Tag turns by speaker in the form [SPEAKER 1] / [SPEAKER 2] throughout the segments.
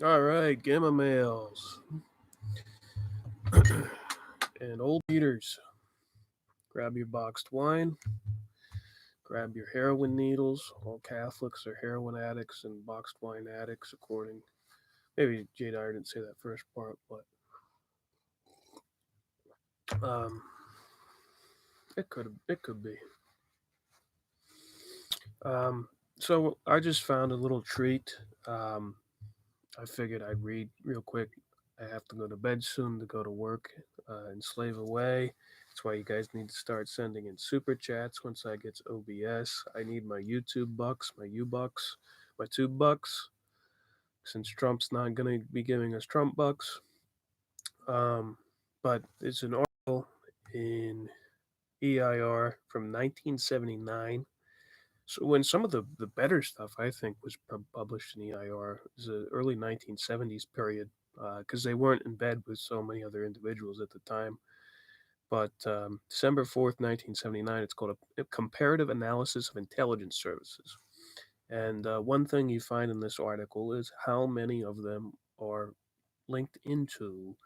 [SPEAKER 1] All right, gamma males and old eaters. Grab your boxed wine. Grab your heroin needles. All Catholics are heroin addicts and boxed wine addicts, according. Maybe Jade Dyer didn't say that first part, but um, it could be. Um, so I just found a little treat. Um, I figured I'd read real quick. I have to go to bed soon to go to work and slave away. That's why you guys need to start sending in super chats once I get to OBS. I need my YouTube bucks, my U bucks, my tube bucks, since Trump's not going to be giving us Trump bucks. Um, but it's an article in EIR from 1979. So when some of the better stuff I think was published in EIR is the early 1970s period because they weren't in bed with so many other individuals at the time. But December 4th, 1979, it's called a comparative analysis of intelligence services. And one thing you find in this article is how many of them are linked into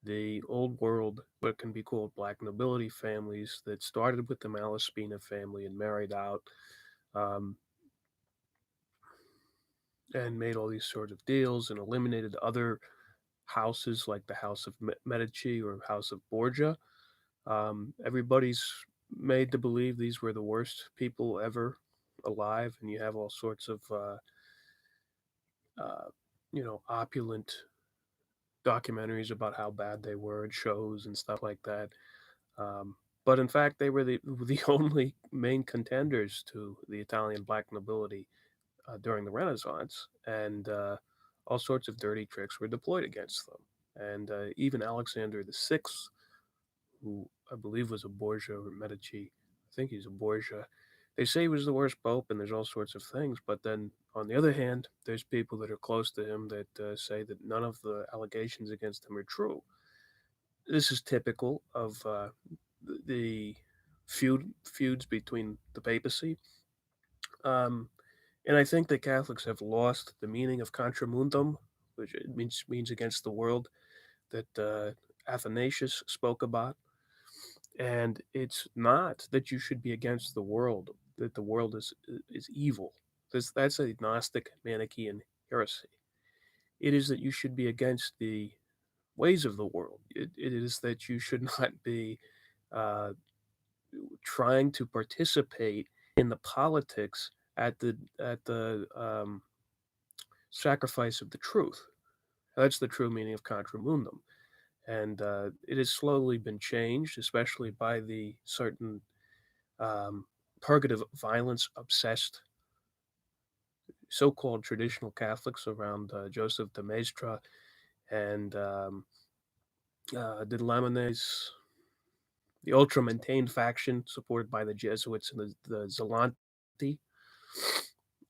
[SPEAKER 1] the old world, what can be called black nobility families that started with the Malaspina family and married out. Um, and made all these sort of deals and eliminated other houses like the House of Medici or House of Borgia. Everybody's made to believe these were the worst people ever alive, and you have all sorts of uh, opulent documentaries about how bad they were and shows and stuff like that. But in fact, they were the only main contenders to the Italian black nobility during the Renaissance, and all sorts of dirty tricks were deployed against them. And even Alexander VI, who I believe was a Borgia or Medici, I think he's a Borgia. They say he was the worst pope, and there's all sorts of things. But then, on the other hand, there's people that are close to him that say that none of the allegations against him are true. This is typical of the feuds between the papacy. Um, And I think that Catholics have lost the meaning of contra mundum, which it means against the world, that Athanasius spoke about. And it's not that you should be against the world, that the world is evil. That's a Gnostic Manichaean heresy. It is that you should be against the ways of the world. It is that you should not be uh, trying to participate in the politics at the sacrifice of the truth. That's the true meaning of contra mundum. And it has slowly been changed, especially by the certain um, purgative violence obsessed so called traditional Catholics around Joseph de Maistre and de Lamennais, the ultramontane faction supported by the Jesuits and the Zelanti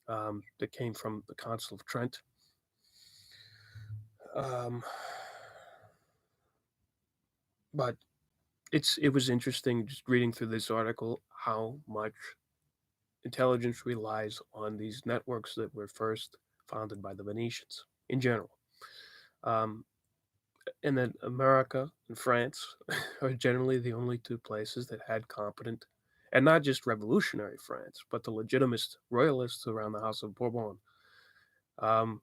[SPEAKER 1] that came from the Council of Trent. Um, but it was interesting just reading through this article how much intelligence relies on these networks that were first founded by the Venetians in general. Um, and then America and France are generally the only two places that had competent, and not just revolutionary France, but the legitimist royalists around the House of Bourbon. Um,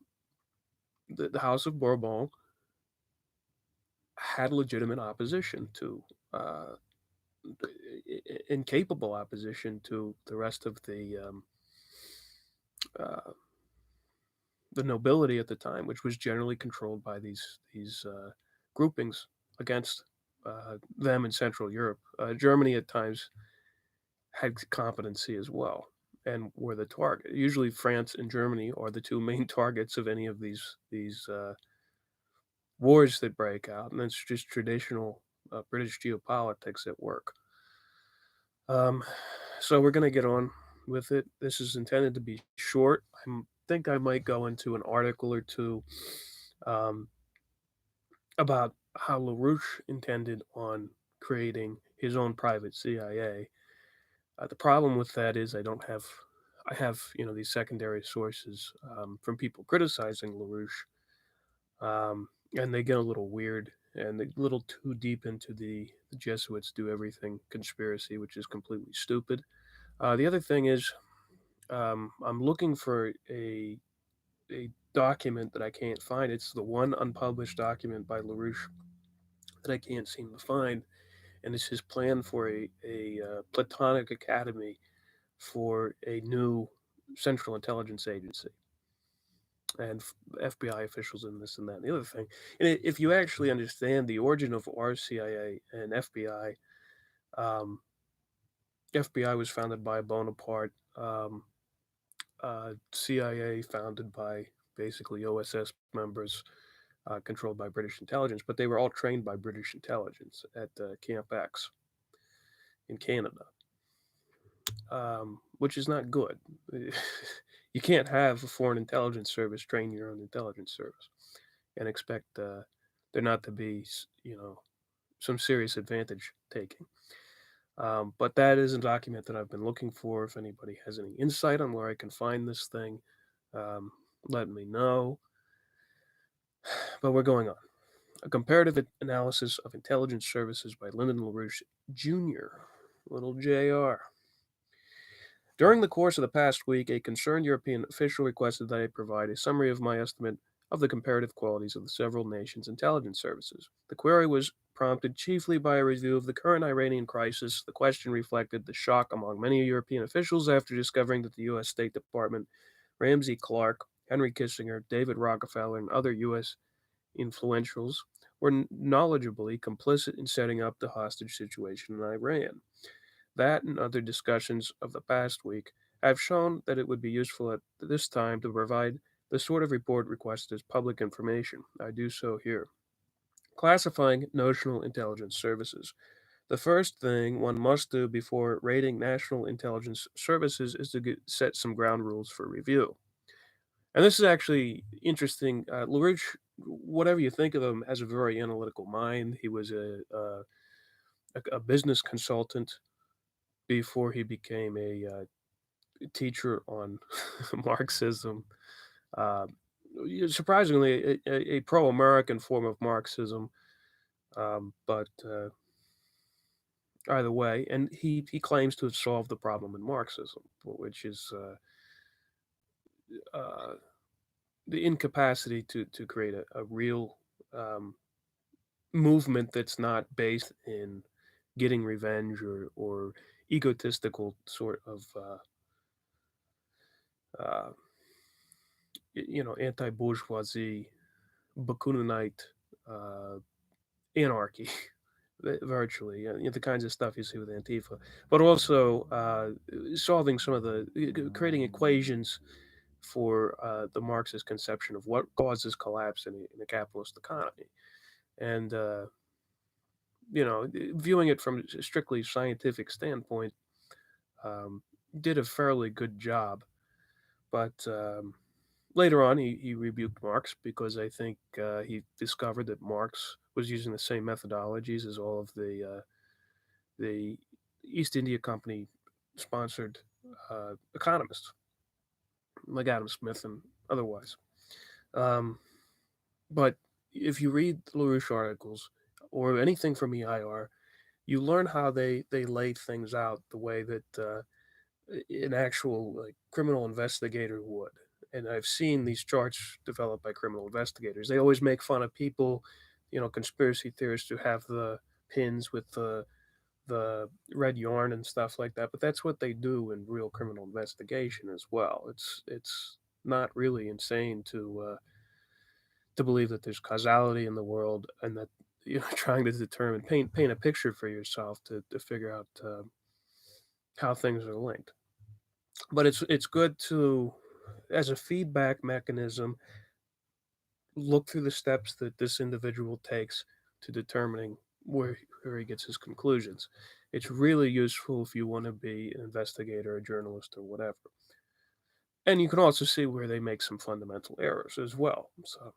[SPEAKER 1] the House of Bourbon had legitimate opposition to uh, incapable opposition to the rest of uh, the nobility at the time, which was generally controlled by these groupings against them in Central Europe. Germany at times had competency as well and were the target. Usually, France and Germany are the two main targets of any of these wars that break out, and it's just traditional British geopolitics at work. Um, so we're going to get on with it. This is intended to be short. I think I might go into an article or two um, about how LaRouche intended on creating his own private CIA. The problem with that is I have these secondary sources from people criticizing LaRouche, And they get a little weird and a little too deep into the Jesuits do everything conspiracy, which is completely stupid. The other thing is, I'm looking for a document that I can't find. It's the one unpublished document by LaRouche that I can't seem to find, and it's his plan for a Platonic Academy for a new Central Intelligence Agency and FBI officials and this and that and the other thing. And if you actually understand the origin of our CIA and FBI, FBI was founded by Bonaparte. CIA founded by basically OSS members, controlled by British intelligence, but they were all trained by British intelligence at Camp X in Canada, which is not good. You can't have a foreign intelligence service train your own intelligence service and expect there not to be, some serious advantage taking. But that is a document that I've been looking for. If anybody has any insight on where I can find this thing, um, let me know. But we're going on. A comparative analysis of intelligence services by Lyndon LaRouche Jr., little JR. During the course of the past week, a concerned European official requested that I provide a summary of my estimate of the comparative qualities of the several nations' intelligence services. The query was prompted chiefly by a review of the current Iranian crisis. The question reflected the shock among many European officials after discovering that the U.S. State Department, Ramsey Clark, Henry Kissinger, David Rockefeller, and other U.S. influentials were knowledgeably complicit in setting up the hostage situation in Iran. That and other discussions of the past week have shown that it would be useful at this time to provide the sort of report requested as public information. I do so here. Classifying notional intelligence services. The first thing one must do before rating national intelligence services is to set some ground rules for review. And this is actually interesting. LaRouche, whatever you think of him, has a very analytical mind. He was a business consultant before he became a teacher on Marxism. Uh, Surprisingly, a pro American form of Marxism, but either way, and he claims to have solved the problem in Marxism, which is uh, the incapacity to create a real um, movement that's not based in getting revenge or egotistical sort of uh, anti-bourgeoisie, Bakuninite uh, anarchy, virtually, the kinds of stuff you see with Antifa, but also solving some of creating equations for the Marxist conception of what causes collapse in a capitalist economy. And, viewing it from a strictly scientific standpoint, um, did a fairly good job. But later on, he rebuked Marx because I think he discovered that Marx was using the same methodologies as all of the East India Company sponsored economists, like Adam Smith and otherwise. Um, but if you read LaRouche articles or anything from EIR, you learn how they lay things out the way that an actual criminal investigator would. And I've seen these charts developed by criminal investigators. They always make fun of people, conspiracy theorists who have the pins with the red yarn and stuff like that. But that's what they do in real criminal investigation as well. It's not really insane to believe that there's causality in the world and that trying to determine paint a picture for yourself to figure out how things are linked. But it's good to, as a feedback mechanism, look through the steps that this individual takes to determining where he gets his conclusions. It's really useful if you want to be an investigator, a journalist, or whatever. And you can also see where they make some fundamental errors as well. So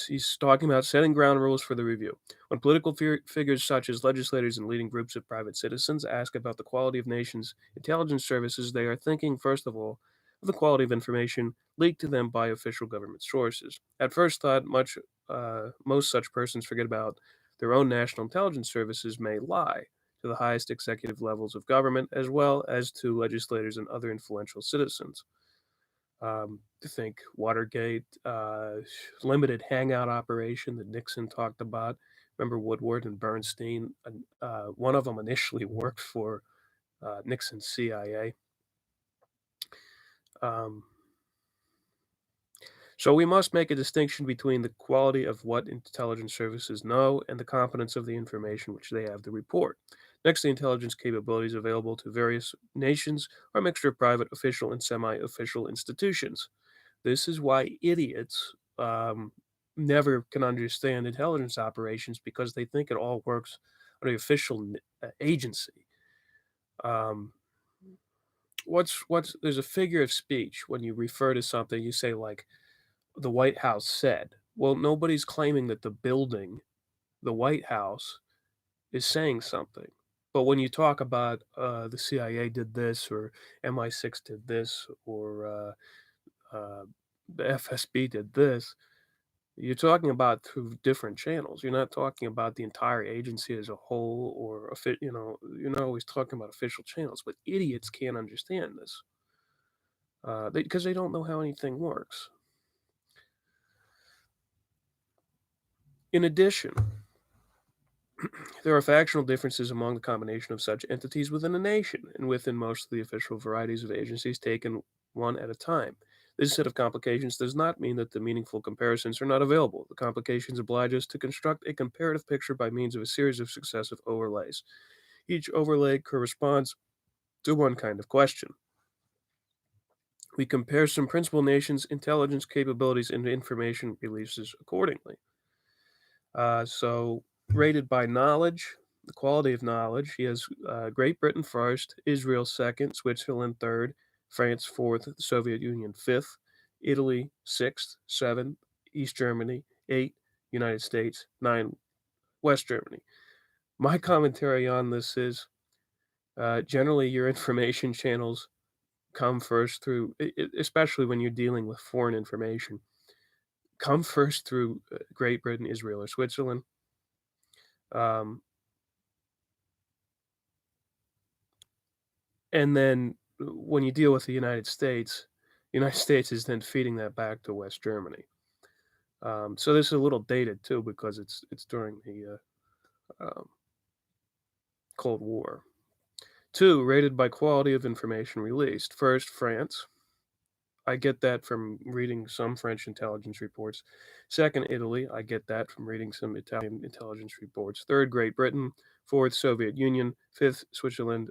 [SPEAKER 1] he's talking about setting ground rules for the review. When political figures such as legislators and leading groups of private citizens ask about the quality of nations' intelligence services, they are thinking, first of all, of the quality of information leaked to them by official government sources. At first thought, most such persons forget about their own national intelligence services may lie to the highest executive levels of government as well as to legislators and other influential citizens. To think Watergate, limited hangout operation that Nixon talked about. Remember Woodward and Bernstein? One of them initially worked for Nixon's CIA. Um, so we must make a distinction between the quality of what intelligence services know and the competence of the information which they have to report. Next, the intelligence capabilities available to various nations are a mixture of private, official, and semi official institutions. This is why idiots never can understand intelligence operations because they think it all works on the official agency. Um, what's there's a figure of speech when you refer to something. You say like the White House said. Well, nobody's claiming that the building, the White House, is saying something. But when you talk about the CIA did this, or MI6 did this, or the FSB did this, you're talking about through different channels. You're not talking about the entire agency as a whole, or you're not always talking about official channels. But idiots can't understand this because they don't know how anything works. In addition, there are factional differences among the combination of such entities within a nation and within most of the official varieties of agencies taken one at a time. This set of complications does not mean that the meaningful comparisons are not available. The complications oblige us to construct a comparative picture by means of a series of successive overlays. Each overlay corresponds to one kind of question. We compare some principal nations' intelligence capabilities and information releases accordingly. So, rated by knowledge, the quality of knowledge, he has Great Britain first, Israel second, Switzerland third, France fourth, the Soviet Union fifth, Italy sixth, seven, East Germany eight, United States nine, West Germany. My commentary on this is generally your information channels come first through, especially when you're dealing with foreign information, come first through Great Britain, Israel, or Switzerland. Um, And then when you deal with the United States is then feeding that back to West Germany. So this is a little dated too because it's during the Cold War. Two, rated by quality of information released. First, France. I get that from reading some French intelligence reports. Second, Italy. I get that from reading some Italian intelligence reports. Third, Great Britain. Fourth, Soviet Union. Fifth, Switzerland.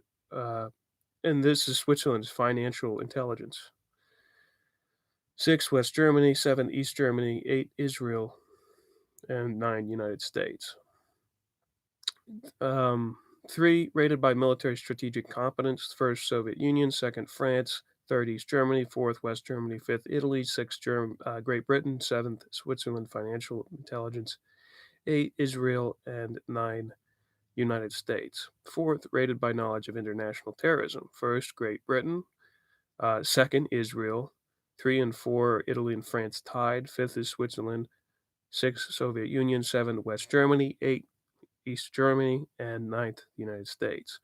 [SPEAKER 1] And this is Switzerland's financial intelligence. 6, West Germany, 7, East Germany, 8, Israel, and 9, United States. 3, rated by military strategic competence. First, Soviet Union. Second, France. Third, East Germany. Fourth, West Germany. Fifth, Italy. Sixth, Great Britain. Seventh, Switzerland financial intelligence. 8, Israel. And 9, United States. Fourth, rated by knowledge of international terrorism. First, Great Britain. Second, Israel. 3 and 4, Italy and France tied. Fifth is Switzerland. 6, Soviet Union. 7, West Germany. 8, East Germany. And ninth, United States.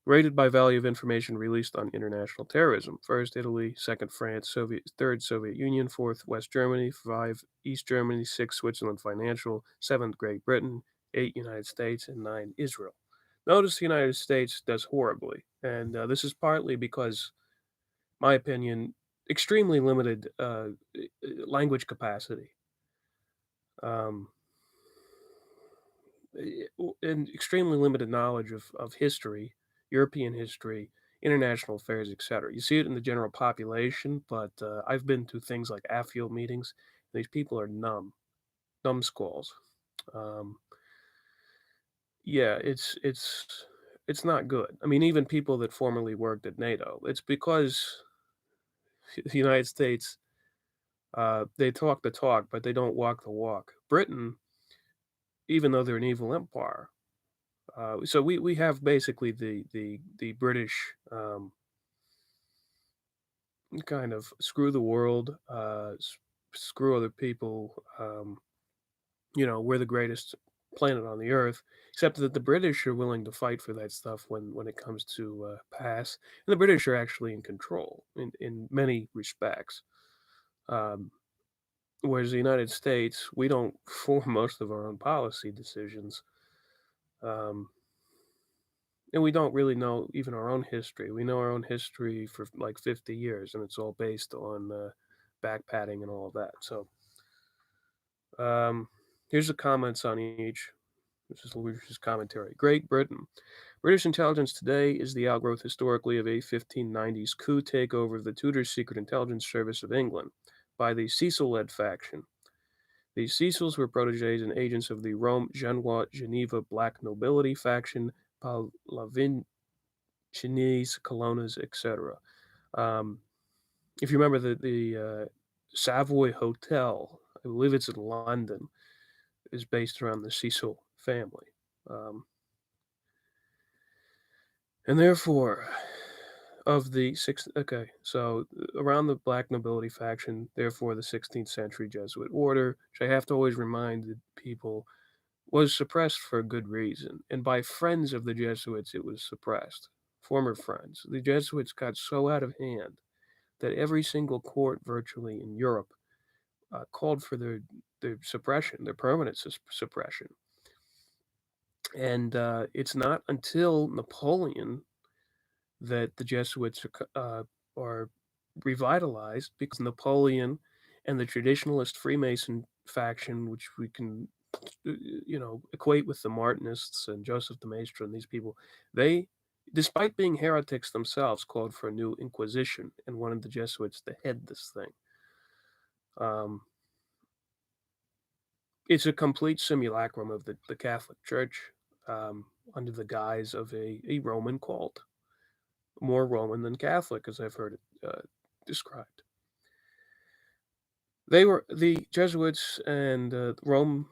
[SPEAKER 1] Rated by value of information released on international terrorism. First, Italy. Second, France. Third, Soviet Union. Fourth, West Germany. 5, East Germany. 6, Switzerland financial. 7, Great Britain. 8, United States. And 9, Israel. Notice the United States does horribly. And this is partly because, my opinion, extremely limited language capacity, um, and extremely limited knowledge of history, European history, international affairs, etc. You see it in the general population, but I've been to things like AFIO meetings. These people are numbskulls. Um, yeah, it's not good. I mean, even people that formerly worked at NATO, it's because the United States, they talk the talk, but they don't walk the walk. Britain, even though they're an evil empire, so we have basically the British kind of screw the world, screw other people. We're the greatest planet on the earth. Except that the British are willing to fight for that stuff when it comes to pass, and the British are actually in control in many respects. Um, Whereas the United States, we don't form most of our own policy decisions. Um, and we don't really know even our own history. We know our own history for like 50 years, and it's all based on back patting and all of that. So um, here's the comments on each. This is LaRouche's commentary. Great Britain. British intelligence today is the outgrowth historically of a 1590s coup takeover of the Tudors' secret intelligence service of England by the Cecil-led faction. The Cecils were protégés and agents of the Rome, Genoa, Geneva black nobility faction, Palavicines, Colonnas, etc. Um, if you remember the Savoy Hotel, I believe it's in London, is based around the Cecil family. And therefore, of the sixth, okay, so around the black nobility faction, therefore the 16th century Jesuit order, which I have to always remind people was suppressed for a good reason. And by friends of the Jesuits, it was suppressed. Former friends. The Jesuits got so out of hand that every single court virtually in Europe called for their suppression, their permanent suppression. And it's not until Napoleon that the Jesuits are revitalized, because Napoleon and the traditionalist Freemason faction, which we can equate with the Martinists and Joseph de Maistre and these people, they, despite being heretics themselves, called for a new Inquisition and wanted the Jesuits to head this thing. Um, it's a complete simulacrum of the Catholic Church, under the guise of a Roman cult, more Roman than Catholic, as I've heard it described. They were the Jesuits and Rome,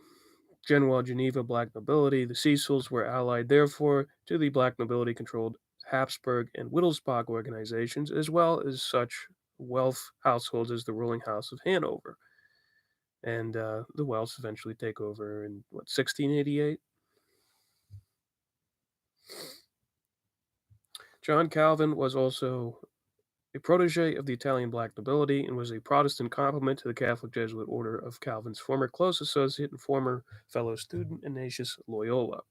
[SPEAKER 1] Genoa, Geneva black nobility. The Cecils were allied, therefore, to the black nobility controlled Habsburg and Wittelsbach organizations, as well as such wealth households as the ruling House of Hanover. And the Welsh eventually take over in, 1688? John Calvin was also a protege of the Italian black nobility and was a Protestant complement to the Catholic Jesuit order of Calvin's former close associate and former fellow student Ignatius Loyola.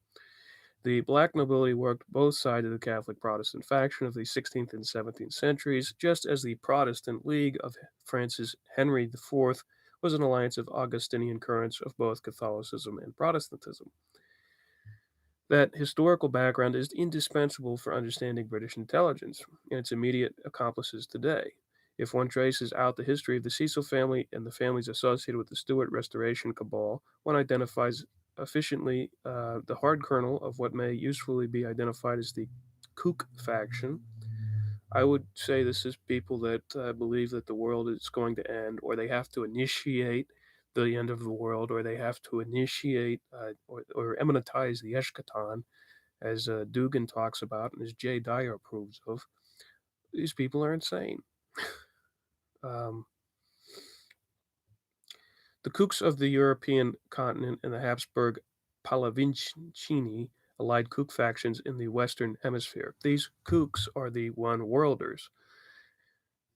[SPEAKER 1] The black nobility worked both sides of the Catholic Protestant faction of the 16th and 17th centuries, just as the Protestant League of Francis Henry IV was an alliance of Augustinian currents of both Catholicism and Protestantism. That historical background is indispensable for understanding British intelligence and its immediate accomplices today. If one traces out the history of the Cecil family and the families associated with the Stuart Restoration cabal, one identifies efficiently the hard kernel of what may usefully be identified as the kook faction. I would say this is people that believe that the world is going to end, or they have to initiate the end of the world, or they have to initiate or eminentize the eschaton, as Dugan talks about and as Jay Dyer approves of. These people are insane. Um, the kooks of the European continent and the Habsburg Pallavicini allied kook factions in the Western Hemisphere. These kooks are the one-worlders,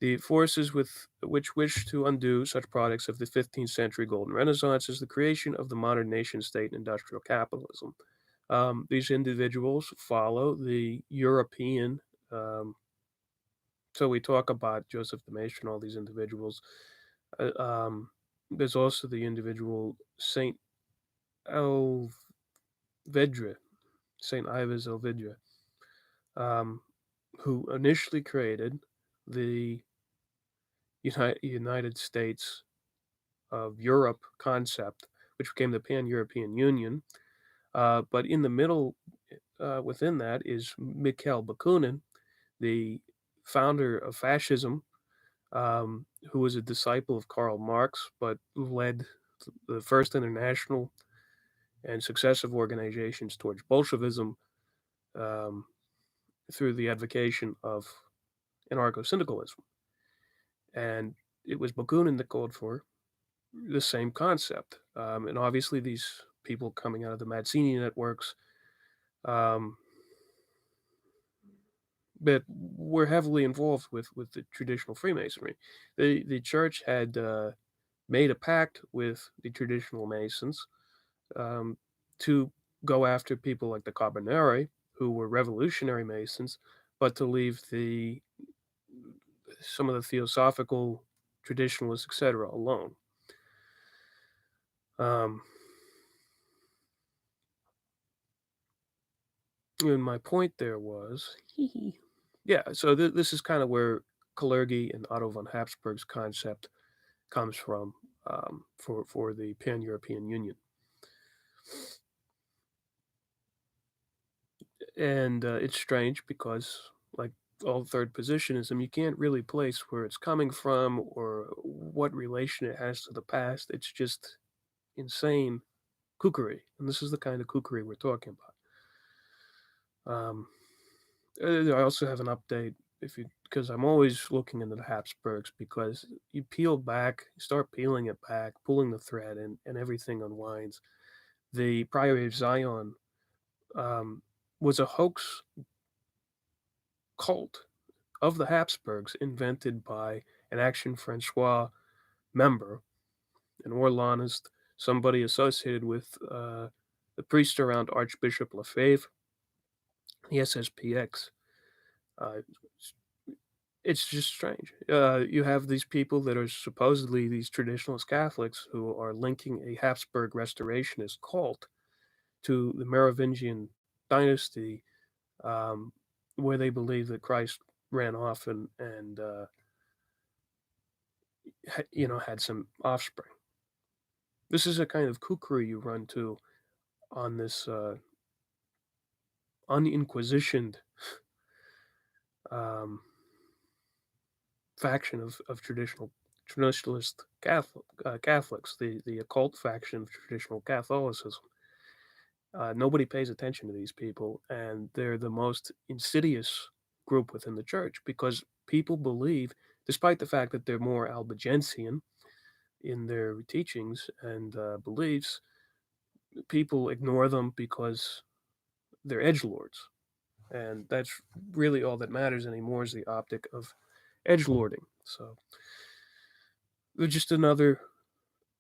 [SPEAKER 1] the forces which wish to undo such products of the 15th century Golden Renaissance as the creation of the modern nation state and industrial capitalism. These individuals follow the European. So we talk about Joseph de Maistre and all these individuals. Uh, um, there's also the individual Saint Elvedre, Saint Ives Elvedre, um, who initially created the United States of Europe concept, which became the Pan European Union. But in the middle, within that, is Mikhail Bakunin, the founder of fascism, who was a disciple of Karl Marx, but led the First International and successive organizations towards Bolshevism um, through the advocation of anarcho syndicalism. And it was Bakunin that called for the same concept. And obviously, these people coming out of the Mazzini networks um, that were heavily involved with the traditional Freemasonry. The church had made a pact with the traditional Masons um, to go after people like the Carbonari, who were revolutionary Masons, but to leave the some of the theosophical traditionalists, etc., alone. Um, and my point there was, yeah. So this is kind of where Kalergi and Otto von Habsburg's concept comes from for the Pan European Union. And it's strange because, like all third positionism, you can't really place where it's coming from or what relation it has to the past. It's just insane kookery, and this is the kind of kookery we're talking about. I also have an update if you because I'm always looking into the Habsburgs because you peel back, you start peeling it back, pulling the thread, and everything unwinds. The Priory of Zion um, was a hoax cult of the Habsburgs invented by an Action Francois member, an Orleanist, somebody associated with the priest around Archbishop Lefebvre, the SSPX. Uh, it's just strange. You have these people that are supposedly these traditionalist Catholics who are linking a Habsburg restorationist cult to the Merovingian dynasty, um, where they believe that Christ ran off and had some offspring. This is a kind of kookery you run to on this uninquisitioned um, faction of traditionalist Catholics, the occult faction of traditional Catholicism. Nobody pays attention to these people, and they're the most insidious group within the church because people believe, despite the fact that they're more Albigensian in their teachings and beliefs, people ignore them because they're edge lords, and that's really all that matters anymore is the optic of edge lording. So, they're just another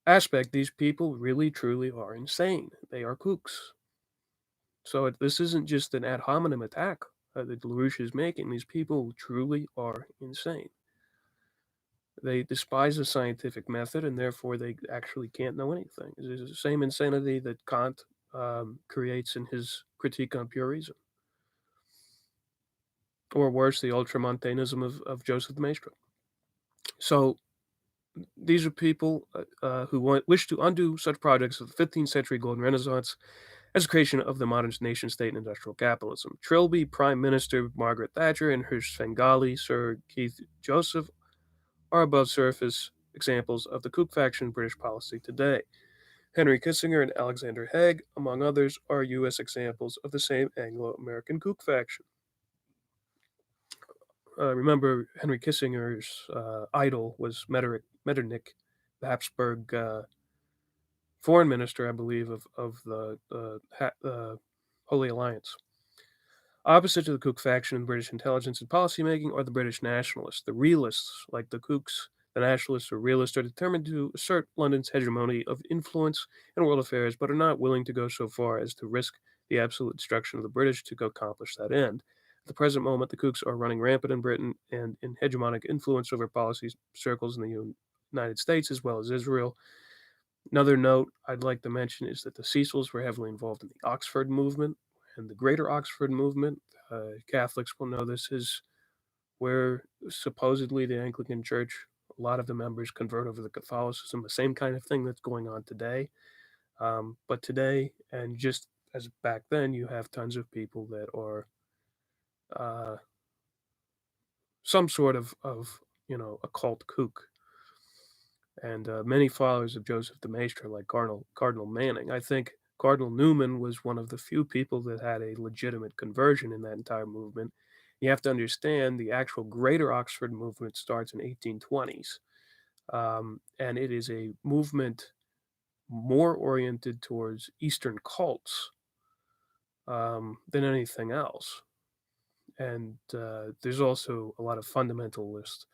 [SPEAKER 1] aspect. These people really truly are insane. They are kooks. So this isn't just an ad hominem attack that LaRouche is making. These people truly are insane. They despise the scientific method, and therefore they actually can't know anything. It's the same insanity that Kant creates in his critique on pure reason, or worse, the ultramontanism of Joseph de Maistre. So these are people who wish to undo such projects of the 15th century Golden Renaissance as the creation of the modern nation state and industrial capitalism. Trilby, Prime Minister Margaret Thatcher, and her Svengali Sir Keith Joseph are above surface examples of the kook faction British policy today. Henry Kissinger and Alexander Haig, among others, are U.S. examples of the same Anglo-American kook faction. Remember, Henry Kissinger's idol was Metternich, the Habsburg foreign minister, I believe, of the Holy Alliance. Opposite to the Kook faction in British intelligence and policymaking are the British nationalists. The realists, like the Kooks, the nationalists or realists, are determined to assert London's hegemony of influence in world affairs, but are not willing to go so far as to risk the absolute destruction of the British to accomplish that end. At the present moment, the Kooks are running rampant in Britain and in hegemonic influence over policy circles in the United States as well as Israel. Another note I'd like to mention is that the Cecils were heavily involved in the Oxford movement and the Greater Oxford movement. Catholics will know this is where supposedly the Anglican Church, a lot of the members convert over to Catholicism, the same kind of thing that's going on today. But today, and just as back then, you have tons of people that are uh, some sort of occult kook, and many followers of Joseph de Maistre, like Cardinal Manning. I think Cardinal Newman was one of the few people that had a legitimate conversion in that entire movement, You have to understand the actual Greater Oxford movement starts in 1820s, and it is a movement more oriented towards Eastern cults than anything else. And there's also a lot of fundamentalist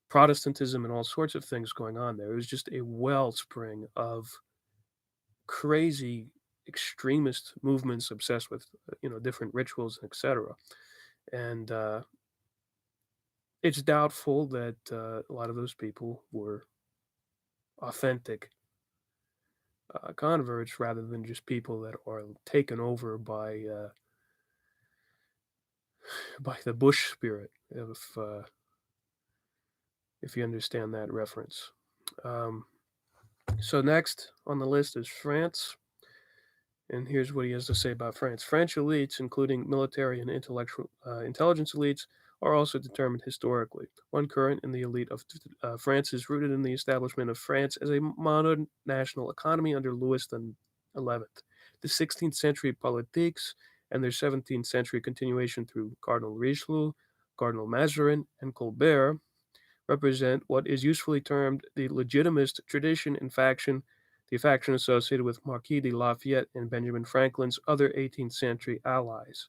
[SPEAKER 1] Protestantism and all sorts of things going on there. It was just a wellspring of crazy extremist movements obsessed with different rituals, etc. And it's doubtful that a lot of those people were authentic converts rather than just people that are taken over by the bush spirit, if you understand that reference. Um, so next on the list is France. And here's what he has to say about France. French elites, including military and intellectual intelligence elites, are also determined historically. One current in the elite of France is rooted in the establishment of France as a modern national economy under Louis XI. The 16th century politiques and their 17th century continuation through Cardinal Richelieu, Cardinal Mazarin, and Colbert represent what is usefully termed the legitimist tradition and faction, the faction associated with Marquis de Lafayette and Benjamin Franklin's other 18th century allies.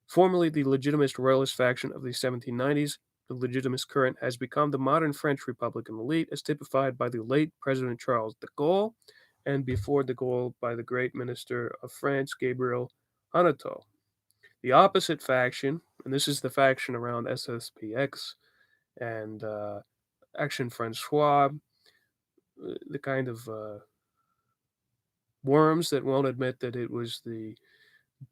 [SPEAKER 1] Formerly the legitimist royalist faction of the 1790s, the legitimist current has become the modern French Republican elite as typified by the late President Charles de Gaulle and before de Gaulle by the great minister of France, Gabriel Hanotaux. The opposite faction, and this is the faction around SSPX and Action Francois, the kind of worms that won't admit that it was the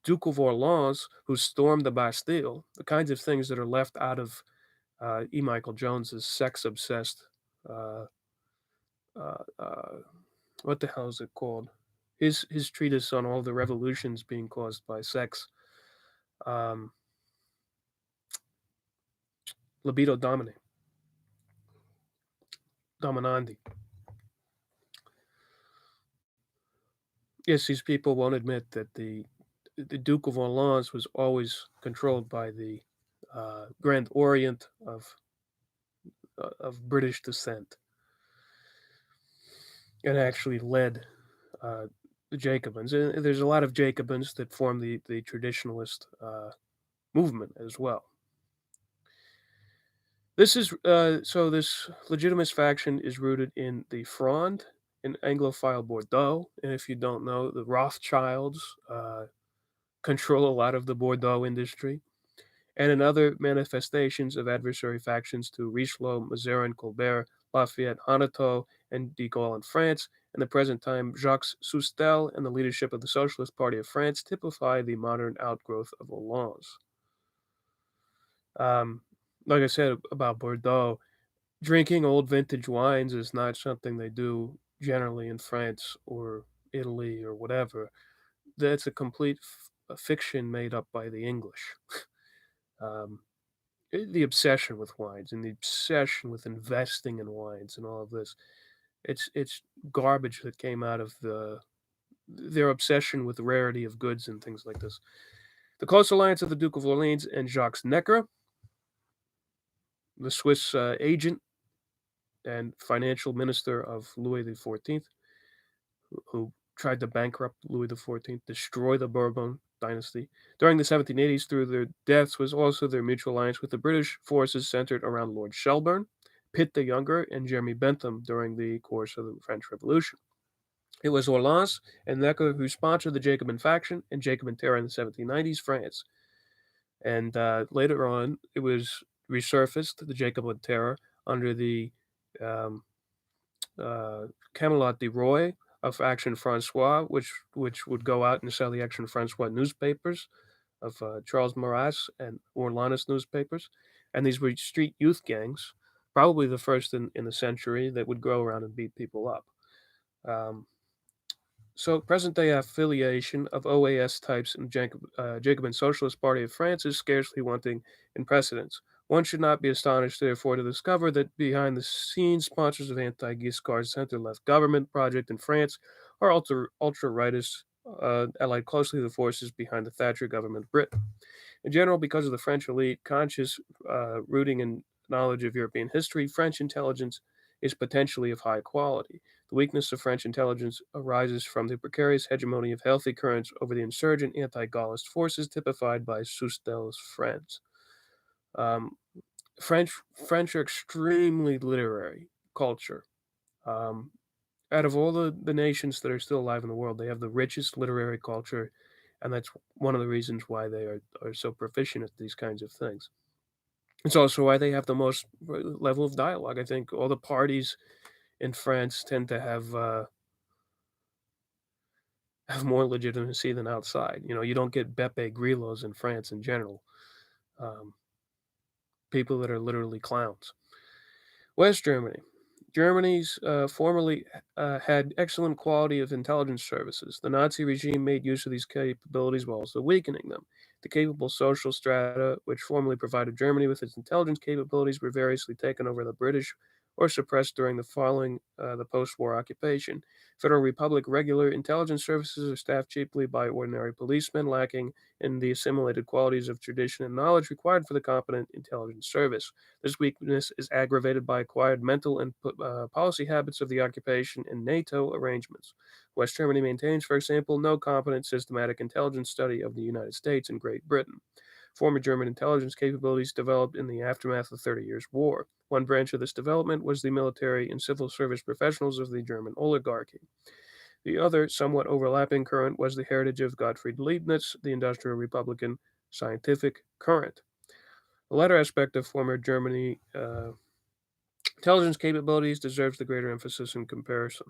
[SPEAKER 1] Duke of Orleans who stormed the Bastille, the kinds of things that are left out of E. Michael Jones's sex-obsessed, uh, uh, uh, what the hell is it called? His treatise on all the revolutions being caused by sex, um, libido dominandi. Yes, these people won't admit that the Duke of Orleans was always controlled by the Grand Orient of British descent, and actually led the Jacobins. And there's a lot of Jacobins that form the traditionalist movement as well. This is so. This legitimist faction is rooted in the Fronde in Anglophile Bordeaux, and if you don't know, the Rothschilds control a lot of the Bordeaux industry, and in other manifestations of adversary factions to Richelieu, Mazarin, Colbert, Lafayette, Hanotaux, and de Gaulle in France. In the present time, Jacques Soustel and the leadership of the Socialist Party of France typify the modern outgrowth of Hollande. Um, like I said about Bordeaux, drinking old vintage wines is not something they do generally in France or Italy or whatever. That's a complete fiction made up by the English. Um, the obsession with wines and the obsession with investing in wines and all of this, it's garbage that came out of their obsession with the rarity of goods and things like this. The close alliance of the Duke of Orleans and Jacques Necker, the Swiss agent and financial minister of Louis XIV, who tried to bankrupt Louis XIV, destroy the Bourbon dynasty. During the 1780s, through their deaths, was also their mutual alliance with the British forces centered around Lord Shelburne, Pitt the Younger, and Jeremy Bentham during the course of the French Revolution. It was Orleans and Necker who sponsored the Jacobin faction and Jacobin terror in the 1790s France. And later on, it was resurfaced, the Jacobin terror, under the um, Camelot de Roy of Action Francois, which would go out and sell the Action Francois newspapers of Charles Maurras and Orleans newspapers. And these were street youth gangs, probably the first in the century that would go around and beat people up. Um, so present day affiliation of OAS types in Jacobin Socialist Party of France is scarcely wanting in precedence. One should not be astonished, therefore, to discover that behind the scenes sponsors of anti-Giscard center-left government project in France are ultra-rightists allied closely to the forces behind the Thatcher government of Britain. In general, because of the French elite conscious rooting in knowledge of European history, French intelligence is potentially of high quality. The weakness of French intelligence arises from the precarious hegemony of healthy currents over the insurgent anti-Gaullist forces typified by Soustell's friends. Um, French are extremely literary culture. Um, Out of all the nations that are still alive in the world, they have the richest literary culture, and that's one of the reasons why they are so proficient at these kinds of things. It's also why they have the most level of dialogue. I think all the parties in France tend to have more legitimacy than outside. You know, you don't get Beppe Grillos in France in general. Um, People that are literally clowns. West Germany. Germany's formerly had excellent quality of intelligence services. The Nazi regime made use of these capabilities while also weakening them. The capable social strata, which formerly provided Germany with its intelligence capabilities, were variously taken over the British or suppressed during the post-war occupation. Federal Republic regular intelligence services are staffed cheaply by ordinary policemen, lacking in the assimilated qualities of tradition and knowledge required for the competent intelligence service. This weakness is aggravated by acquired mental and policy habits of the occupation and NATO arrangements. West Germany maintains, for example, no competent systematic intelligence study of the United States and Great Britain. Former German intelligence capabilities developed in the aftermath of the 30 Years' War. One branch of this development was the military and civil service professionals of the German oligarchy. The other, somewhat overlapping current was the heritage of Gottfried Leibniz, the industrial Republican scientific current. The latter aspect of former Germany intelligence capabilities deserves the greater emphasis in comparison.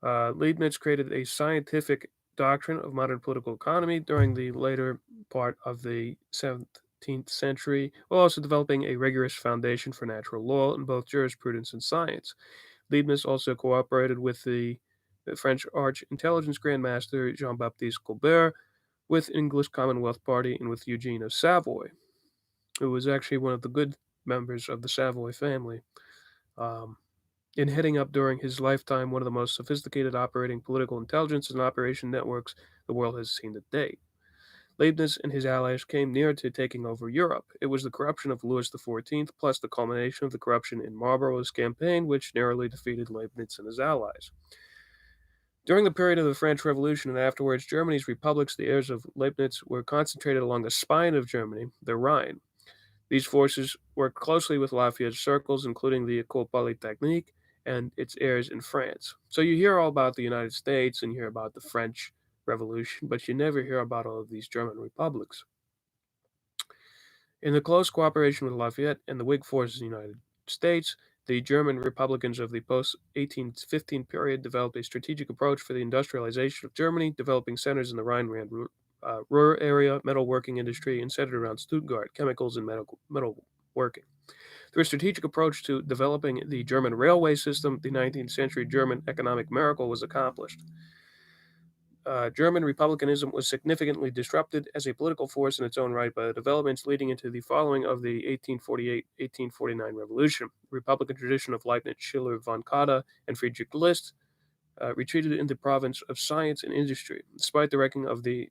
[SPEAKER 1] Leibniz created a scientific doctrine of modern political economy during the later part of the 17th century, while also developing a rigorous foundation for natural law in both jurisprudence and science. Leibniz also cooperated with the French arch intelligence grandmaster Jean Baptiste Colbert, with English Commonwealth Party, and with Eugene of Savoy, who was actually one of the good members of the Savoy family. Um, in heading up during his lifetime one of the most sophisticated operating political intelligence and operation networks the world has seen to date. Leibniz and his allies came near to taking over Europe. It was the corruption of Louis XIV plus the culmination of the corruption in Marlborough's campaign which narrowly defeated Leibniz and his allies. During the period of the French Revolution and afterwards, Germany's republics, the heirs of Leibniz, were concentrated along the spine of Germany, the Rhine. These forces worked closely with Lafayette's circles, including the École Polytechnique and its heirs in France. So you hear all about the United States and you hear about the French Revolution, but you never hear about all of these German republics. In the close cooperation with Lafayette and the Whig forces in the United States, the German Republicans of the post 1815 period developed a strategic approach for the industrialization of Germany, developing centers in the Rhineland Ruhr area, metalworking industry, and centered around Stuttgart, chemicals and metalworking. Through a strategic approach to developing the German railway system, the 19th century German economic miracle was accomplished. German republicanism was significantly disrupted as a political force in its own right by the developments leading into the following of the 1848-1849 revolution. The Republican tradition of Leibniz, Schiller, von Katte, and Friedrich List retreated in the province of science and industry. Despite the wrecking of the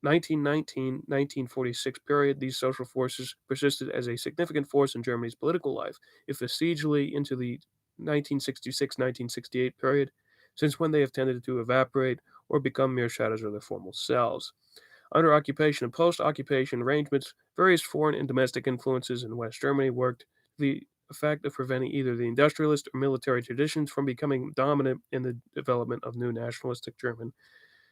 [SPEAKER 1] 1919-1946 period, these social forces persisted as a significant force in Germany's political life, if assiduously into the 1966-1968 period, since when they have tended to evaporate or become mere shadows of their former selves. Under occupation and post-occupation arrangements, various foreign and domestic influences in West Germany worked to the effect of preventing either the industrialist or military traditions from becoming dominant in the development of new nationalistic German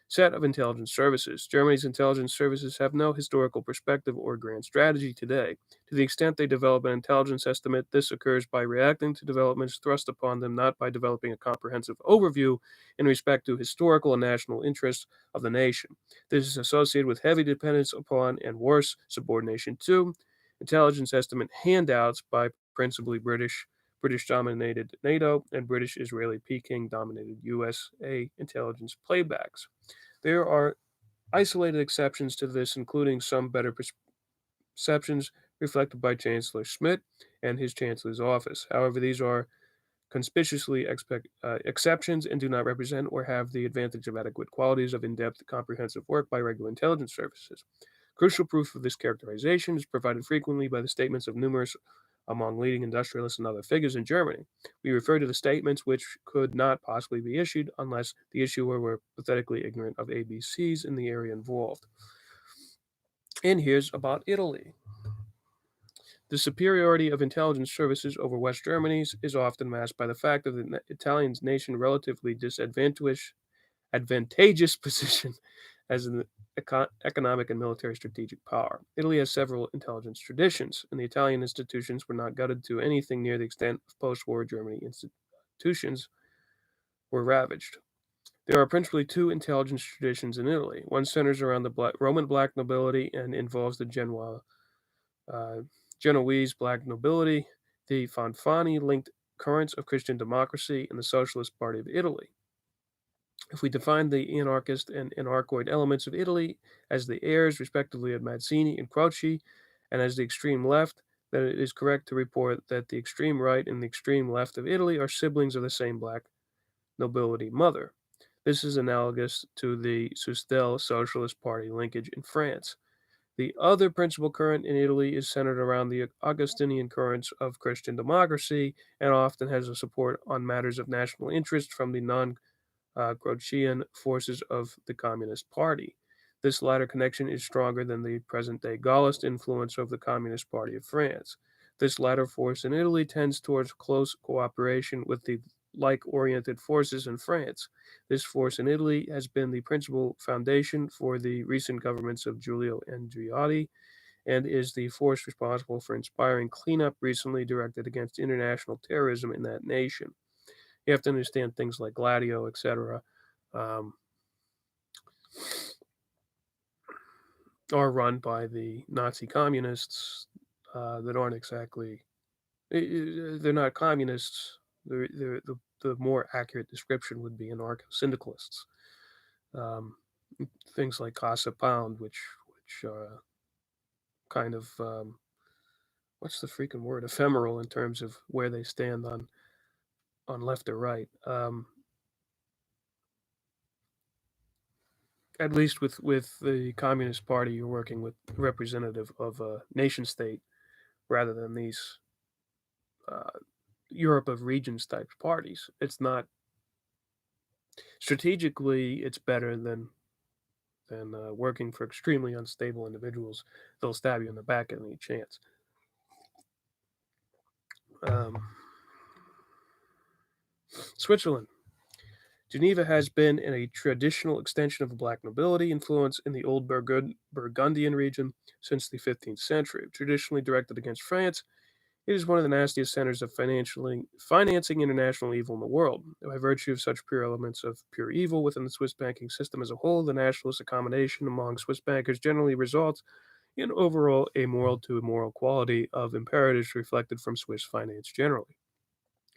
[SPEAKER 1] set of intelligence services. Germany's intelligence services have no historical perspective or grand strategy today. To the extent they develop an intelligence estimate, this occurs by reacting to developments thrust upon them, not by developing a comprehensive overview in respect to historical and national interests of the nation. This is associated with heavy dependence upon, and worse, subordination to, intelligence estimate handouts by principally British dominated NATO, and British Israeli Peking dominated USA intelligence playbacks. There are isolated exceptions to this, including some better perceptions reflected by Chancellor Schmidt and his Chancellor's office. However, these are conspicuously exceptions and do not represent or have the advantage of adequate qualities of in-depth, comprehensive work by regular intelligence services. Crucial proof of this characterization is provided frequently by the statements of numerous among leading industrialists and other figures in Germany. We refer to the statements which could not possibly be issued unless the issuer were pathetically ignorant of ABCs in the area involved. And here's about Italy. The superiority of intelligence services over West Germany's is often masked by the fact that the Italian nation's relatively advantageous position as an economic and military strategic power. Italy has several intelligence traditions, and the Italian institutions were not gutted to anything near the extent of post-war Germany institutions were ravaged. There are principally two intelligence traditions in Italy. One centers around the Roman black nobility and involves the uh, Genoese black nobility, the Fanfani-linked currents of Christian democracy, and the Socialist Party of Italy. If we define the anarchist and anarchoid elements of Italy as the heirs, respectively, of Mazzini and Croce, and as the extreme left, then it is correct to report that the extreme right and the extreme left of Italy are siblings of the same black nobility mother. This is analogous to the Soustelle Socialist Party linkage in France. The other principal current in Italy is centered around the Augustinian currents of Christian democracy and often has a support on matters of national interest from the Croatian forces of the Communist Party. This latter connection is stronger than the present-day Gaullist influence of the Communist Party of France. This latter force in Italy tends towards close cooperation with the like-oriented forces in France. This force in Italy has been the principal foundation for the recent governments of Giulio Andreotti and is the force responsible for inspiring cleanup recently directed against international terrorism in that nation. You have to understand things like Gladio, etc., um, are run by the Nazi communists that aren't exactly, they're not communists. The more accurate description would be anarcho-syndicalists. Um, things like Casa Pound, which kind of, what's the freaking word, ephemeral in terms of where they stand on left or right. At least with the Communist Party, you're working with a representative of a nation state rather than these uh, Europe of regions type parties. It's not strategically. It's better than working for extremely unstable individuals. They'll stab you in the back at any chance. Um, Switzerland. Geneva has been in a traditional extension of the black nobility influence in the old Burgundian region since the 15th century. Traditionally directed against France, it is one of the nastiest centers of financing international evil in the world. By virtue of such pure elements of pure evil within the Swiss banking system as a whole, the nationalist accommodation among Swiss bankers generally results in overall amoral to immoral quality of imperatives reflected from Swiss finance generally.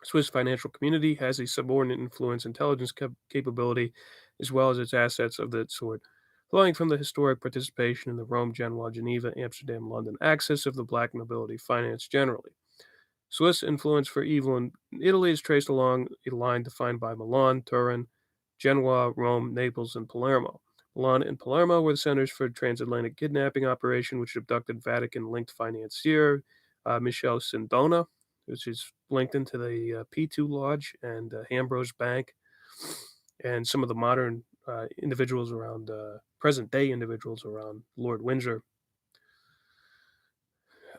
[SPEAKER 1] Swiss financial community has a subordinate influence intelligence capability as well as its assets of that sort, flowing from the historic participation in the Rome, Genoa, Geneva, Amsterdam, London axis of the black nobility finance generally. Swiss influence for evil in Italy is traced along a line defined by Milan, Turin, Genoa, Rome, Naples, and Palermo. Milan and Palermo were the centers for transatlantic kidnapping operation, which abducted Vatican-linked financier Michel Sindona, which is linked into the P2 Lodge and Ambrose Bank, and some of the modern individuals around, present-day individuals around Lord Windsor.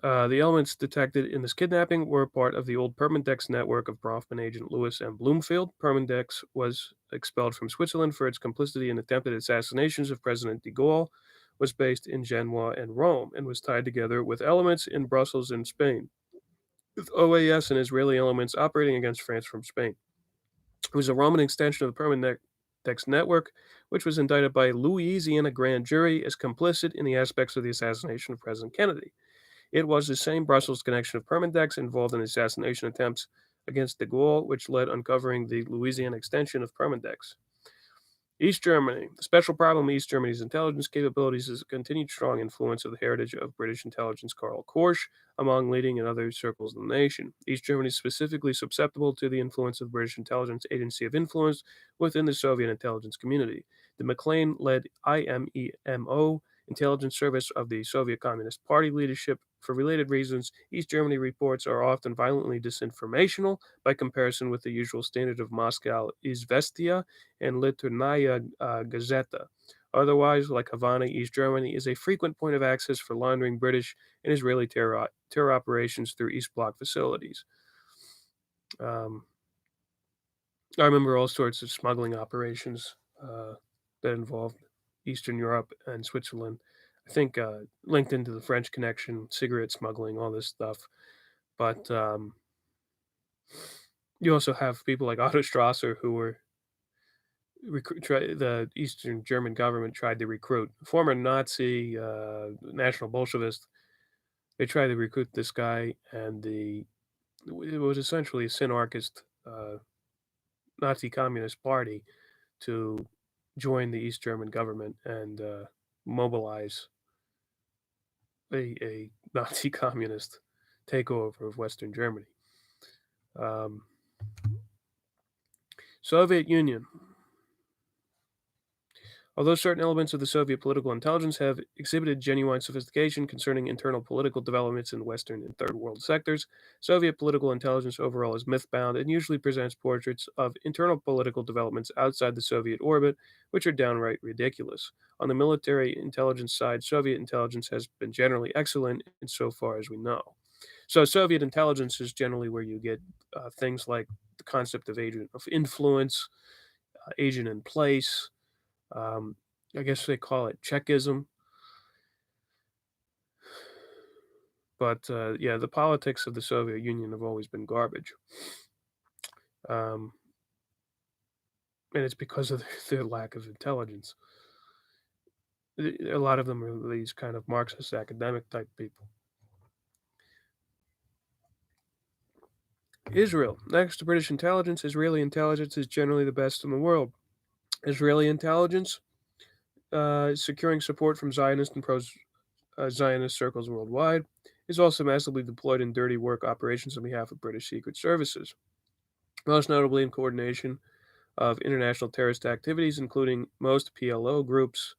[SPEAKER 1] The elements detected in this kidnapping were part of the old Permandex network of Bronfman agent Lewis M. Bloomfield. Permandex was expelled from Switzerland for its complicity in attempted assassinations of President de Gaulle, was based in Genoa and Rome, and was tied together with elements in Brussels and Spain, with OAS and Israeli elements operating against France from Spain. It was a Roman extension of the Permandex network, which was indicted by a Louisiana grand jury as complicit in the aspects of the assassination of President Kennedy. It was the same Brussels connection of Permandex involved in assassination attempts against de Gaulle, which led uncovering the Louisiana extension of Permandex. East Germany. The special problem with East Germany's intelligence capabilities is the continued strong influence of the heritage of British intelligence Karl Korsch among leading and other circles of the nation. East Germany is specifically susceptible to the influence of the British intelligence agency of influence within the Soviet intelligence community. The McLean-led IMEMO intelligence service of the Soviet Communist Party leadership. For related reasons, East Germany reports are often violently disinformational by comparison with the usual standard of Moscow Izvestia and Liternaya Gazeta. Otherwise, like Havana, East Germany is a frequent point of access for laundering British and Israeli terror operations through East Bloc facilities. I remember all sorts of smuggling operations that involved Eastern Europe and Switzerland. I think linked into the French connection, cigarette smuggling, all this stuff. But you also have people like Otto Strasser who were the Eastern German government tried to recruit former Nazi National Bolshevist. They tried to recruit this guy, and it was essentially a synarchist Nazi Communist Party to join the East German government and mobilize a Nazi communist takeover of Western Germany. Soviet Union. Although certain elements of the Soviet political intelligence have exhibited genuine sophistication concerning internal political developments in Western and Third World sectors, Soviet political intelligence overall is myth-bound and usually presents portraits of internal political developments outside the Soviet orbit, which are downright ridiculous. On the military intelligence side, Soviet intelligence has been generally excellent insofar as we know. So Soviet intelligence is generally where you get things like the concept of agent of influence, agent in place, I guess they call it Czechism. But yeah, the politics of the Soviet Union have always been garbage. And it's because of their lack of intelligence. A lot of them are these kind of Marxist academic type people. Israel. Next to British intelligence, Israeli intelligence is generally the best in the world. Israeli intelligence, securing support from Zionist and pro-Zionist circles worldwide, is also massively deployed in dirty work operations on behalf of British secret services, most notably in coordination of international terrorist activities, including most PLO groups.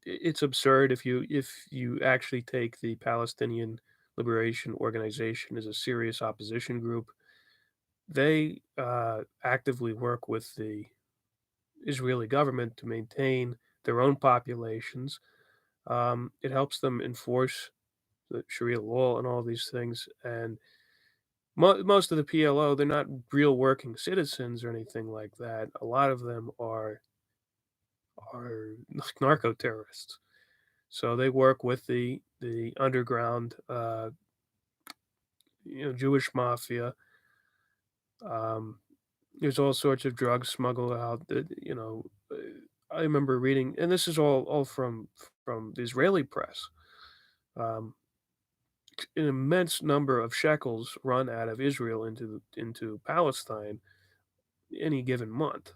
[SPEAKER 1] It's absurd if you actually take the Palestinian Liberation Organization as a serious opposition group. They actively work with the Israeli government to maintain their own populations. It helps them enforce the Sharia law and all these things. And most of the PLO, they're not real working citizens or anything like that. A lot of them are narco terrorists. So they work with the underground, Jewish mafia. There's all sorts of drugs smuggled out. I remember reading, and this is all from the Israeli press. An immense number of shekels run out of Israel into Palestine any given month,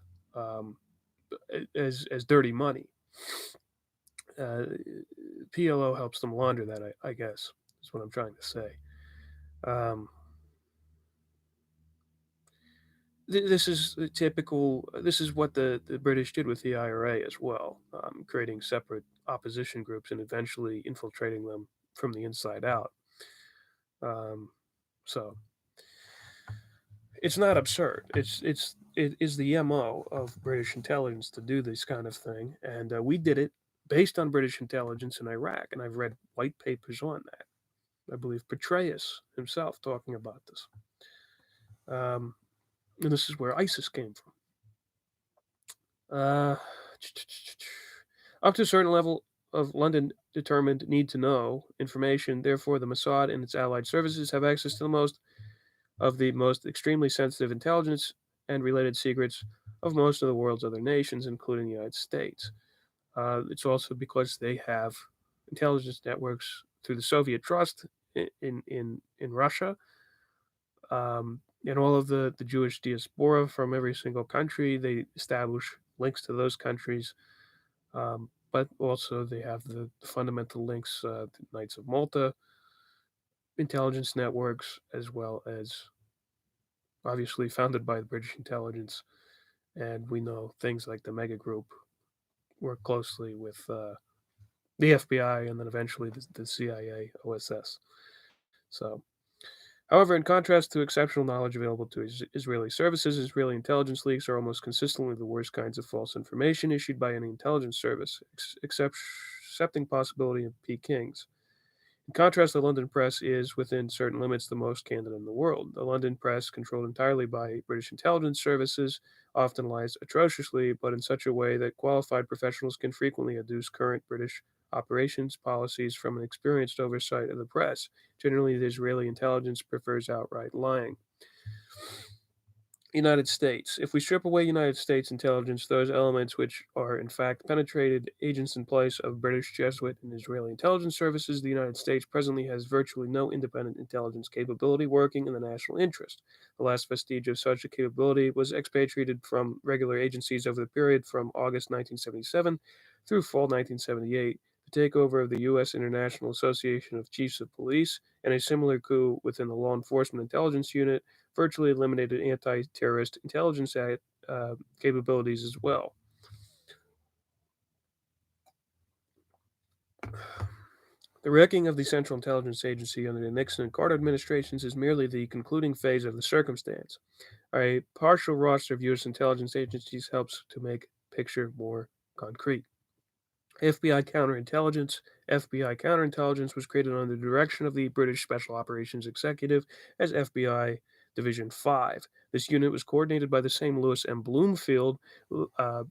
[SPEAKER 1] as dirty money. PLO helps them launder that, I guess, is what I'm trying to say. This is typical. This is what the British did with the IRA as well, creating separate opposition groups and eventually infiltrating them from the inside out. So it's not absurd. It is the MO of British intelligence to do this kind of thing, and we did it based on British intelligence in Iraq, and I've read white papers on that. I believe Petraeus himself talking about this. And this is where ISIS came from. Up to a certain level of London determined need to know information, therefore the Mossad and its allied services have access to the most extremely sensitive intelligence and related secrets of most of the world's other nations, including the United States. It's also because they have intelligence networks through the Soviet Trust in Russia, And all of the Jewish diaspora from every single country, they establish links to those countries. But also they have the fundamental links to Knights of Malta, intelligence networks, as well as obviously founded by the British intelligence. And we know things like the Mega Group work closely with the FBI and then eventually the CIA, OSS. So, however, in contrast to exceptional knowledge available to Israeli services, Israeli intelligence leaks are almost consistently the worst kinds of false information issued by any intelligence service, excepting possibility of Peking's. In contrast, the London press is, within certain limits, the most candid in the world. The London press, controlled entirely by British intelligence services, often lies atrociously, but in such a way that qualified professionals can frequently adduce current British operations policies from an experienced oversight of the press. Generally, the Israeli intelligence prefers outright lying. United States. If we strip away United States intelligence, those elements which are in fact penetrated agents in place of British, Jesuit, and Israeli intelligence services, the United States presently has virtually no independent intelligence capability working in the national interest. The last vestige of such a capability was expatriated from regular agencies over the period from August 1977 through fall 1978. The takeover of the U.S. International Association of Chiefs of Police and a similar coup within the Law Enforcement Intelligence Unit virtually eliminated anti-terrorist intelligence capabilities as well. The wrecking of the Central Intelligence Agency under the Nixon and Carter administrations is merely the concluding phase of the circumstance. A partial roster of U.S. intelligence agencies helps to make the picture more concrete. FBI counterintelligence. FBI counterintelligence was created under the direction of the British Special Operations Executive as FBI Division 5. This unit was coordinated by the same Lewis M. Bloomfield, uh,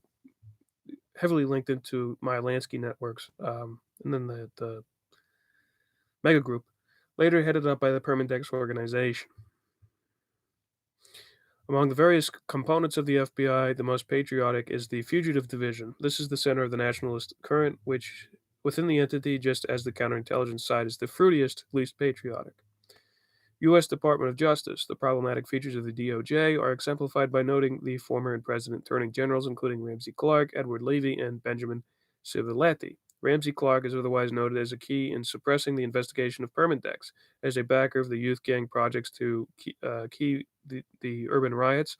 [SPEAKER 1] heavily linked into my Lansky networks, and then the Mega Group, later headed up by the Permindex organization. Among the various components of the FBI, the most patriotic is the Fugitive Division. This is the center of the nationalist current, which within the entity, just as the counterintelligence side is the fruitiest, least patriotic. U.S. Department of Justice. The problematic features of the DOJ are exemplified by noting the former and present attorney generals, including Ramsey Clark, Edward Levy, and Benjamin Civiletti. Ramsey Clark is otherwise noted as a key in suppressing the investigation of Permindex, as a backer of the youth gang projects to key the urban riots,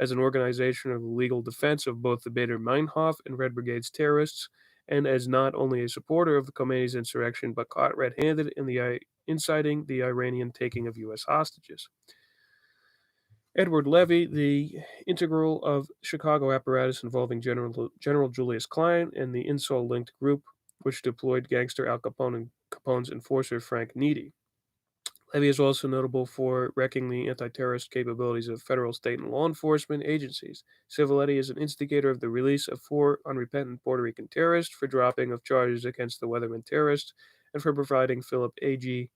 [SPEAKER 1] as an organization of the legal defense of both the Bader Meinhof and Red Brigade's terrorists, and as not only a supporter of the Khomeini's insurrection, but caught red handed in the inciting the Iranian taking of U.S. hostages. Edward Levy, the integral of Chicago apparatus involving General Julius Klein and the Insol-linked group, which deployed gangster Al Capone and Capone's enforcer Frank Needy. Levy is also notable for wrecking the anti-terrorist capabilities of federal, state, and law enforcement agencies. Civiletti is an instigator of the release of 4 unrepentant Puerto Rican terrorists for dropping of charges against the Weatherman terrorists and for providing Philip A.G.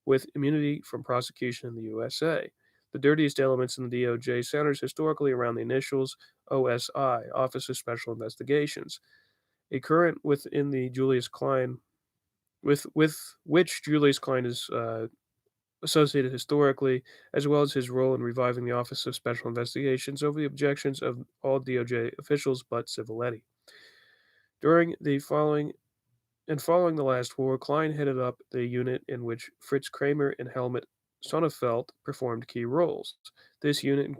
[SPEAKER 1] with immunity from prosecution in the USA. The dirtiest elements in the DOJ centers historically around the initials OSI, Office of Special Investigations, a current within the Julius Klein, with which Julius Klein is associated historically, as well as his role in reviving the Office of Special Investigations over the objections of all DOJ officials but Civiletti. During the following the last war, Klein headed up the unit in which Fritz Kramer and Helmut Sonnefeld performed key roles. This unit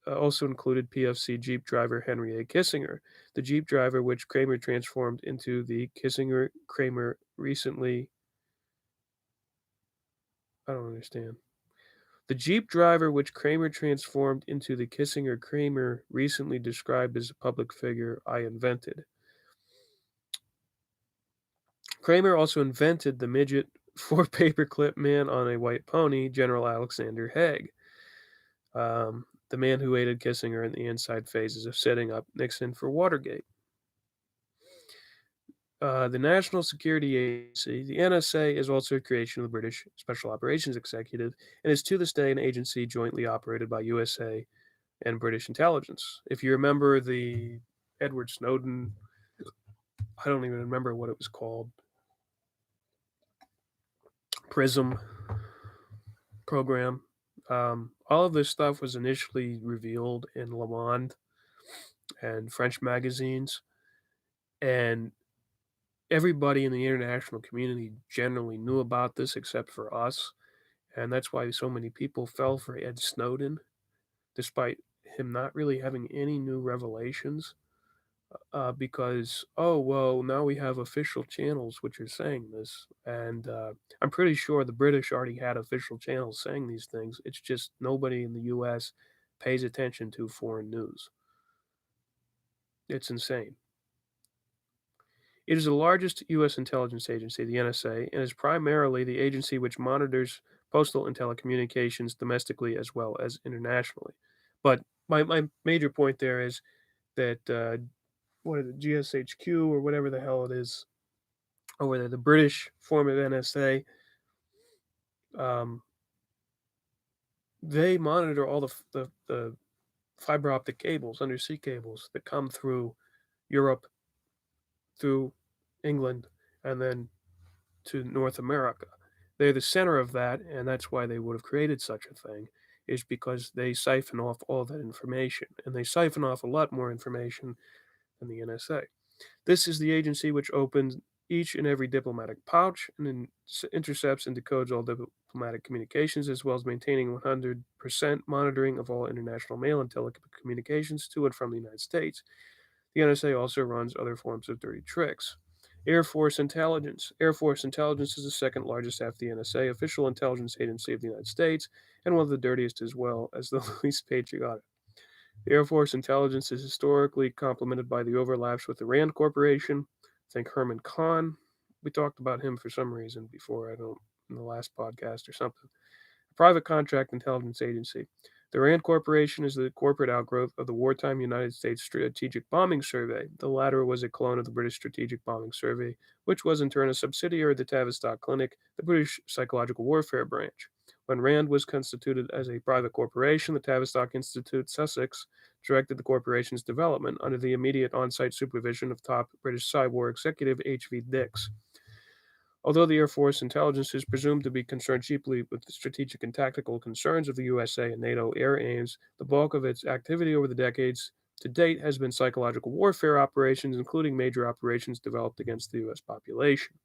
[SPEAKER 1] also included PFC Jeep driver Henry A. Kissinger, the Jeep driver which Kramer transformed into the Kissinger Kramer recently. I don't understand. The Jeep driver which Kramer transformed into the Kissinger Kramer recently described as a public figure I invented. Kramer also invented the midget 4-paperclip man on a white pony, General Alexander Haig, the man who aided Kissinger in the inside phases of setting up Nixon for Watergate. The National Security Agency, the NSA, is also a creation of the British Special Operations Executive and is to this day an agency jointly operated by USA and British intelligence. If you remember the Edward Snowden, I don't even remember what it was called, PRISM program, All of this stuff was initially revealed in Le Monde and French magazines, and everybody in the international community generally knew about this except for us, and that's why so many people fell for Ed Snowden, despite him not really having any new revelations. Because oh well, now we have official channels which are saying this, and I'm pretty sure the British already had official channels saying these things. It's just nobody in the U.S. pays attention to foreign news. It's insane. It is the largest U.S. intelligence agency, the NSA, and is primarily the agency which monitors postal and telecommunications domestically as well as internationally. But my major point there is that what is it, GSHQ or whatever the hell it is over there, the British form of NSA, um, they monitor all the fiber optic cables, undersea cables that come through Europe, through England, and then to North America. They're the center of that, and that's why they would have created such a thing, is because they siphon off all that information, and they siphon off a lot more information than the NSA. This is the agency which opens each and every diplomatic pouch and intercepts and decodes all diplomatic communications, as well as maintaining 100% monitoring of all international mail and telecommunications to and from the United States. The NSA also runs other forms of dirty tricks. Air Force Intelligence. Air Force Intelligence is the second largest after the NSA official intelligence agency of the United States, and one of the dirtiest as well as the least patriotic. The Air Force intelligence is historically complemented by the overlaps with the RAND Corporation. Think Herman Kahn. We talked about him for some reason before, I don't, in the last podcast or something. A private contract intelligence agency. The RAND Corporation is the corporate outgrowth of the wartime United States Strategic Bombing Survey. The latter was a clone of the British Strategic Bombing Survey, which was in turn a subsidiary of the Tavistock Clinic, the British Psychological Warfare Branch. When RAND was constituted as a private corporation, the Tavistock Institute, Sussex, directed the corporation's development under the immediate on-site supervision of top British cyber executive H.V. Dix. Although the Air Force intelligence is presumed to be concerned chiefly with the strategic and tactical concerns of the USA and NATO air aims, the bulk of its activity over the decades to date has been psychological warfare operations, including major operations developed against the U.S. population.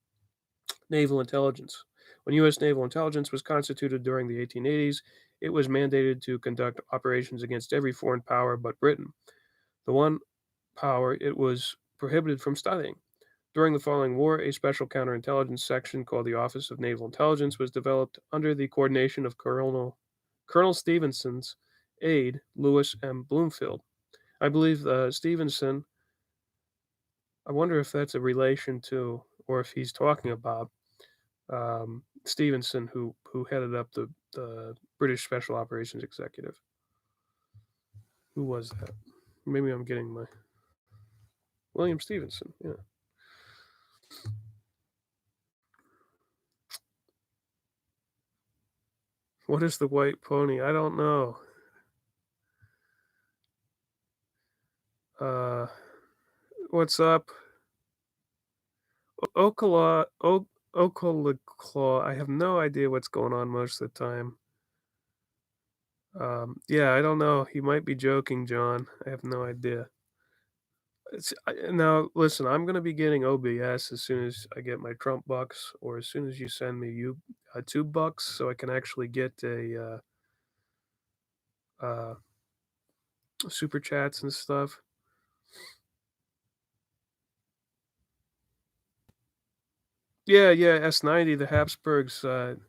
[SPEAKER 1] Naval intelligence. When U.S. naval intelligence was constituted during the 1880s, it was mandated to conduct operations against every foreign power but Britain, the one power it was prohibited from studying. During the following war, a special counterintelligence section called the Office of Naval Intelligence was developed under the coordination of Colonel Stevenson's aide, Lewis M. Bloomfield. I believe Stevenson, I wonder if that's a relation to, or if he's talking about Stevenson, who headed up the British Special Operations Executive. Who was that? Maybe I'm getting my William Stevenson. Yeah. What is the white pony? I don't know. What's up? Ocala, Ocalaclaw. I have no idea what's going on most of the time. Yeah, I don't know. He might be joking, John. I have no idea. Now, listen, I'm going to be getting OBS as soon as I get my Trump bucks, or as soon as you send me $2, so I can actually get a super chats and stuff. Yeah, S90, the Habsburgs.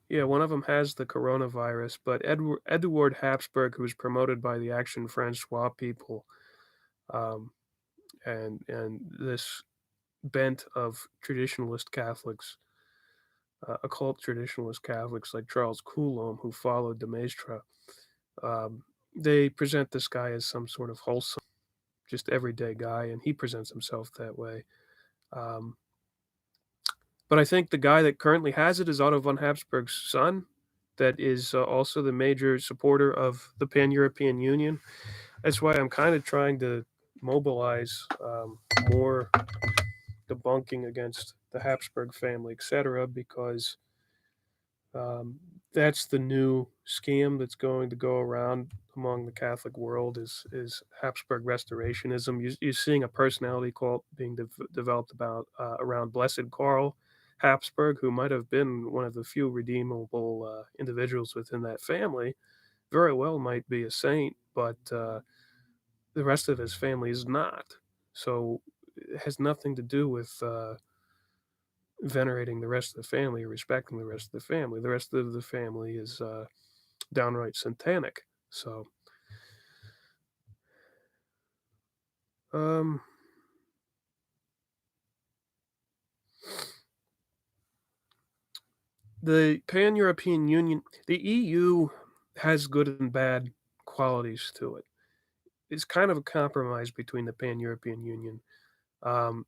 [SPEAKER 1] Yeah, one of them has the coronavirus, but Edward Habsburg, who was promoted by the Action Francois people, and this bent of traditionalist Catholics, occult traditionalist Catholics like Charles Coulomb, who followed de Maistre, they present this guy as some sort of wholesome, just everyday guy, and he presents himself that way. But I think the guy that currently has it is Otto von Habsburg's son, that is also the major supporter of the Pan-European Union. That's why I'm kind of trying to mobilize more debunking against the Habsburg family, etc., because That's the new scam that's going to go around among the Catholic world is Habsburg restorationism. You're seeing a personality cult being developed about around Blessed Karl Habsburg, who might have been one of the few redeemable individuals within that family. Very well might be a saint, but the rest of his family is not. So it has nothing to do with venerating the rest of the family or respecting the rest of the family. The rest of the family is downright satanic. So, um, the Pan European Union, the EU has good and bad qualities to it. It's kind of a compromise between the Pan European Union. Um,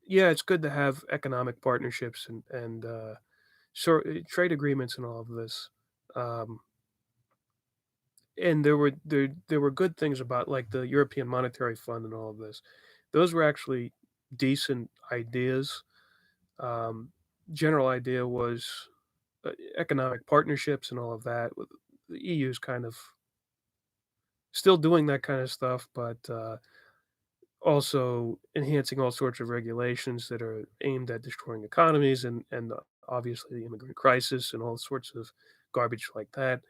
[SPEAKER 1] yeah, it's good to have economic partnerships and trade agreements and all of this. Um, and there were good things about like the European Monetary Fund and all of this. Those were actually decent ideas. Um, General idea was economic partnerships and all of that. The EU is kind of still doing that kind of stuff, but also enhancing all sorts of regulations that are aimed at destroying economies and obviously the immigrant crisis and all sorts of garbage like that.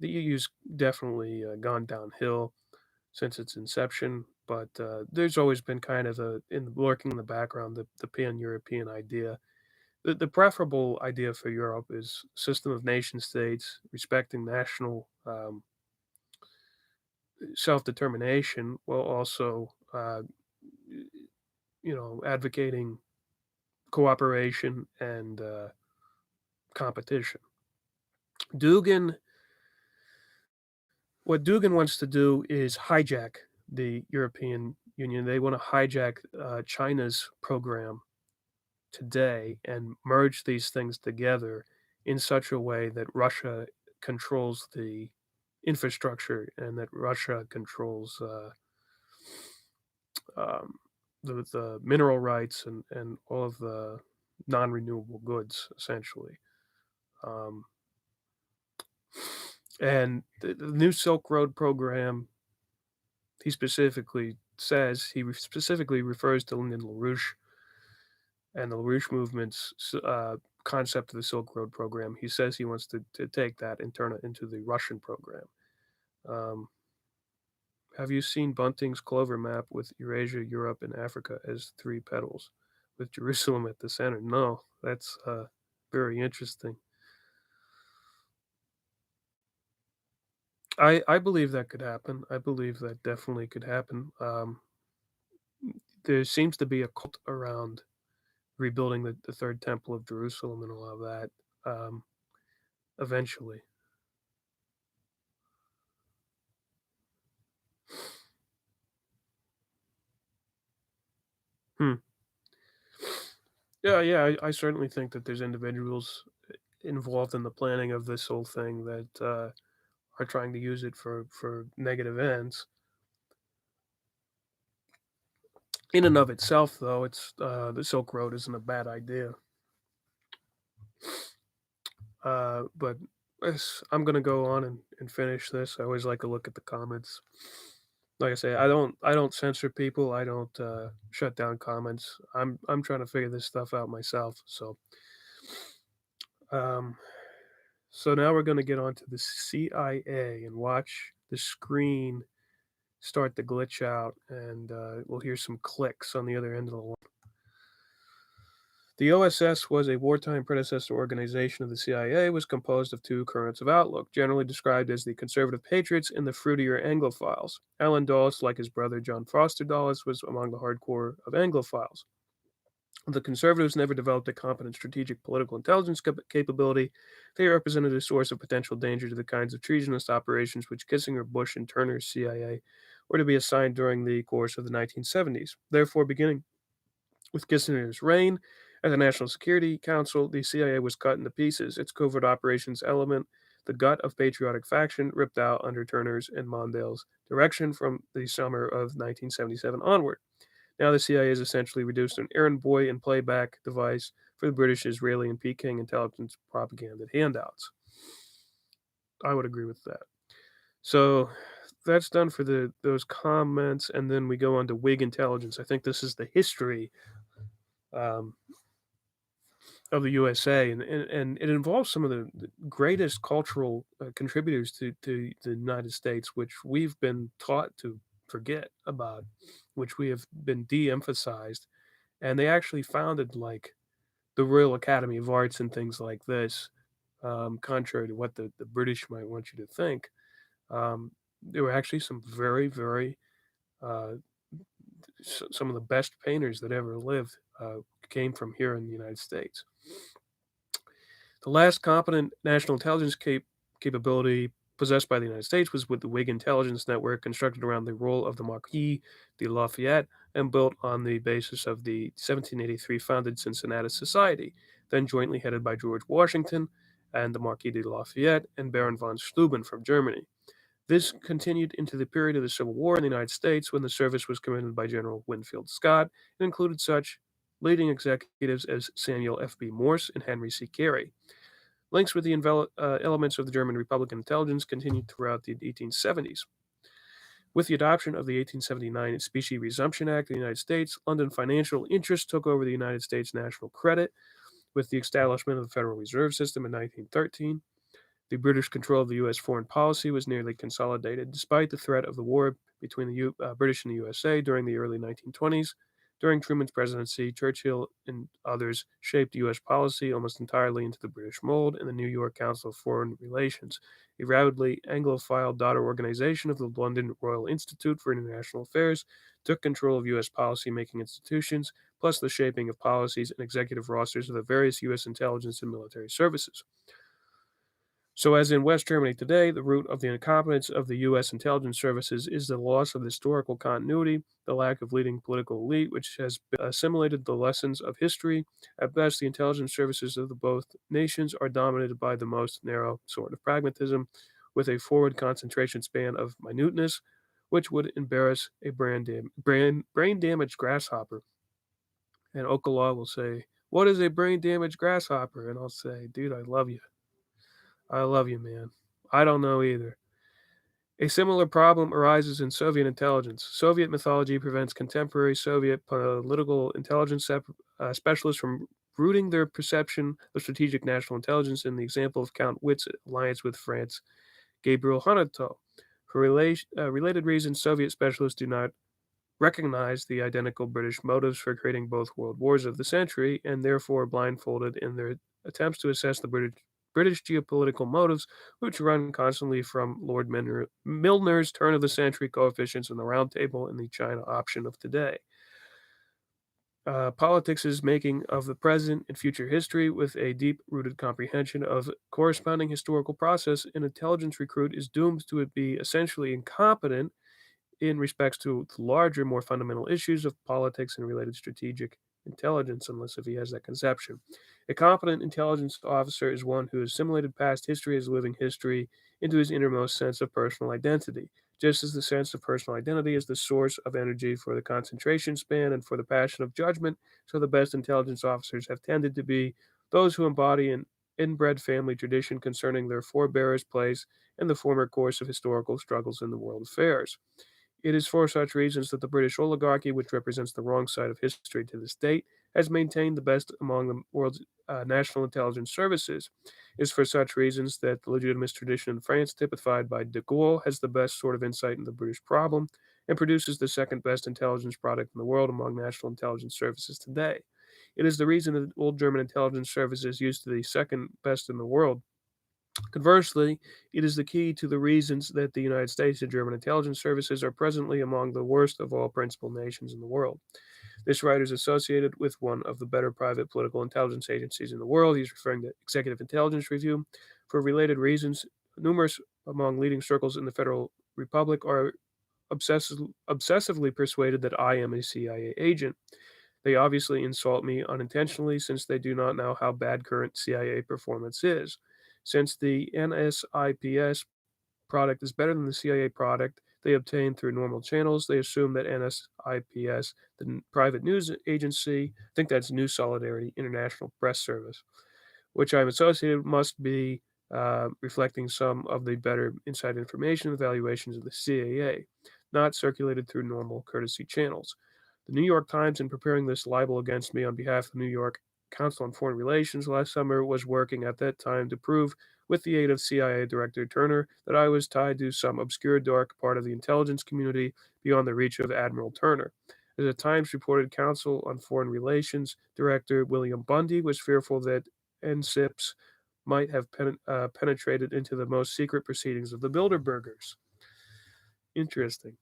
[SPEAKER 1] The EU's definitely gone downhill since its inception, but there's always been kind of lurking in the background the pan-European idea. The preferable idea for Europe is system of nation states respecting national self-determination while also advocating cooperation and competition. Dugan, what Dugan wants to do is hijack the European Union. They want to hijack China's program today and merge these things together in such a way that Russia controls the infrastructure and that Russia controls um, the mineral rights and all of the non-renewable goods, essentially. Um, and the new Silk Road program, he specifically refers to Lyndon LaRouche and the LaRouche movement's concept of the Silk Road program. He says he wants to take that and turn it into the Russian program. Um, have you seen Bunting's clover map with Eurasia, Europe, and Africa as three petals, with Jerusalem at the center? No, that's very interesting. I believe that could happen. I believe that definitely could happen. There seems to be a cult around rebuilding the third temple of Jerusalem and all of that eventually. Hmm. Yeah, yeah, I certainly think that there's individuals involved in the planning of this whole thing that are trying to use it for negative ends. In and of itself, though, it's the Silk Road isn't a bad idea. But I'm gonna go on and finish this. I always like to look at the comments. Like I say, I don't censor people. I don't shut down comments. I'm trying to figure this stuff out myself. Um, so now we're gonna get on to the CIA and watch the screen start to glitch out, and we'll hear some clicks on the other end of the line. The OSS was a wartime predecessor organization of the CIA, was composed of two currents of outlook, generally described as the conservative patriots and the fruitier Anglophiles. Alan Dulles, like his brother John Foster Dulles, was among the hardcore of Anglophiles. The conservatives never developed a competent strategic political intelligence capability. They represented a source of potential danger to the kinds of treasonous operations which Kissinger, Bush, and Turner's CIA were to be assigned during the course of the 1970s. Therefore, beginning with Kissinger's reign at the National Security Council, the CIA was cut into pieces, its covert operations element, the gut of patriotic faction, ripped out under Turner's and Mondale's direction from the summer of 1977 onward. Now the CIA is essentially reduced to an errand boy and playback device for the British, Israeli, and Peking intelligence propaganda handouts. I would agree with that. So that's done for those comments, and then we go on to Whig intelligence. I think this is the history um, of the USA, and it involves some of the greatest cultural contributors to the United States, which we've been taught to forget about, which we have been de-emphasized, and they actually founded like the Royal Academy of Arts and things like this, contrary to what the British might want you to think. There were actually some very, very uh, some of the best painters that ever lived came from here in the United States. The last competent national intelligence capability possessed by the United States was with the Whig intelligence network constructed around the role of the Marquis de Lafayette and built on the basis of the 1783 founded Cincinnati Society, then jointly headed by George Washington and the Marquis de Lafayette and Baron von Steuben from Germany. This continued into the period of the Civil War in the United States when the service was commanded by General Winfield Scott and included such leading executives as Samuel F.B. Morse and Henry C. Carey. Links with the elements of the German Republican intelligence continued throughout the 1870s. With the adoption of the 1879 Specie Resumption Act in the United States, London financial interests took over the United States national credit. With the establishment of the Federal Reserve System in 1913, the British control of the U.S. foreign policy was nearly consolidated, despite the threat of the war between the British and the USA during the early 1920s. During Truman's presidency, Churchill and others shaped U.S. policy almost entirely into the British mold, and the New York Council of Foreign Relations, a rabidly Anglophile daughter organization of the London Royal Institute for International Affairs, took control of U.S. policy-making institutions, plus the shaping of policies and executive rosters of the various U.S. intelligence and military services. So, as in West Germany today, the root of the incompetence of the U.S. intelligence services is the loss of historical continuity, the lack of leading political elite, which has assimilated the lessons of history. At best, the intelligence services of the both nations are dominated by the most narrow sort of pragmatism, with a forward concentration span of minuteness, which would embarrass a brain damaged grasshopper. And Okala will say, "What is a brain damaged grasshopper?" And I'll say, "Dude, I love you. I love you, man. I don't know either." A similar problem arises in Soviet intelligence. Soviet mythology prevents contemporary Soviet political intelligence specialists from rooting their perception of strategic national intelligence in the example of Count Witt's alliance with France, Gabriel Hanotto. For related reasons, Soviet specialists do not recognize the identical British motives for creating both world wars of the century and therefore blindfolded in their attempts to assess the British geopolitical motives, which run constantly from Lord Milner's turn of the century coefficients in the Round Table and the China option of today. Politics is making of the present and future history with a deep rooted comprehension of corresponding historical process. An intelligence recruit is doomed to be essentially incompetent in respects to larger, more fundamental issues of politics and related strategic intelligence, unless if he has that conception. A competent intelligence officer is one who has assimilated past history as living history into his innermost sense of personal identity. Just as the sense of personal identity is the source of energy for the concentration span and for the passion of judgment, so the best intelligence officers have tended to be those who embody an inbred family tradition concerning their forebears' place and the former course of historical struggles in the world affairs. It is for such reasons that the British oligarchy, which represents the wrong side of history to this date, has maintained the best among the world's national intelligence services. It is for such reasons that the legitimist tradition in France, typified by de Gaulle, has the best sort of insight into the British problem and produces the second best intelligence product in the world among national intelligence services today. It is the reason that old German intelligence services used to be second best in the world. Conversely, it is the key to the reasons that the United States and German intelligence services are presently among the worst of all principal nations in the world. This writer is associated with one of the better private political intelligence agencies in the world. He's referring to Executive Intelligence Review. For related reasons, numerous among leading circles in the Federal Republic are obsessively persuaded that I am a CIA agent. They obviously insult me unintentionally since they do not know how bad current CIA performance is. Since the NSIPS product is better than the CIA product, they obtained through normal channels. They assume that NSIPS, the private news agency, I think that's New Solidarity International Press Service, which I'm associated with, must be reflecting some of the better inside information evaluations of the CAA, not circulated through normal courtesy channels. The New York Times, in preparing this libel against me on behalf of the New York Council on Foreign Relations last summer, was working at that time to prove, with the aid of CIA Director Turner, that I was tied to some obscure dark part of the intelligence community beyond the reach of Admiral Turner. As the Times reported, Council on Foreign Relations Director William Bundy was fearful that NSIPS might have penetrated into the most secret proceedings of the Bilderbergers. Interesting.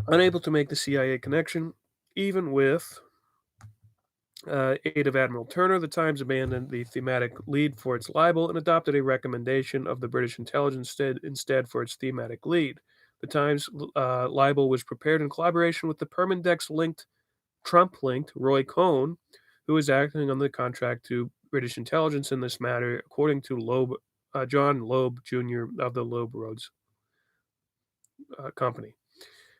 [SPEAKER 1] Unable to make the CIA connection, even with aid of Admiral Turner, the Times abandoned the thematic lead for its libel and adopted a recommendation of the British intelligence instead for its thematic lead. The Times libel was prepared in collaboration with the Permindex-linked, Trump-linked Roy Cohn, who was acting on the contract to British intelligence in this matter, according to John Loeb Jr. of the Loeb Roads Company.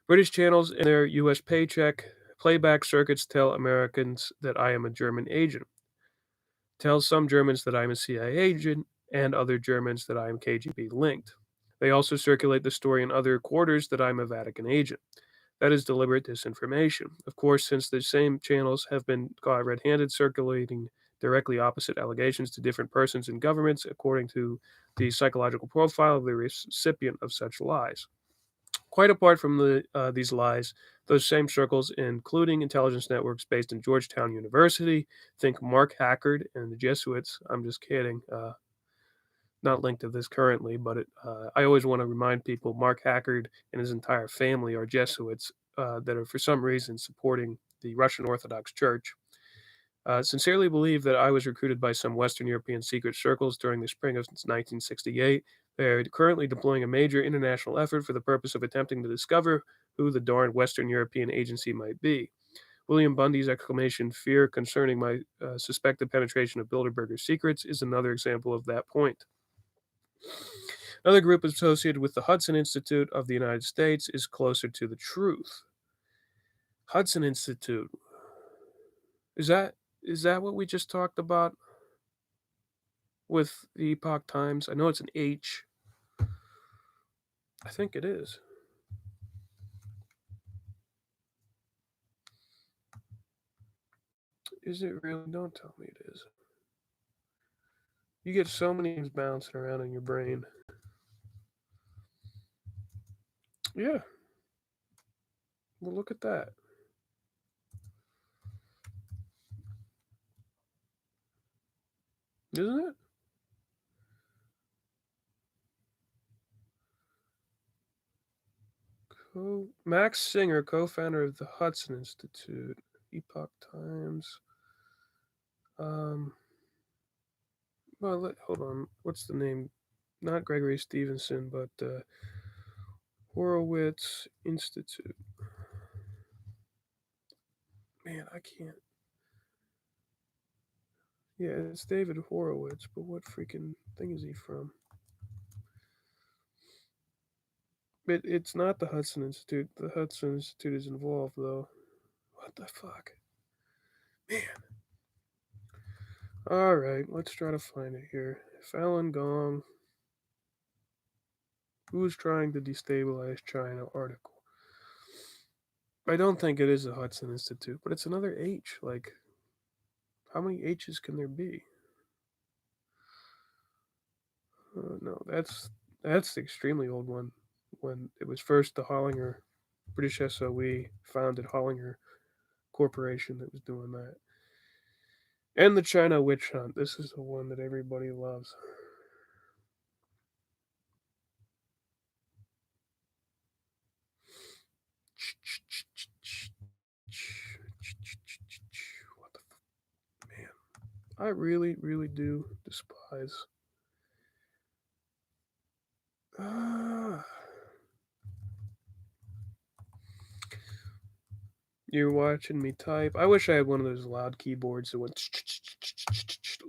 [SPEAKER 1] British channels in their U.S. playback circuits tell Americans that I am a German agent, tell some Germans that I am a CIA agent, and other Germans that I am KGB linked. They also circulate the story in other quarters that I'm a Vatican agent. That is deliberate disinformation. Of course, since the same channels have been caught red-handed circulating directly opposite allegations to different persons and governments according to the psychological profile of the recipient of such lies. Quite apart from these lies, those same circles, including intelligence networks based in Georgetown University, think Mark Hackard and the Jesuits. I'm just kidding. Not linked to this currently, but I always want to remind people Mark Hackard and his entire family are Jesuits that are for some reason supporting the Russian Orthodox Church. Sincerely believe that I was recruited by some Western European secret circles during the spring of 1968. They are currently deploying a major international effort for the purpose of attempting to discover who the darned Western European agency might be. William Bundy's exclamation, fear concerning my suspected penetration of Bilderberger's secrets, is another example of that point. Another group associated with the Hudson Institute of the United States is closer to the truth. Hudson Institute. Is that what we just talked about with the Epoch Times? I know it's an H. I think it is. Is it really? Don't tell me it is. You get so many things bouncing around in your brain. Yeah. Well, look at that. Isn't it? Max Singer, co-founder of the Hudson Institute, Epoch Times. Well, hold on. What's the name? Not Gregory Stevenson, but Horowitz Institute. Man, I can't. Yeah, it's David Horowitz, but what freaking thing is he from? But it's not the Hudson Institute. The Hudson Institute is involved, though. What the fuck? Man. Alright, let's try to find it here. Falun Gong. Who's trying to destabilize China article. I don't think it is the Hudson Institute, but it's another H. Like, how many H's can there be? No, that's the extremely old one. When it was first the Hollinger, British SOE founded Hollinger Corporation that was doing that. And the China witch hunt. This is the one that everybody loves. What the man? I really, really do despise. You're watching me type. I wish I had one of those loud keyboards that went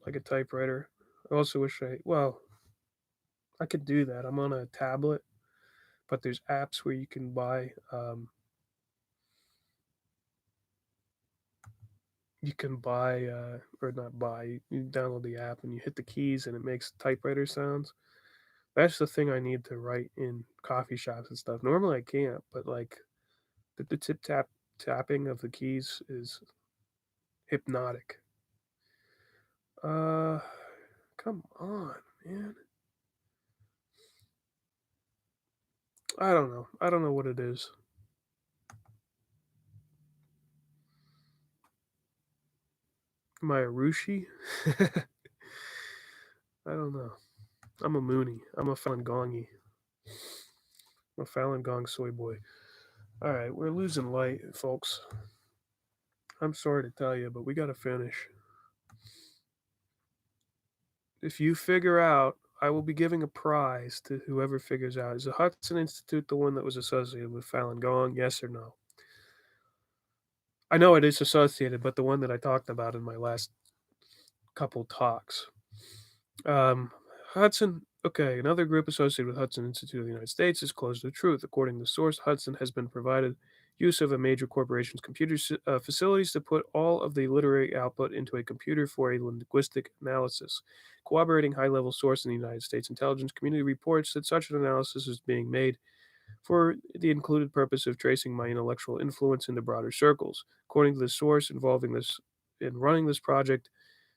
[SPEAKER 1] like a typewriter. I also wish well, I could do that. I'm on a tablet, but there's apps where you can buy. You can buy, or not buy. You download the app and you hit the keys, and it makes typewriter sounds. That's the thing I need to write in coffee shops and stuff. Normally I can't, but like the tip tapping of the keys is hypnotic. Uh, Come on, man. I don't know. I don't know what it is. Am I a Rushi? I don't know. I'm a Mooney. I'm a Falun Gongy. I'm a Falun Gong soy boy. All right, we're losing light, folks. I'm sorry to tell you, but we got to finish. If you figure out, I will be giving a prize to whoever figures out. Is the Hudson Institute the one that was associated with Falun Gong? Yes or no? I know it is associated, but the one that I talked about in my last couple talks. Hudson, okay, another group associated with Hudson Institute of the United States is Close to Truth. According to the source, Hudson has been provided use of a major corporation's computer facilities to put all of the literary output into a computer for a linguistic analysis. Corroborating high-level source in the United States intelligence community reports that such an analysis is being made for the included purpose of tracing my intellectual influence into broader circles. According to the source involving this in running this project,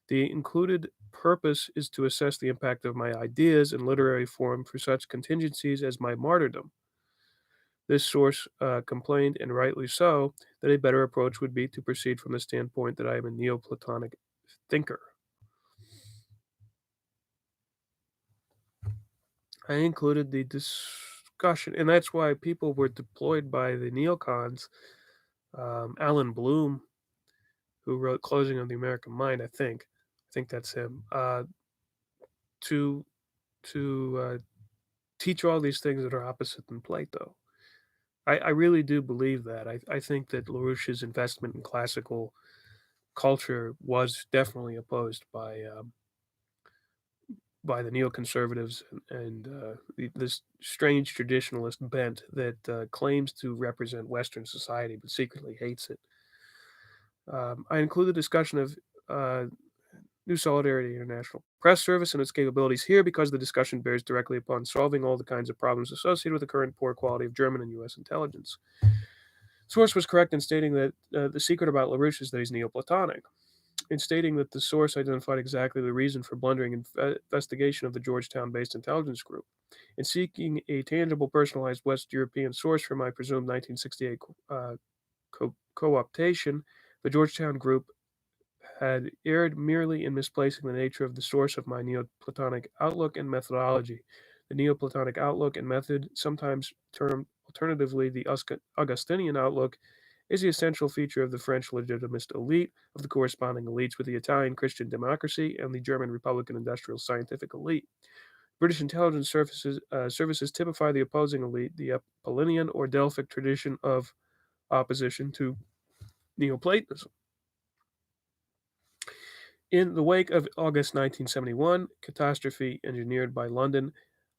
[SPEAKER 1] the included purpose is to assess the impact of my ideas in literary form for such contingencies as my martyrdom. This source complained, and rightly so, that a better approach would be to proceed from the standpoint that I am a Neoplatonic thinker. I included the discussion, and that's why people were deployed by the neocons. Alan Bloom, who wrote Closing of the American Mind, I think that's him, to teach all these things that are opposite in Plato. I really do believe that. I think that LaRouche's investment in classical culture was definitely opposed by the neoconservatives and this strange traditionalist bent that claims to represent Western society but secretly hates it. I include a discussion of uh, New Solidarity International Press Service and its capabilities here because the discussion bears directly upon solving all the kinds of problems associated with the current poor quality of German and U.S. intelligence. Source was correct in stating that the secret about LaRouche is that he's Neoplatonic. In stating that the source identified exactly the reason for blundering investigation of the Georgetown-based intelligence group. In seeking a tangible, personalized West European source for my presumed 1968 co-optation, the Georgetown group had erred merely in misplacing the nature of the source of my Neoplatonic outlook and methodology. The Neoplatonic outlook and method, sometimes termed alternatively the Augustinian outlook, is the essential feature of the French legitimist elite, of the corresponding elites with the Italian Christian democracy, and the German Republican industrial scientific elite. British intelligence services typify the opposing elite, the Apollinian or Delphic tradition of opposition to Neoplatonism. In the wake of August 1971 catastrophe engineered by London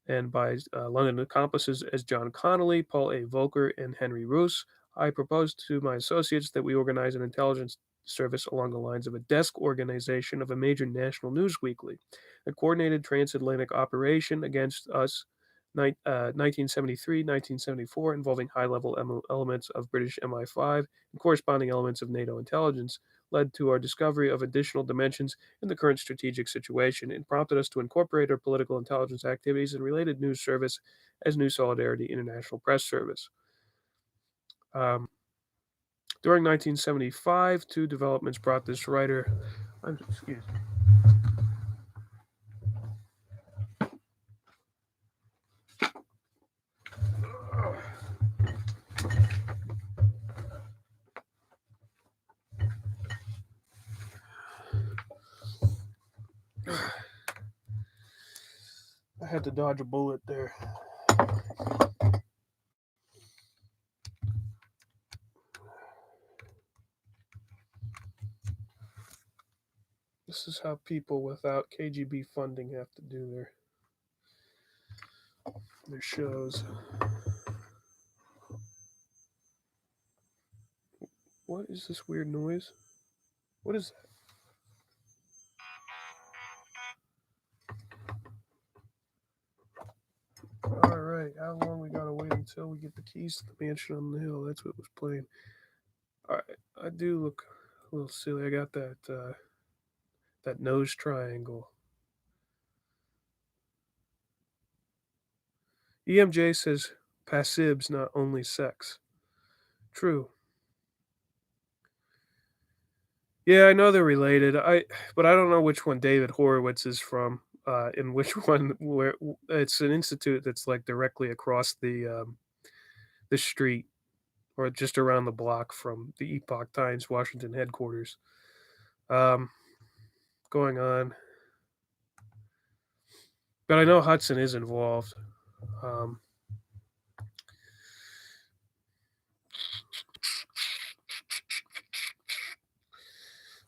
[SPEAKER 1] and by London accomplices as John Connolly, Paul A. Volcker, and Henry Roos, I proposed to my associates that we organize an intelligence service along the lines of a desk organization of a major national news weekly, a coordinated transatlantic operation against us 1973-1974 involving high-level elements of British MI5 and corresponding elements of NATO intelligence led to our discovery of additional dimensions in the current strategic situation and prompted us to incorporate our political intelligence activities and related news service as New Solidarity International Press Service. Um, During 1975, two developments brought this writer. Excuse me. I had to dodge a bullet there. This is how people without KGB funding have to do their Their shows. What is this weird noise? What is that? All right, how long we gotta wait until we get the keys to the mansion on the hill? That's what was playing. All right, I do look a little silly. I got that nose triangle. EMJ says passives, not only sex. True. Yeah, I know they're related. But I don't know which one David Horowitz is from, and which one where it's an institute that's like directly across the street or just around the block from the Epoch Times Washington headquarters. Um, going on, but I know Hudson is involved. Um,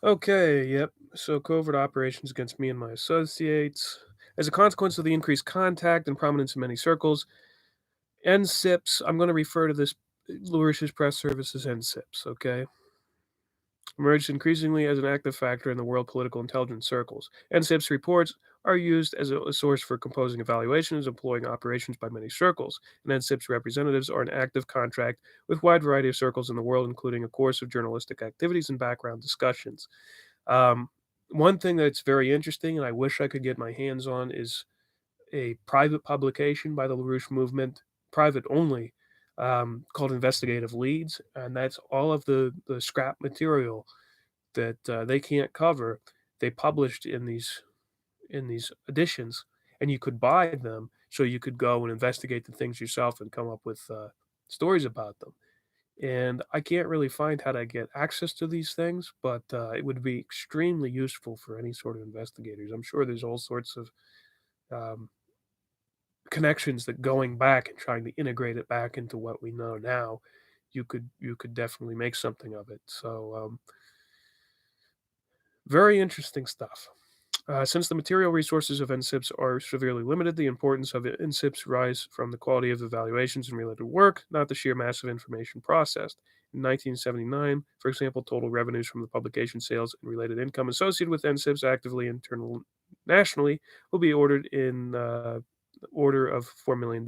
[SPEAKER 1] okay, yep. So covert operations against me and my associates. As a consequence of the increased contact and prominence in many circles, NSIPs, I'm going to refer to this LaRouche's press service as NSIPs, okay? Emerged increasingly as an active factor in the world political intelligence circles. NSIPs reports are used as a source for composing evaluations, employing operations by many circles. And NSIPs representatives are in active contact with a wide variety of circles in the world, including a course of journalistic activities and background discussions. Um, one thing that's very interesting, and I wish I could get my hands on, is a private publication by the LaRouche movement, private only, called Investigative Leads, and that's all of the scrap material that they can't cover. They published in these editions, and you could buy them, so you could go and investigate the things yourself and come up with stories about them. And I can't really find how to get access to these things, but it would be extremely useful for any sort of investigators. I'm sure there's all sorts of um, connections that going back and trying to integrate it back into what we know now, you could definitely make something of it. So very interesting stuff. Since the material resources of NSIPs are severely limited, the importance of NSIPs rise from the quality of evaluations and related work, not the sheer mass of information processed. In 1979, for example, total revenues from the publication sales and related income associated with NSIPs actively internal nationally will be ordered in the order of $4 million.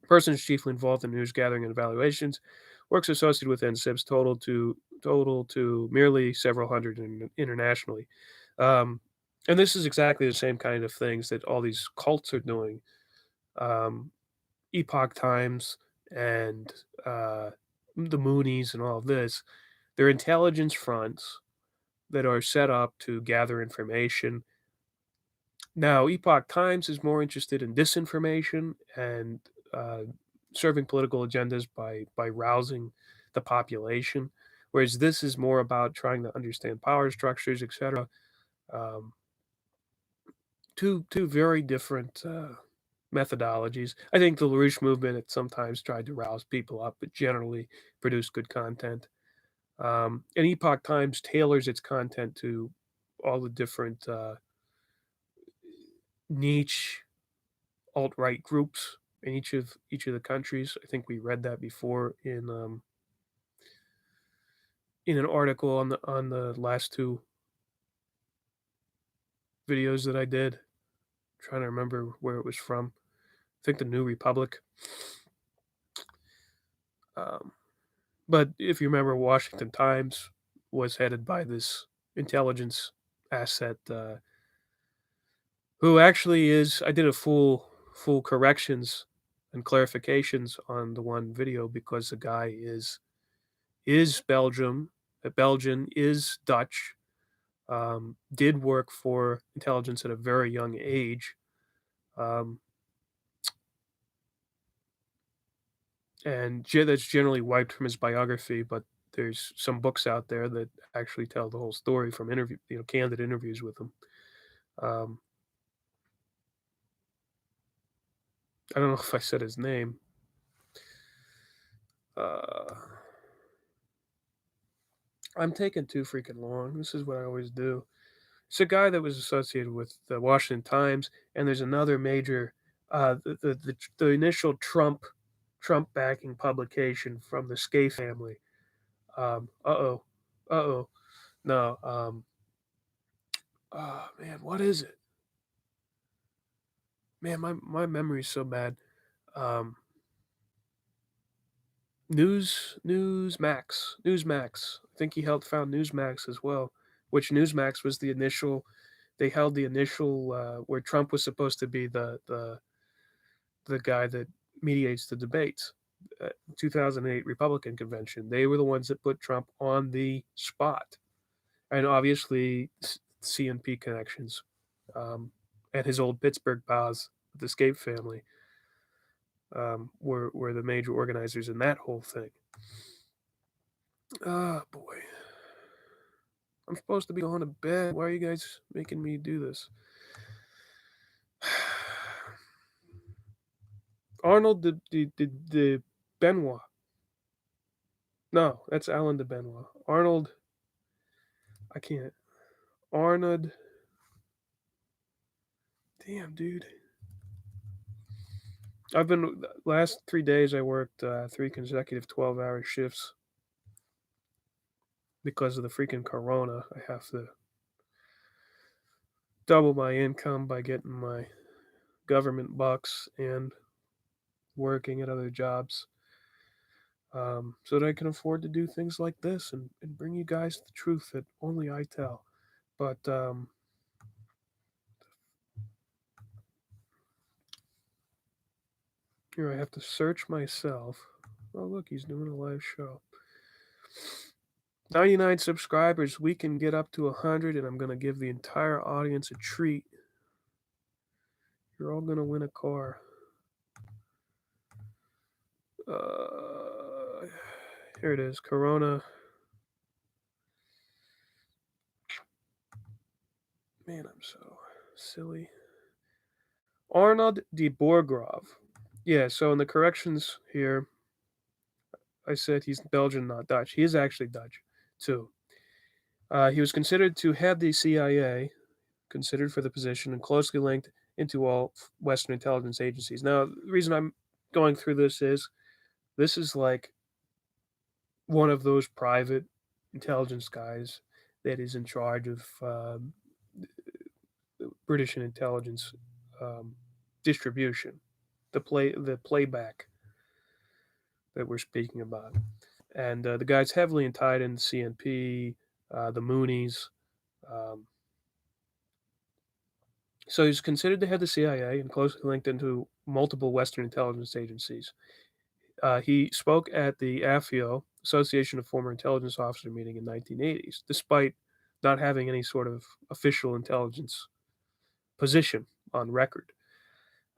[SPEAKER 1] Persons chiefly involved in news gathering and evaluations, works associated with NSIPs total to merely several hundred internationally. Um, and this is exactly the same kind of things that all these cults are doing. Um, Epoch Times and the Moonies and all of this. They're intelligence fronts that are set up to gather information. Now, Epoch Times is more interested in disinformation and uh, serving political agendas by rousing the population, whereas this is more about trying to understand power structures, etc. Um, two very different methodologies. I think the LaRouche movement at sometimes tried to rouse people up, but generally produced good content. And Epoch Times tailors its content to all the different niche alt right groups in each of the countries. I think we read that before in an article on the last two videos that I did. I'm trying to remember where it was from. I think the New Republic. Um, but if you remember, Washington Times was headed by this intelligence asset who actually is. I did a full corrections and clarifications on the one video because the guy is Belgian, is Dutch, did work for intelligence at a very young age, um, and that's generally wiped from his biography. But there's some books out there that actually tell the whole story from candid interviews with him. Um, I don't know if I said his name. Uh, I'm taking too freaking long. This is what I always do. It's a guy that was associated with the Washington Times, and there's another major the initial Trump backing publication from the Skay family. Uh oh, no. Oh man, what is it? Man, my memory's so bad. Um, Newsmax. I think he helped found Newsmax as well, which Newsmax was the initial. They held the initial where Trump was supposed to be the guy that mediates the debates. 2008 Republican convention. They were the ones that put Trump on the spot, and obviously CNP connections, and his old Pittsburgh pals, the Escape family, were the major organizers in that whole thing. Ah, boy. I'm supposed to be going to bed. Why are you guys making me do this? Arnold de Benoit. No, that's Alan de Benoit. Arnold. I can't. Arnold. Damn, dude. I've been last 3 days. I worked 3 consecutive 12-hour shifts because of the freaking corona. I have to double my income by getting my government bucks and working at other jobs, so that I can afford to do things like this and bring you guys the truth that only I tell. But here I have to search myself. Oh, look, he's doing a live show. 99 subscribers. We can get up to 100, and I'm going to give the entire audience a treat. You're all going to win a car. Here it is. Corona. Man, I'm so silly. Arnold de Borgrov. Yeah, so in the corrections here, I said he's Belgian, not Dutch. He is actually Dutch, too. He was considered to head the CIA, considered for the position, and closely linked into all Western intelligence agencies. Now, the reason I'm going through this is like one of those private intelligence guys that is in charge of British intelligence distribution, the playback that we're speaking about. And the guy's heavily tied in CNP, the Moonies. Um, so he's considered to head the CIA and closely linked into multiple Western intelligence agencies. He spoke at the AFIO, Association of Former Intelligence Officers meeting in 1980s, despite not having any sort of official intelligence position on record.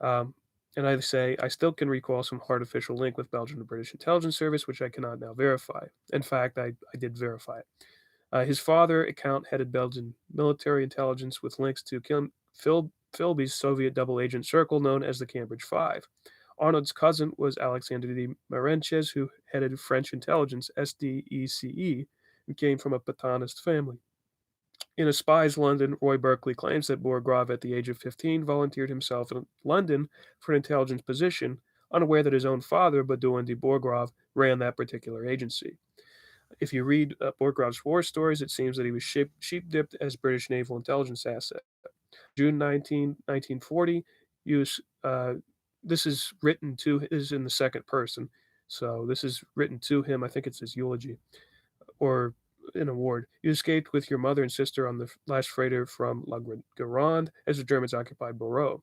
[SPEAKER 1] Um, and I say, I still can recall some artificial link with Belgium and British intelligence service, which I cannot now verify. In fact, I did verify it. His father account headed Belgian military intelligence with links to Philby's Soviet double agent circle known as the Cambridge Five. Arnold's cousin was Alexander de Marenches, who headed French intelligence, SDECE, and came from a Patanist family. In A Spy's London, Roy Berkeley claims that Borgrov, at the age of 15, volunteered himself in London for an intelligence position, unaware that his own father, Baudouin de Borgrov, ran that particular agency. If you read Borgrov's war stories, it seems that he was sheep-dipped as British naval intelligence asset. June 1940, this is written to, is in the second person, so this is written to him. I think it's his eulogy, or an award. You escaped with your mother and sister on the last freighter from La Garande as the Germans occupied Bourreau.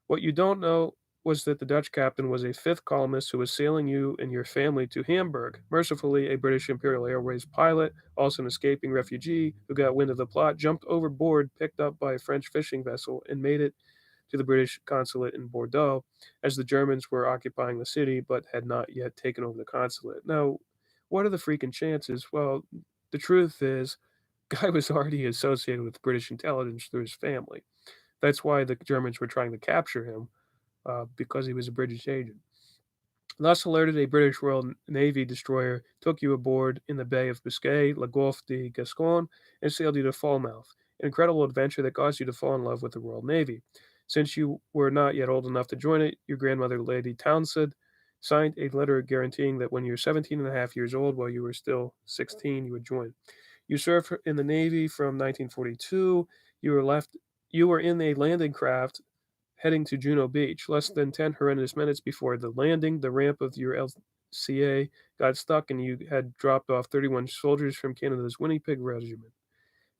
[SPEAKER 1] What you don't know was that the Dutch captain was a fifth columnist who was sailing you and your family to Hamburg. Mercifully, a British Imperial Airways pilot, also an escaping refugee who got wind of the plot, jumped overboard, picked up by a French fishing vessel, and made it to the British consulate in Bordeaux, as the Germans were occupying the city but had not yet taken over the consulate. Now, what are the freaking chances? Well, the truth is, Guy was already associated with British intelligence through his family. That's why the Germans were trying to capture him, because he was a British agent. Thus alerted, a British Royal Navy destroyer took you aboard in the Bay of Biscay, La Golfe de Gascogne, and sailed you to Falmouth. An incredible adventure that caused you to fall in love with the Royal Navy. Since you were not yet old enough to join it, your grandmother, Lady Townsend, signed a letter guaranteeing that when you're 17 and a half years old, while you were still 16, you would join. You served in the Navy from 1942. You were left. You were in a landing craft heading to Juno Beach. Less than 10 horrendous minutes before the landing, the ramp of your LCA got stuck, and you had dropped off 31 soldiers from Canada's Winnipeg Regiment.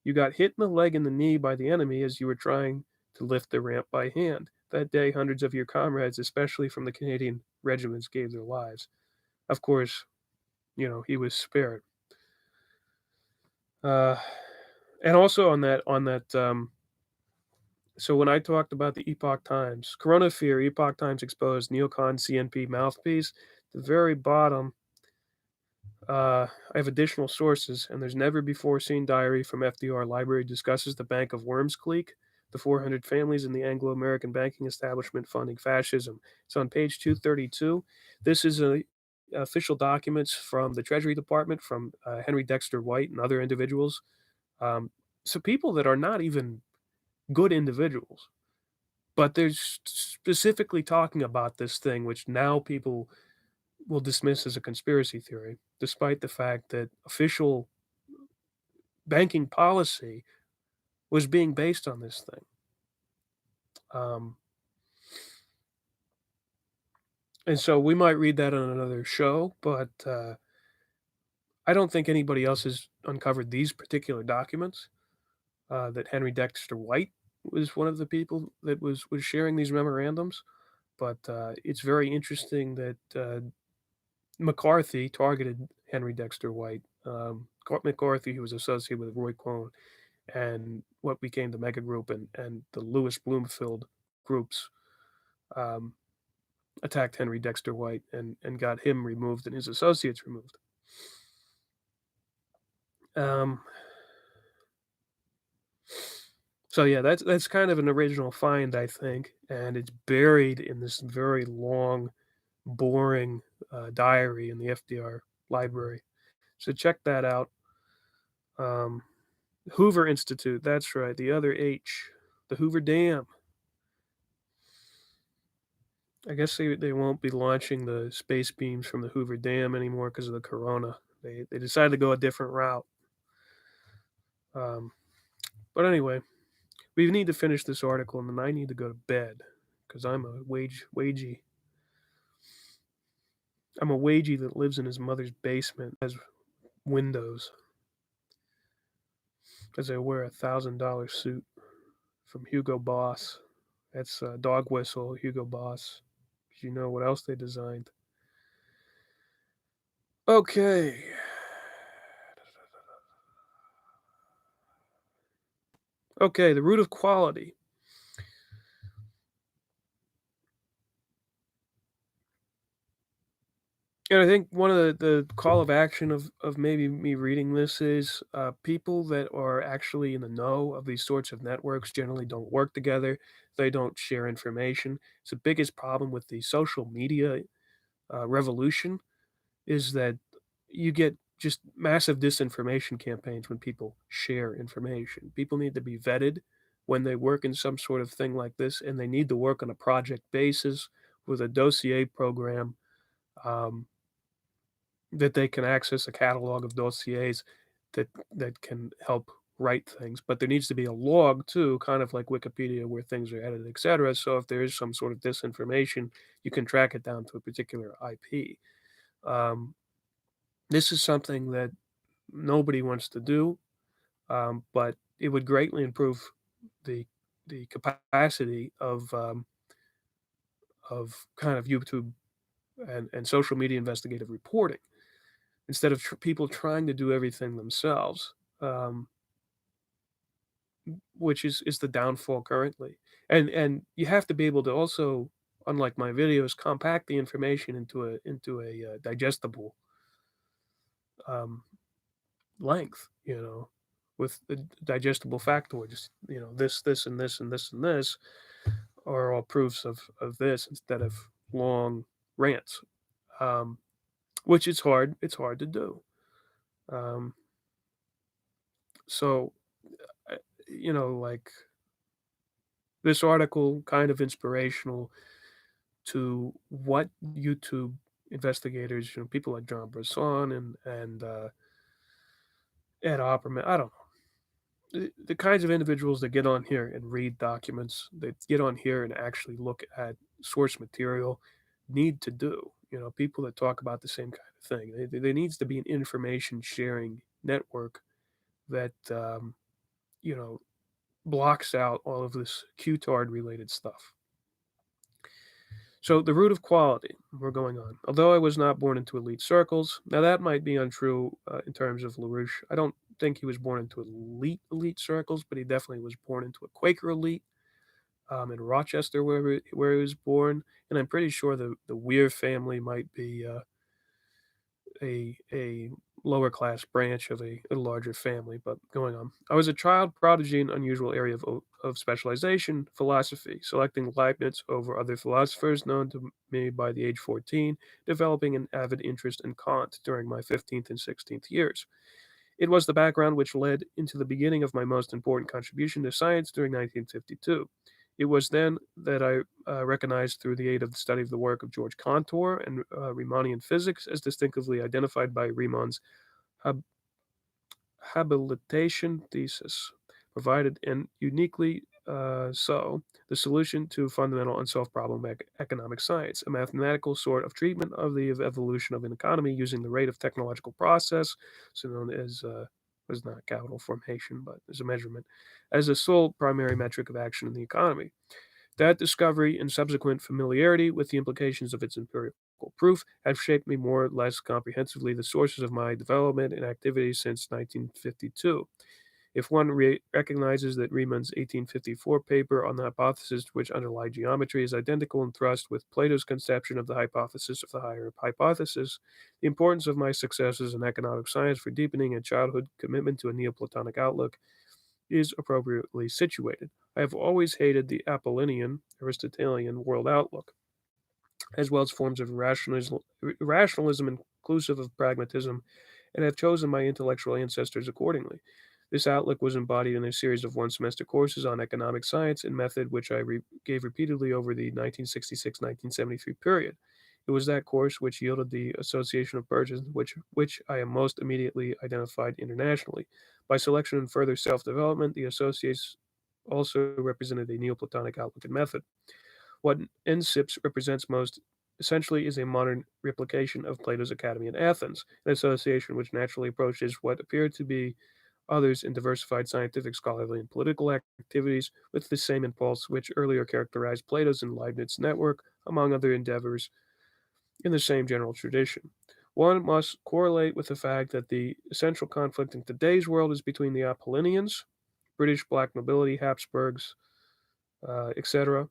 [SPEAKER 1] You got hit in the leg and the knee by the enemy as you were trying to lift the ramp by hand. That day, hundreds of your comrades, especially from the Canadian regiments, gave their lives. Of course, he was spared. And also so when I talked about the Epoch Times, Corona Fear, Epoch Times exposed neocon CNP mouthpiece. At the very bottom, I have additional sources, and there's never before seen diary from FDR library discusses the Bank of Worms clique, the 400 families in the Anglo-American banking establishment funding fascism. It's on page 232. This is official documents from the Treasury Department, from Henry Dexter White and other individuals. Um, so people that are not even good individuals, but they're specifically talking about this thing, which now people will dismiss as a conspiracy theory, despite the fact that official banking policy was being based on this thing. Um, and so we might read that on another show, but I don't think anybody else has uncovered these particular documents. That Henry Dexter White was one of the people that was sharing these memorandums. But it's very interesting that McCarthy targeted Henry Dexter White. McCarthy, who was associated with Roy Cohn and what became the Mega Group and the Lewis Bloomfield groups, um, attacked Henry Dexter White and got him removed and his associates removed. Um, so yeah, that's kind of an original find, I think, and it's buried in this very long, boring diary in the FDR library. So check that out. Um, Hoover Institute, that's right, the other H, the Hoover Dam. I guess they won't be launching the space beams from the Hoover Dam anymore because of the corona. They decided to go a different route. Um, but anyway, we need to finish this article, and then I need to go to bed because I'm a wagey. I'm a wagey that lives in his mother's basement, has windows, as I wear $1,000 suit from Hugo Boss. That's a dog whistle, Hugo Boss. You know what else they designed? Okay. Okay, the root of quality. And I think one of the call of action of maybe me reading this is people that are actually in the know of these sorts of networks generally don't work together. They don't share information. It's the biggest problem with the social media revolution is that you get just massive disinformation campaigns when people share information. People need to be vetted when they work in some sort of thing like this, and they need to work on a project basis with a dossier program. Um, that they can access a catalog of dossiers that can help write things. But there needs to be a log too, kind of like Wikipedia, where things are edited, etc. So if there is some sort of disinformation, you can track it down to a particular IP. Um, this is something that nobody wants to do, but it would greatly improve the capacity of kind of YouTube and social media investigative reporting instead of people trying to do everything themselves, um, which is the downfall currently. And you have to be able to also, unlike my videos, compact the information into a digestible um, length. With the digestible factoids. This, and this, and this, and this are all proofs of this instead of long rants, um, which is hard. It's hard to do. Um, so like this article kind of inspirational to what YouTube investigators, people like John Brisson and Ed Opperman. I don't know the kinds of individuals that get on here and read documents, that get on here and actually look at source material, need to do. People that talk about the same kind of thing. There needs to be an information sharing network that you know blocks out all of this QTARD related stuff. So the root of quality, we're going on. Although I was not born into elite circles, now that might be untrue in terms of LaRouche. I don't think he was born into elite circles, but he definitely was born into a Quaker elite in Rochester, where he was born. And I'm pretty sure the Weir family might be a lower class branch of a larger family. But going on, I was a child prodigy in an unusual area of specialization, philosophy, selecting Leibniz over other philosophers known to me by the age 14, developing an avid interest in Kant during my 15th and 16th years. It was the background which led into the beginning of my most important contribution to science during 1952. It was then that I recognized, through the aid of the study of the work of George Cantor and Riemannian physics, as distinctively identified by Riemann's hab- habilitation thesis, provided and uniquely so the solution to fundamental unsolved problem of economic science, a mathematical sort of treatment of the evolution of an economy using the rate of technological process, so known as was not capital formation, but as a measurement, as the sole primary metric of action in the economy. That discovery and subsequent familiarity with the implications of its empirical proof have shaped me more or less comprehensively the sources of my development and activity since 1952. If one recognizes that Riemann's 1854 paper on the hypothesis which underlie geometry is identical in thrust with Plato's conception of the hypothesis of the higher hypothesis, the importance of my successes in economic science for deepening a childhood commitment to a Neoplatonic outlook is appropriately situated. I have always hated the Apollinian, Aristotelian world outlook, as well as forms of rationalism inclusive of pragmatism, and have chosen my intellectual ancestors accordingly. This outlook was embodied in a series of one semester courses on economic science and method, which I gave repeatedly over the 1966 1973 period. It was that course which yielded the Association of Persons, which I am most immediately identified internationally. By selection and further self development, the associates also represented a Neoplatonic outlook and method. What NSIPS represents most essentially is a modern replication of Plato's Academy in Athens, an association which naturally approaches what appear to be others in diversified scientific, scholarly, and political activities with the same impulse which earlier characterized Plato's and Leibniz's network, among other endeavors in the same general tradition. One must correlate with the fact that the essential conflict in today's world is between the Apollinians, British black nobility, Habsburgs, etc.,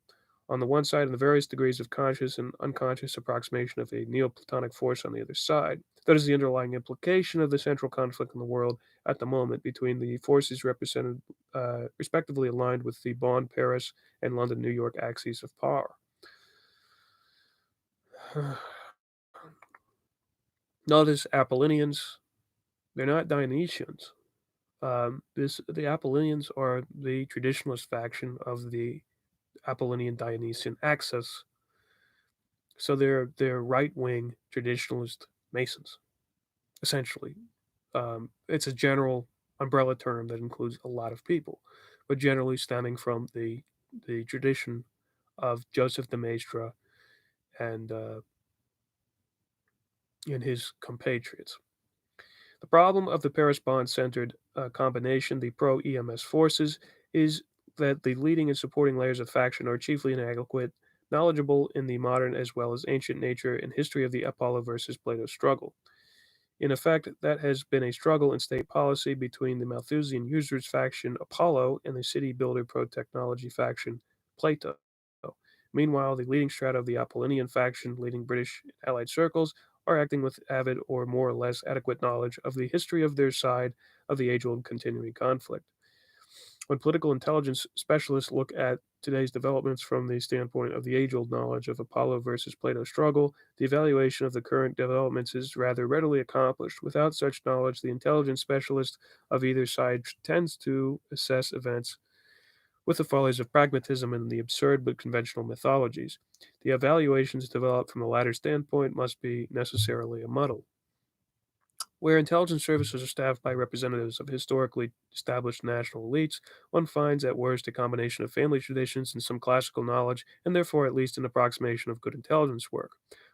[SPEAKER 1] on the one side, and the various degrees of conscious and unconscious approximation of a Neoplatonic force on the other side. That is the underlying implication of the central conflict in the world at the moment between the forces represented, respectively aligned with the Bonn, Paris, and London, New York axes of power. Notice Apollinians, they're not Dionysians. The Apollinians are the traditionalist faction of the Apollinian Dionysian axis. So they're right wing traditionalist Masons, essentially. It's a general umbrella term that includes a lot of people, but generally stemming from the tradition of Joseph de Maistre and his compatriots. The problem of the Paris Bond centered combination, the pro EMS forces, is that the leading and supporting layers of faction are chiefly inadequate, knowledgeable in the modern as well as ancient nature and history of the Apollo versus Plato struggle. In effect, that has been a struggle in state policy between the Malthusian users faction Apollo and the city builder pro technology faction Plato. Meanwhile, the leading strata of the Apollinian faction, leading British and Allied circles, are acting with avid or more or less adequate knowledge of the history of their side of the age old continuing conflict. When political intelligence specialists look at today's developments from the standpoint of the age old knowledge of Apollo versus Plato struggle, the evaluation of the current developments is rather readily accomplished. Without such knowledge, the intelligence specialist of either side tends to assess events with the follies of pragmatism and the absurd but conventional mythologies. The evaluations developed from the latter standpoint must be necessarily a muddle. Where intelligence services are staffed by representatives of historically established national elites, one finds at worst a combination of family traditions and some classical knowledge, and therefore at least an approximation of good intelligence work.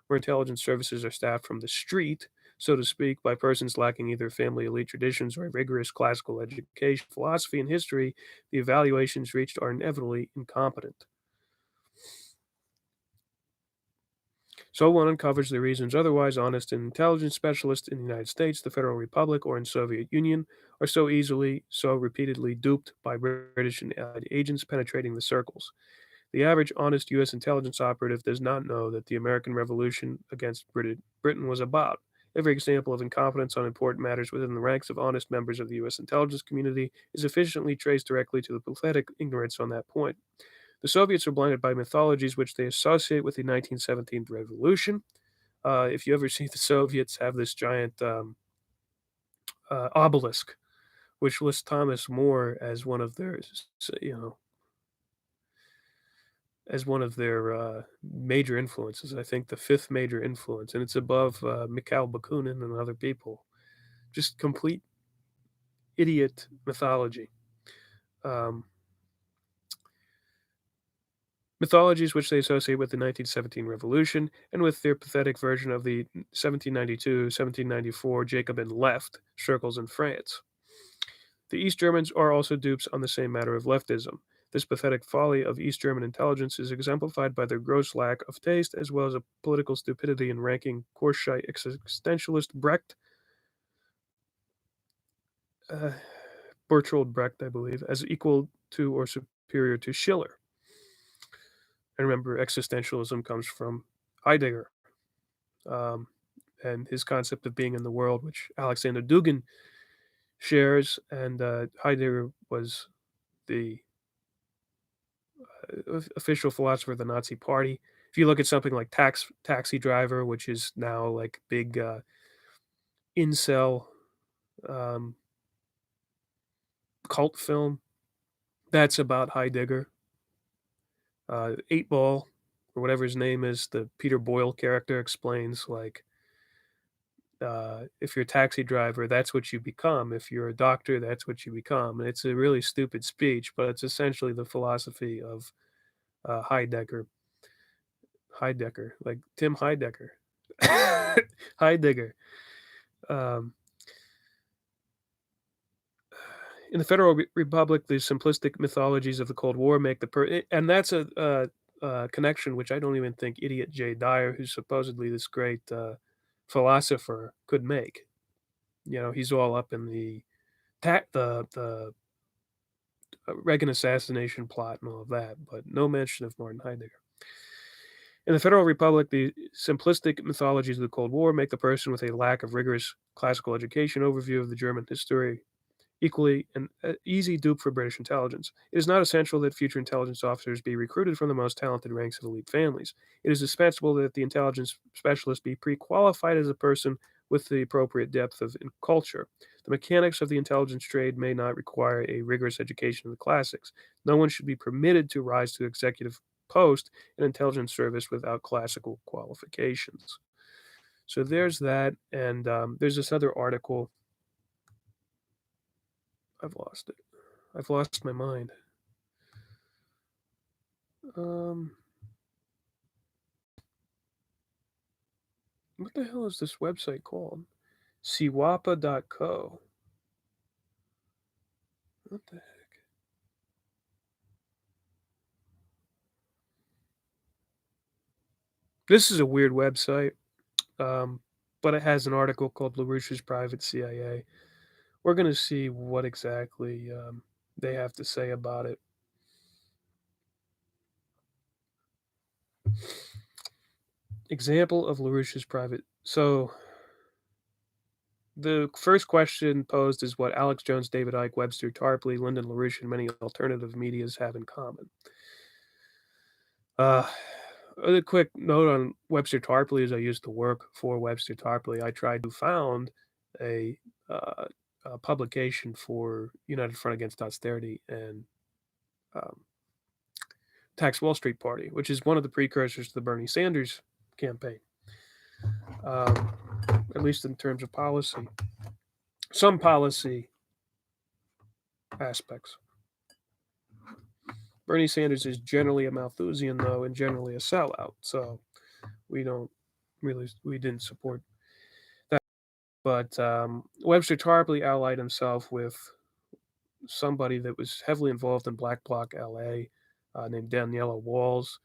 [SPEAKER 1] Where intelligence services are staffed from the street, so to speak, by persons lacking either family elite traditions or a rigorous classical education, philosophy, and history, the evaluations reached are inevitably incompetent. So one uncovers the reasons otherwise honest intelligence specialists in the United States, the Federal Republic, or in Soviet Union are so easily, so repeatedly duped by British and Allied agents penetrating the circles. The average honest U.S. intelligence operative does not know that the American Revolution against Britain was about. Every example of incompetence on important matters within the ranks of honest members of the U.S. intelligence community is efficiently traced directly to the pathetic ignorance on that point. The Soviets are blinded by mythologies which they associate with the 1917 revolution. If you ever see the Soviets have this giant obelisk, which lists Thomas More as one of their, as one of their major influences. I think the fifth major influence, and it's above Mikhail Bakunin and other people. Just complete idiot mythology. Um, Mythologies which they associate with the 1917 revolution and with their pathetic version of the 1792-1794 Jacobin left circles in France. The East Germans are also dupes on the same matter of leftism. This pathetic folly of East German intelligence is exemplified by their gross lack of taste as well as a political stupidity in ranking Korschei existentialist Brecht, uh, Bertolt Brecht, I believe, as equal to or superior to Schiller. And remember, existentialism comes from Heidegger, um, and his concept of being in the world, which Alexander Dugin shares. And Heidegger was the official philosopher of the Nazi Party. If you look at something like Taxi Driver, which is now like big incel um, cult film, that's about Heidegger. Eight Ball, or whatever his name is, the Peter Boyle character explains like if you're a taxi driver, that's what you become. If you're a doctor, that's what you become. And it's a really stupid speech, but it's essentially the philosophy of Heidegger. Heidegger, like Tim Heidecker. Heidegger. Um, in the Federal Republic, the simplistic mythologies of the Cold War make and that's a connection which I don't even think idiot Jay Dyer, who's supposedly this great philosopher, could make. You know, he's all up in the Reagan assassination plot and all of that, but no mention of Martin Heidegger. In the Federal Republic, the simplistic mythologies of the Cold War make the person with a lack of rigorous classical education overview of the German history equally an easy dupe for British intelligence. It is not essential that future intelligence officers be recruited from the most talented ranks of elite families. It is dispensable that the intelligence specialist be pre-qualified as a person with the appropriate depth of culture. The mechanics of the intelligence trade may not require a rigorous education of the classics. No one should be permitted to rise to executive post in intelligence service without classical qualifications. So there's that, and there's this other article. I've lost it. I've lost my mind. Um, what the hell is this website called? SEAWAPA.co. What the heck? This is a weird website, but it has an article called LaRouche's Private CIA. We're going to see what exactly they have to say about it. Example of LaRouche's private. So the first question posed is what Alex Jones, David Icke, Webster, Tarpley, Lyndon LaRouche, and many alternative medias have in common. A quick note on Webster Tarpley is I used to work for Webster Tarpley. I tried to found a, a publication for United Front Against Austerity, and um, Tax Wall Street Party, which is one of the precursors to the Bernie Sanders campaign, um, at least in terms of policy. Some policy aspects. Bernie Sanders is generally a Malthusian, though, and generally a sellout. So we don't we didn't support that. But Webster Tarpley allied himself with somebody that was heavily involved in Black Bloc LA, named Daniela Walls,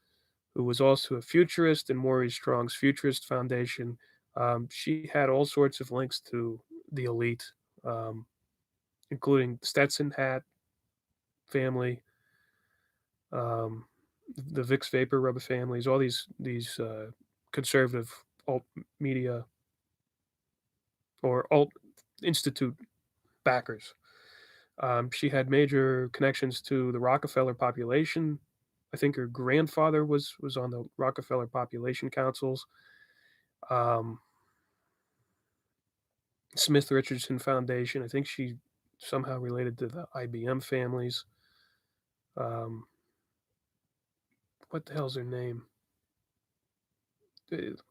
[SPEAKER 1] who was also a futurist in Maurice Strong's Futurist Foundation. She had all sorts of links to the elite, um, including Stetson hat family, um, the Vicks vapor rub families, all these conservative alt media or alt institute backers. She had major connections to the Rockefeller population. I think her grandfather was on the Rockefeller Population Councils. Um, Smith Richardson Foundation. I think she somehow related to the IBM families. Um, what the hell's her name?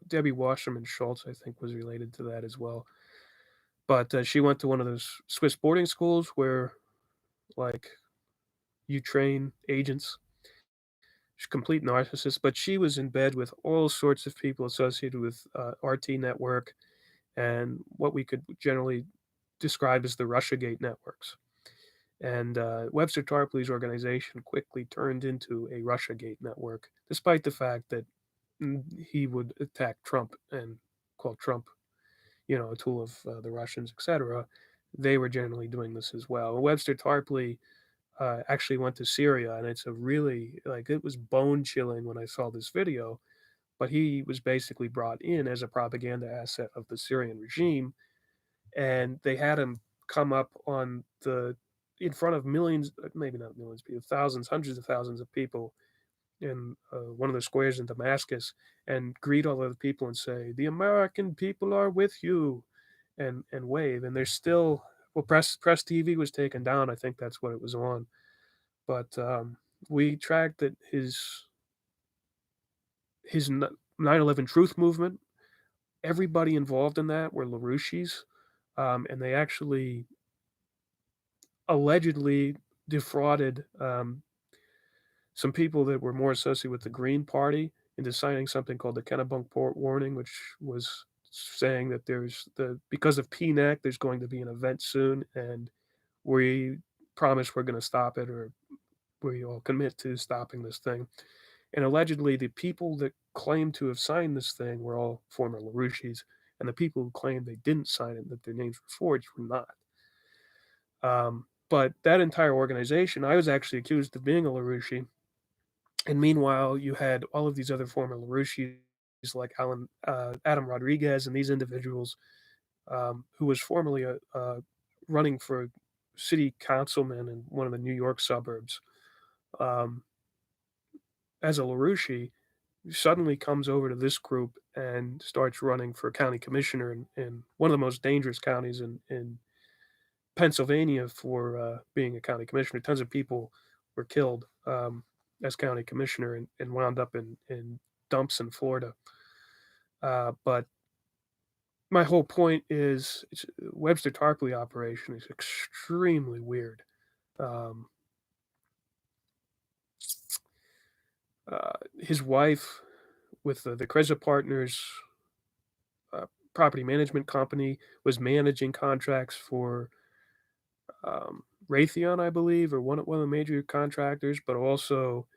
[SPEAKER 1] Debbie Wasserman Schultz, I think, was related to that as well. But she went to one of those Swiss boarding schools where, like, you train agents. She's a complete narcissist, but she was in bed with all sorts of people associated with RT Network and what we could generally describe as the Russiagate networks. And Webster Tarpley's organization quickly turned into a Russiagate network, despite the fact that he would attack Trump and call Trump, a tool of the Russians, etc. They were generally doing this as well. And Webster Tarpley actually went to Syria, and it's a really it was bone chilling when I saw this video. But he was basically brought in as a propaganda asset of the Syrian regime, and they had him come up on the in front of millions, maybe not millions, people, thousands, hundreds of thousands of people in one of the squares in Damascus, and greet all of the people and say, "The American people are with you," and wave. And there's still press TV was taken down. I think that's what it was on, but we tracked that his 9/11 Truth movement. Everybody involved in that were LaRouches, and they actually allegedly defrauded some people that were more associated with the Green Party into signing something called the Kennebunk Warning, which was saying that because of PNEC, there's going to be an event soon, and we promise we're going to stop it, or we all commit to stopping this thing. And allegedly, the people that claimed to have signed this thing were all former LaRouches, and the people who claimed they didn't sign it, that their names were forged, were not. But that entire organization, I was actually accused of being a LaRouche. And meanwhile, you had all of these other former LaRouches like Adam Rodriguez and these individuals, who was formerly running for city councilman in one of the New York suburbs. Um, as a LaRouche, suddenly comes over to this group and starts running for county commissioner in one of the most dangerous counties in Pennsylvania for being a county commissioner. Tons of people were killed as county commissioner and wound up in dumps in Florida. But my whole point is Webster Tarpley operation is extremely weird. Um, his wife with the Kreza Partners property management company was managing contracts for Raytheon, I believe, or one of the major contractors, but also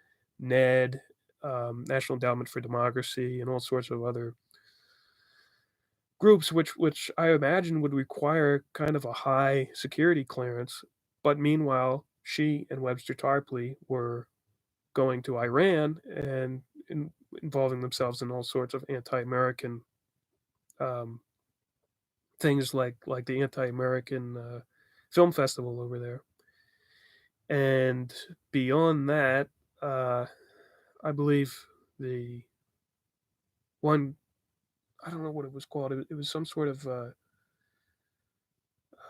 [SPEAKER 1] NED, National Endowment for Democracy, and all sorts of other groups, which I imagine would require kind of a high security clearance. But meanwhile, she and Webster Tarpley were going to Iran and involving themselves in all sorts of anti-American um, things, like the anti-American film festival over there. And beyond that, uh, I believe the one, I don't know what it was called. It was some sort of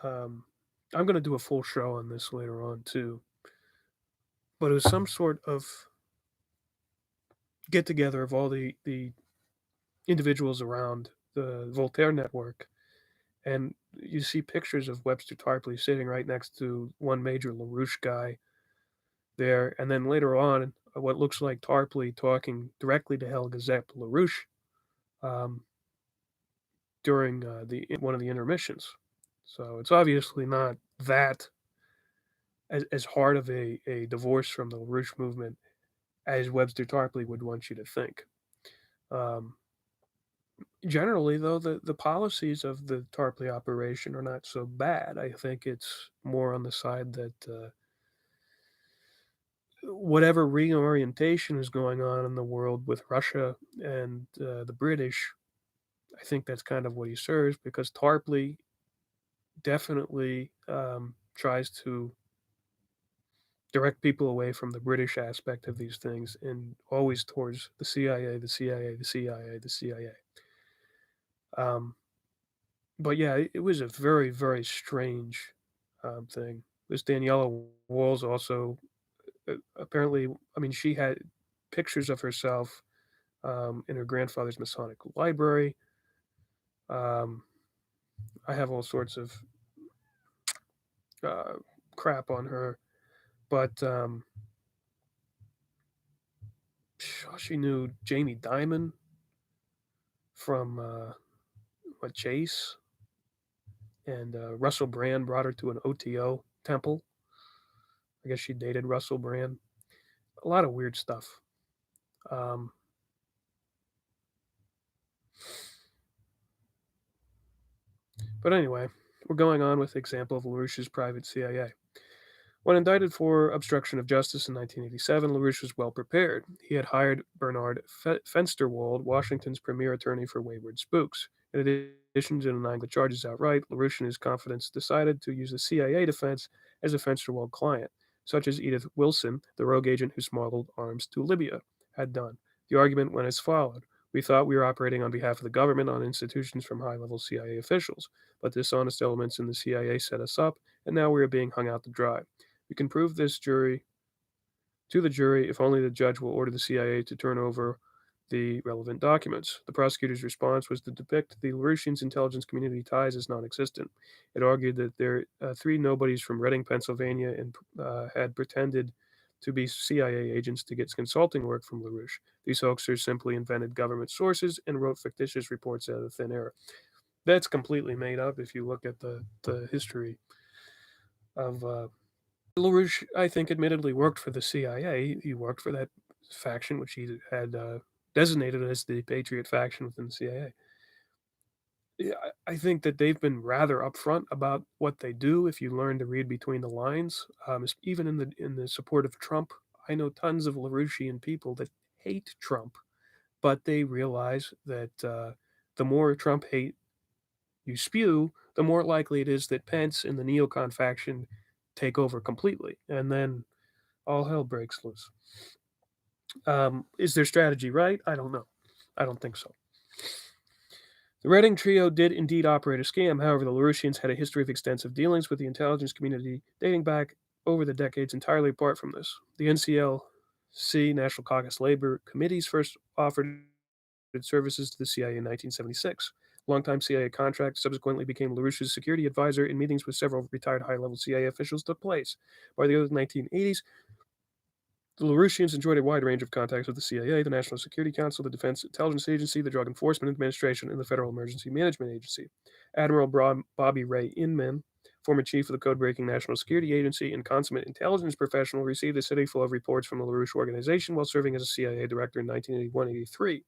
[SPEAKER 1] um, I'm going to do a full show on this later on too. but it was some sort of get together of all the individuals around the Voltaire network, and you see pictures of Webster Tarpley sitting right next to one major LaRouche guy there, and then later on, what looks like Tarpley talking directly to Helga Zepp LaRouche um, during the one of the intermissions. So it's obviously not that as hard of a divorce from the LaRouche movement as Webster Tarpley would want you to think. Um, Generally, though, the policies of the Tarpley operation are not so bad. I think it's more on the side that whatever reorientation is going on in the world with Russia and the British, I think that's kind of what he serves because Tarpley definitely tries to direct people away from the British aspect of these things and always towards the CIA, the CIA, the CIA, the CIA. But yeah, it was a very, very strange thing. This Daniela Walls also apparently, I mean, she had pictures of herself in her grandfather's Masonic library. Um, I have all sorts of uh, crap on her, but she knew Jamie Dimon from what Chase, and Russell Brand brought her to an OTO temple. I guess she dated Russell Brand. A lot of weird stuff. Um, but anyway, we're going on with the example of LaRouche's private CIA. When indicted for obstruction of justice in 1987, LaRouche was well prepared. He had hired Bernard Fensterwald, Washington's premier attorney for wayward spooks. In addition to denying the charges outright, LaRouche, in his confidence, decided to use the CIA defense as a Fensterwald client, such as Edith Wilson, the rogue agent who smuggled arms to Libya, had done. The argument went as followed. We thought we were operating on behalf of the government on institutions from high level CIA officials, but dishonest elements in the CIA set us up, and now we are being hung out to dry. We can prove this to the jury if only the judge will order the CIA to turn over the relevant documents. The prosecutor's response was to depict the LaRouchians' intelligence community ties as non existent. It argued that their three nobodies from Reading, Pennsylvania, had pretended to be CIA agents to get consulting work from LaRouche. These hoaxers simply invented government sources and wrote fictitious reports out of thin air. That's completely made up if you look at the history of LaRouche, I think, admittedly worked for the CIA. He worked for that faction, which he had designated as the Patriot faction within the CIA. Yeah, I think that they've been rather upfront about what they do. If you learn to read between the lines, even in the support of Trump, I know tons of LaRouchian people that hate Trump, but they realize that the more Trump hate you spew, the more likely it is that Pence and the neocon faction take over completely, and then all hell breaks loose. Is their strategy right? I don't know. I don't think so. The Reading trio did indeed operate a scam. However, the LaRouchians had a history of extensive dealings with the intelligence community dating back over the decades entirely apart from this. The NCLC, National Caucus Labor Committees, first offered services to the CIA in 1976. Longtime CIA contract subsequently became LaRouche's security advisor, and meetings with several retired high-level CIA officials took place. By the early 1980s, the LaRouchians enjoyed a wide range of contacts with the CIA, the National Security Council, the Defense Intelligence Agency, the Drug Enforcement Administration, and the Federal Emergency Management Agency. Admiral Bobby Ray Inman, former chief of the code-breaking National Security Agency and consummate intelligence professional, received a city full of reports from the LaRouche organization while serving as a CIA director in 1981-83.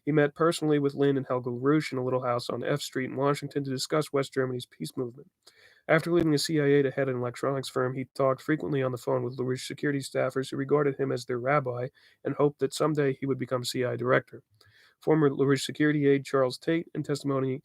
[SPEAKER 1] He met personally with Lynn and Helga LaRouche in a little house on F Street in Washington to discuss West Germany's peace movement. After leaving the CIA to head an electronics firm, he talked frequently on the phone with LaRouche security staffers who regarded him as their rabbi and hoped that someday he would become CIA director. Former LaRouche security aide Charles Tate, in testimony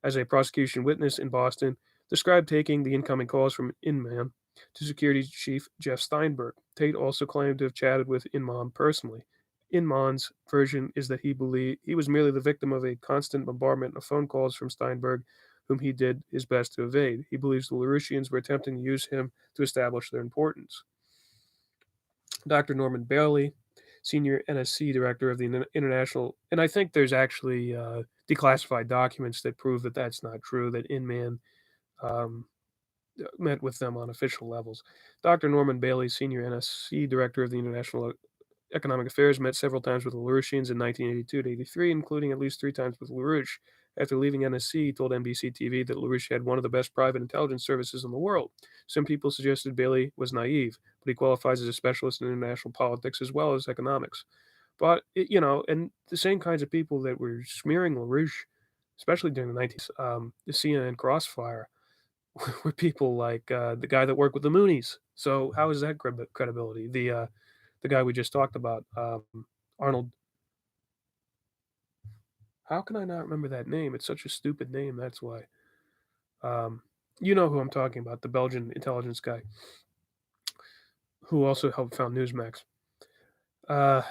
[SPEAKER 1] as a prosecution witness in Boston, described taking the incoming calls from Inman to security chief Jeff Steinberg. Tate also claimed to have chatted with Inman personally. Inman's version is that he believed he was merely the victim of a constant bombardment of phone calls from Steinberg, whom he did his best to evade. He believes the LaRouchians were attempting to use him to establish their importance. Dr. Norman Bailey, senior NSC director of the International, and I think there's actually declassified documents that prove that that's not true, that Inman um, met with them on official levels. Dr. Norman Bailey, senior NSC director of the International Economic Affairs, met several times with LaRouchians in 1982 to 83, including at least 3 times with LaRouche. After leaving NSC, he told NBC TV that LaRouche had one of the best private intelligence services in the world. Some people suggested Bailey was naive, but he qualifies as a specialist in international politics as well as economics. But, and the same kinds of people that were smearing LaRouche, especially during the 90s, the CNN crossfire, were people like the guy that worked with the Moonies. So how is that credibility? The guy we just talked about, Arnold. How can I not remember that name? It's such a stupid name. That's why. Um, you know who I'm talking about, the Belgian intelligence guy who also helped found Newsmax. Uh,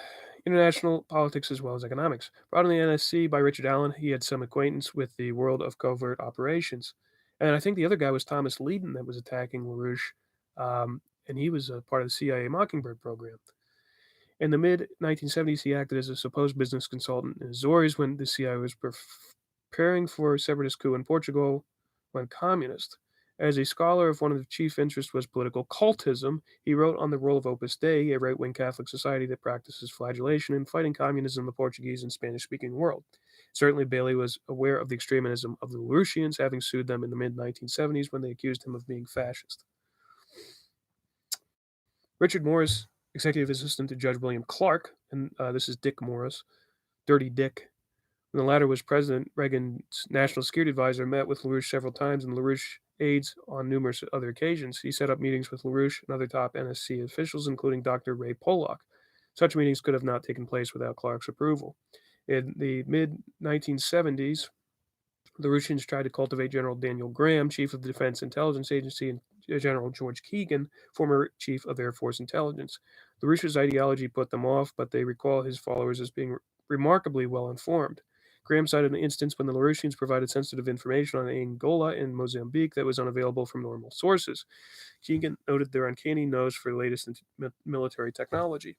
[SPEAKER 1] International politics as well as economics. Brought on the NSC by Richard Allen, he had some acquaintance with the world of covert operations. And I think the other guy was Thomas Leadon that was attacking LaRouche, and he was a part of the CIA Mockingbird program. In the mid 1970s, he acted as a supposed business consultant in Azores when the CIA was preparing for a separatist coup in Portugal, went communist. As a scholar of one of the chief interests was political cultism, he wrote on the role of Opus Dei, a right wing Catholic society that practices flagellation in fighting communism in the Portuguese and Spanish speaking world. Certainly, Bailey was aware of the extremism of the LaRouchians, having sued them in the mid 1970s when they accused him of being fascist. Richard Morris, executive assistant to Judge William Clark, and this is Dick Morris, Dirty Dick. When the latter was president, Reagan's national security advisor met with LaRouche several times and LaRouche aides on numerous other occasions. He set up meetings with LaRouche and other top NSC officials, including Dr. Ray Pollock. Such meetings could have not taken place without Clark's approval. In the mid 1970s, the Russians tried to cultivate General Daniel Graham, chief of the Defense Intelligence Agency, and General George Keegan, former chief of Air Force Intelligence. The Russians' ideology put them off, but they recall his followers as being remarkably well informed. Graham cited an instance when the Laurentians provided sensitive information on Angola and Mozambique that was unavailable from normal sources. Keegan noted their uncanny nose for the latest military technology.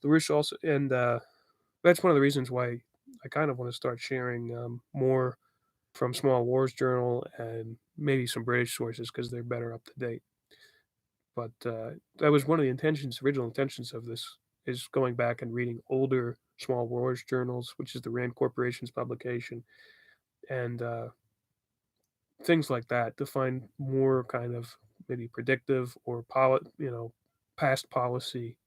[SPEAKER 1] LaRouche also, and that's one of the reasons why I kind of want to start sharing more from Small Wars Journal and maybe some British sources because they're better up to date. But that was one of the original intentions of this, is going back and reading older Small Wars Journals, which is the Rand Corporation's publication, and things like that to find more kind of maybe predictive or past policy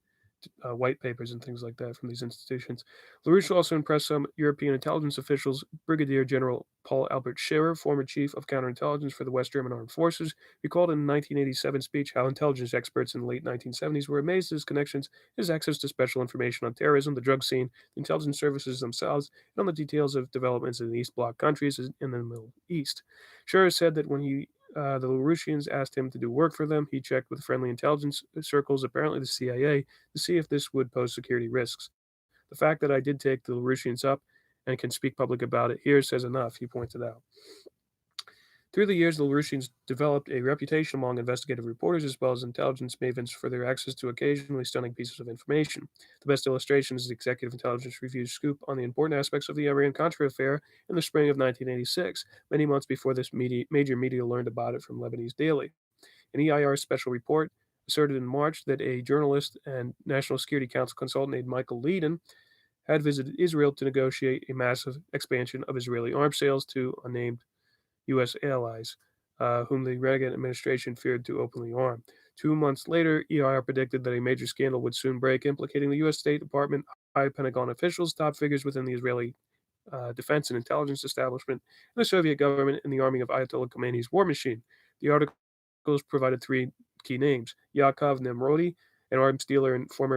[SPEAKER 1] white papers and things like that from these institutions. LaRouche also impressed some European intelligence officials. Brigadier General Paul Albert Scherer, former chief of counterintelligence for the West German Armed Forces, recalled in a 1987 speech how intelligence experts in the late 1970s were amazed at his connections, his access to special information on terrorism, the drug scene, the intelligence services themselves, and on the details of developments in the East Bloc countries in the Middle East. Scherer said that when the LaRouchians asked him to do work for them, he checked with friendly intelligence circles, apparently the CIA, to see if this would pose security risks. The fact that I did take the Larouchians up and can speak public about it here says enough, he pointed out. Through the years, the Larouchians developed a reputation among investigative reporters as well as intelligence mavens for their access to occasionally stunning pieces of information. The best illustration is the Executive Intelligence Review's scoop on the important aspects of the Iran-Contra affair in the spring of 1986, many months before this major media learned about it from Lebanese Daily. An EIR special report asserted in March that a journalist and National Security Council consultant named Michael Leedon had visited Israel to negotiate a massive expansion of Israeli arms sales to unnamed U.S. allies, whom the Reagan administration feared to openly arm. 2 months later, EIR predicted that a major scandal would soon break, implicating the U.S. State Department, high Pentagon officials, top figures within the Israeli defense and intelligence establishment, and the Soviet government in the arming of Ayatollah Khomeini's war machine. The articles provided three key names: Yaakov Nemrodi, an arms dealer and former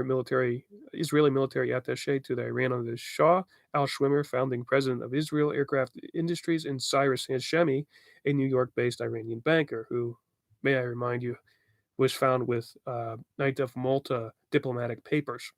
[SPEAKER 1] Israeli military attaché to the Iran under the Shah; Al Schwimmer, founding president of Israel Aircraft Industries; and Cyrus Hashemi, a New York-based Iranian banker who, may I remind you, was found with Knight of Malta diplomatic papers.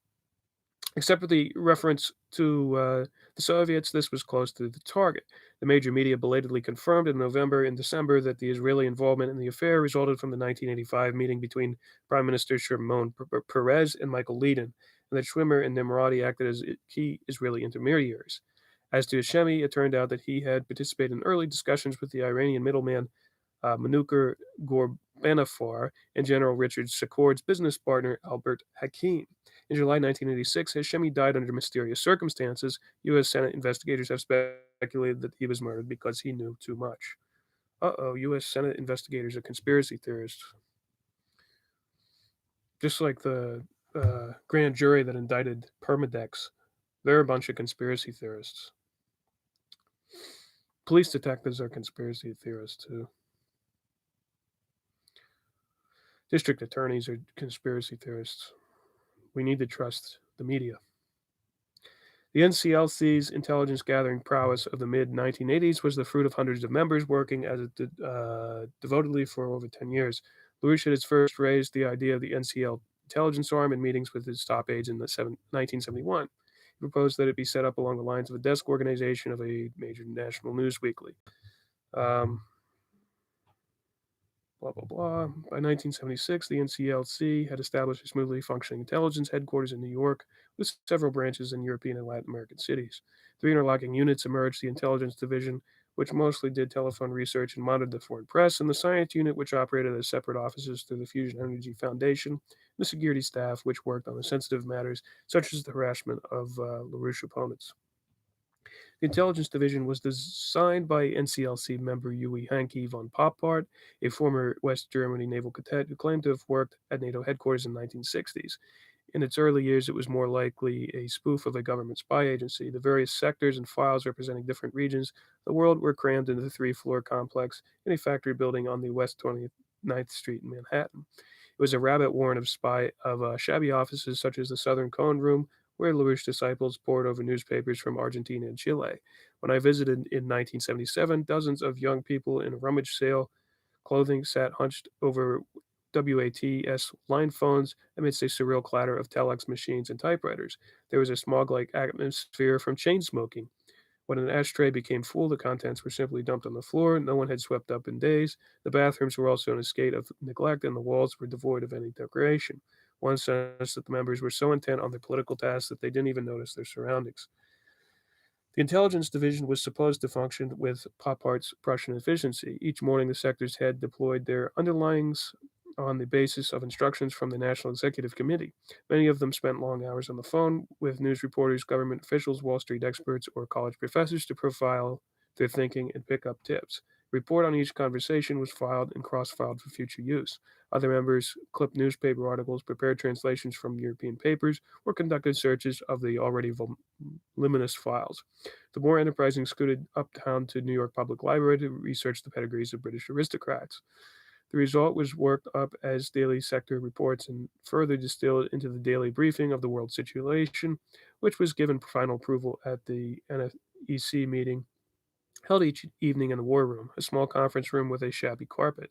[SPEAKER 1] Except for the reference to the Soviets, this was close to the target. The major media belatedly confirmed in November and December that the Israeli involvement in the affair resulted from the 1985 meeting between Prime Minister Shimon Peres and Michael Leedon, and that Schwimmer and Nimrati acted as key Israeli intermediaries. As to Hashemi, it turned out that he had participated in early discussions with the Iranian middleman Manuker Ghorbanifar and General Richard Secord's business partner Albert Hakim. In July 1986, Hashemi died under mysterious circumstances. U.S. Senate investigators have speculated that he was murdered because he knew too much. U.S. Senate investigators are conspiracy theorists. Just like the grand jury that indicted Permadex, they're a bunch of conspiracy theorists. Police detectives are conspiracy theorists too. District attorneys are conspiracy theorists. We need to trust the media. The NCLC's intelligence gathering prowess of the mid 1980s was the fruit of hundreds of members working as devotedly for over 10 years. LaRouche had first raised the idea of the NCL intelligence arm in meetings with his top aides in 1971. He proposed that it be set up along the lines of a desk organization of a major national news weekly. Blah, blah, blah. By 1976, the NCLC had established a smoothly functioning intelligence headquarters in New York with several branches in European and Latin American cities. Three interlocking units emerged: the Intelligence Division, which mostly did telephone research and monitored the foreign press, and the Science Unit, which operated as separate offices through the Fusion Energy Foundation, and the Security Staff, which worked on the sensitive matters such as the harassment of LaRouche opponents. The Intelligence Division was designed by NCLC member Uwe Hanke von Poppart, a former West Germany naval cadet who claimed to have worked at NATO headquarters in the 1960s. In its early years, it was more likely a spoof of a government spy agency. The various sectors and files representing different regions of the world were crammed into the three-floor complex in a factory building on the West 29th Street in Manhattan. It was a rabbit warren of shabby offices such as the Southern Cone Room, where LaRouche disciples pored over newspapers from Argentina and Chile. When I visited in 1977, dozens of young people in rummage sale clothing sat hunched over WATS line phones amidst a surreal clatter of telex machines and typewriters. There was a smog-like atmosphere from chain smoking. When an ashtray became full, the contents were simply dumped on the floor. No one had swept up in days. The bathrooms were also in a state of neglect, and the walls were devoid of any decoration. One sensed that the members were so intent on their political tasks that they didn't even notice their surroundings. The Intelligence Division was supposed to function with Poppart's Prussian efficiency. Each morning, the sector's head deployed their underlings on the basis of instructions from the National Executive Committee. Many of them spent long hours on the phone with news reporters, government officials, Wall Street experts, or college professors to profile their thinking and pick up tips. A report on each conversation was filed and cross-filed for future use. Other members clipped newspaper articles, prepared translations from European papers, or conducted searches of the already voluminous files. The more enterprising scooted uptown to New York Public Library to research the pedigrees of British aristocrats. The result was worked up as daily sector reports and further distilled into the daily briefing of the world situation, which was given final approval at the NEC meeting held each evening in the war room, a small conference room with a shabby carpet.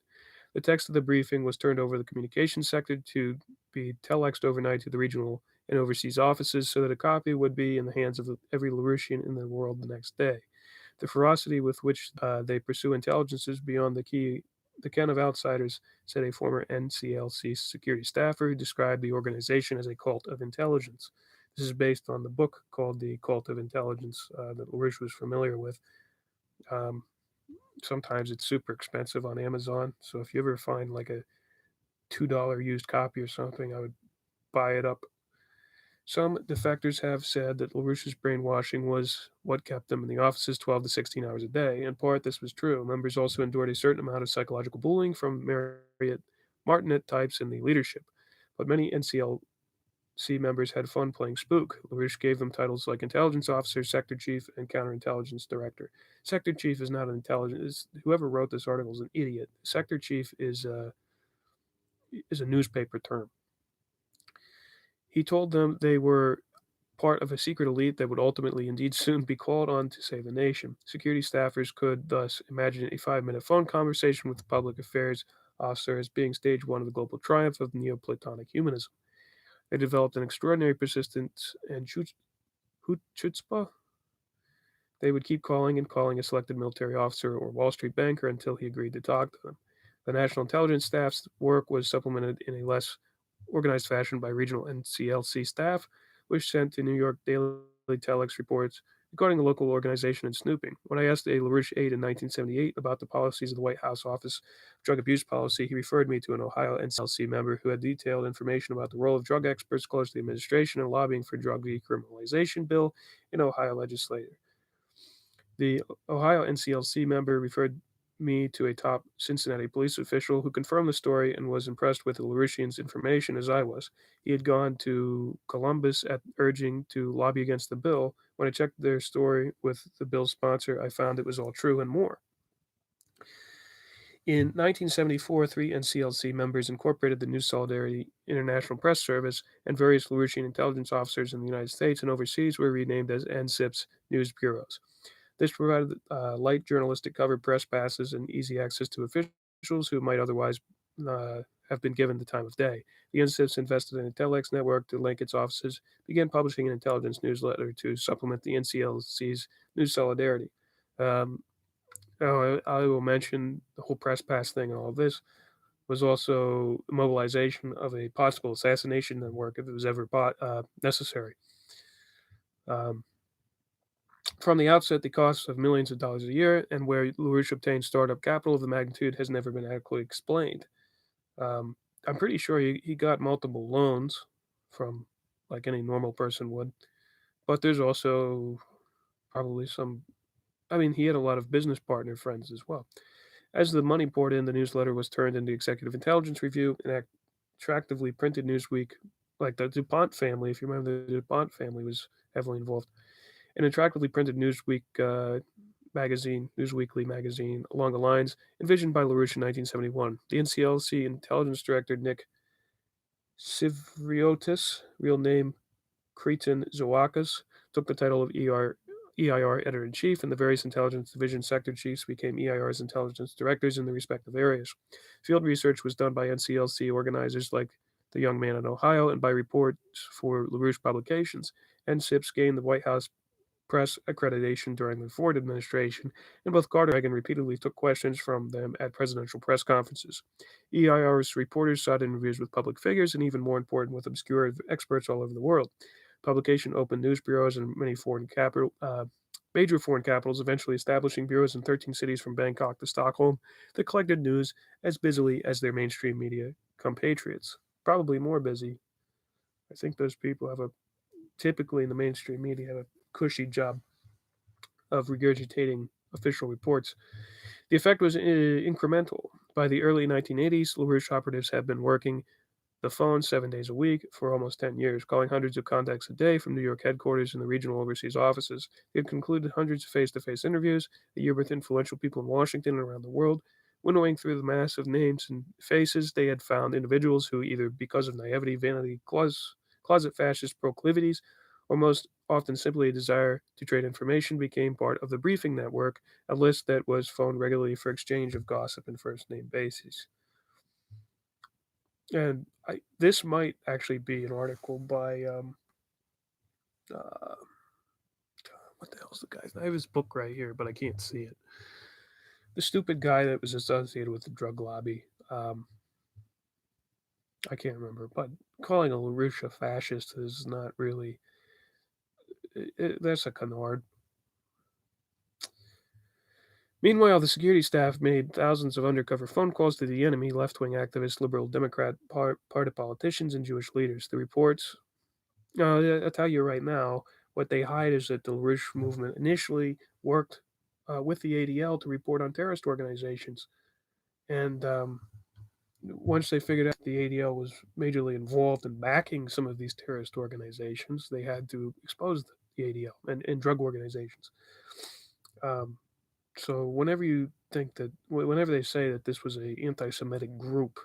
[SPEAKER 1] The text of the briefing was turned over to the communications sector to be telexed overnight to the regional and overseas offices so that a copy would be in the hands of every LaRouchian in the world the next day. The ferocity with which they pursue intelligences beyond the ken of outsiders, said a former NCLC security staffer who described the organization as a cult of intelligence. This is based on the book called The Cult of Intelligence that LaRouche was familiar with. Sometimes it's super expensive on Amazon, so if you ever find like a $2 used copy or something, I would buy it up. Some defectors have said that LaRouche's brainwashing was what kept them in the offices 12 to 16 hours a day. In part, this was true. Members also endured a certain amount of psychological bullying from Marriott Martinet types in the leadership. But many NCLC members had fun playing spook. LaRouche gave them titles like intelligence officer, sector chief, and counterintelligence director. Sector chief is not an intelligence. Whoever wrote this article is an idiot. Sector chief is a newspaper term. He told them they were part of a secret elite that would ultimately indeed soon be called on to save the nation. Security staffers could thus imagine a 5-minute phone conversation with the public affairs officer as being stage one of the global triumph of Neoplatonic humanism. They developed an extraordinary persistence and chutzpah. They would keep calling and calling a selected military officer or Wall Street banker until he agreed to talk to them. The National Intelligence Staff's work was supplemented in a less organized fashion by regional NCLC staff, which sent to New York daily telex reports regarding the local organization and snooping. When I asked a LaRouche aide in 1978 about the policies of the White House Office of Drug Abuse Policy, he referred me to an Ohio NCLC member who had detailed information about the role of drug experts close to the administration and lobbying for drug decriminalization bill in Ohio legislature. The Ohio NCLC member referred me to a top Cincinnati police official who confirmed the story and was impressed with the LaRouchians' information as I was. He had gone to Columbus at urging to lobby against the bill. When I checked their story with the bill's sponsor, I found it was all true and more. In 1974, three NCLC members incorporated the New Solidarity International Press Service, and various LaRouchian intelligence officers in the United States and overseas were renamed as NSIP's news bureaus. This provided light journalistic cover, press passes, and easy access to officials who might otherwise have been given the time of day. The NSIPs invested in a telex network to link its offices, began publishing an intelligence newsletter to supplement the NCLC's News Solidarity. I will mention the whole press pass thing and all of this was also mobilization of a possible assassination network if it was ever necessary. From the outset, the costs of millions of dollars a year and where LaRouche obtained startup capital of the magnitude has never been adequately explained. I'm pretty sure he got multiple loans from, like any normal person would, but there's also probably some. I mean, he had a lot of business partner friends as well. As the money poured in, the newsletter was turned into Executive Intelligence Review, an attractively printed newsweek, like the DuPont family. If you remember, the DuPont family was heavily involved. An attractively printed Newsweekly magazine, along the lines envisioned by LaRouche in 1971. The NCLC Intelligence Director Nick Sivriotis, real name Cretan Zoakas, took the title of EIR Editor-in-Chief, and the various intelligence division sector chiefs became EIR's intelligence directors in the respective areas. Field research was done by NCLC organizers like the young man in Ohio and by reports for LaRouche publications. NSIPs gained the White House press accreditation during the Ford administration, and both Carter and Reagan repeatedly took questions from them at presidential press conferences. EIR's reporters sought interviews with public figures and, even more important, with obscure experts all over the world. Publication opened news bureaus in many major foreign capitals, eventually establishing bureaus in 13 cities from Bangkok to Stockholm that collected news as busily as their mainstream media compatriots. Probably more busy. I think those people typically in the mainstream media have a cushy job of regurgitating official reports. The effect was incremental. By the early 1980s, LaRouche operatives had been working the phone 7 days a week for almost 10 years, calling hundreds of contacts a day from New York headquarters and the regional overseas offices. They had concluded hundreds of face-to-face interviews a year with influential people in Washington and around the world. Winnowing through the mass of names and faces, they had found individuals who, either because of naivety, vanity, closet fascist proclivities, or most often simply a desire to trade information, became part of the briefing network, a list that was phoned regularly for exchange of gossip and first-name bases. And this might actually be an article by what the hell's the guy's name? I have his book right here, but I can't see it. The stupid guy that was associated with the drug lobby. I can't remember, but calling a LaRouche a fascist is not really. That's a canard. Meanwhile, the security staff made thousands of undercover phone calls to the enemy, left-wing activists, liberal Democrat party politicians, and Jewish leaders. The reports, I'll tell you right now, what they hide is that the LaRouche movement initially worked with the ADL to report on terrorist organizations. And once they figured out the ADL was majorly involved in backing some of these terrorist organizations, they had to expose the ADL and drug organizations. So whenever they say that this was an anti-Semitic group,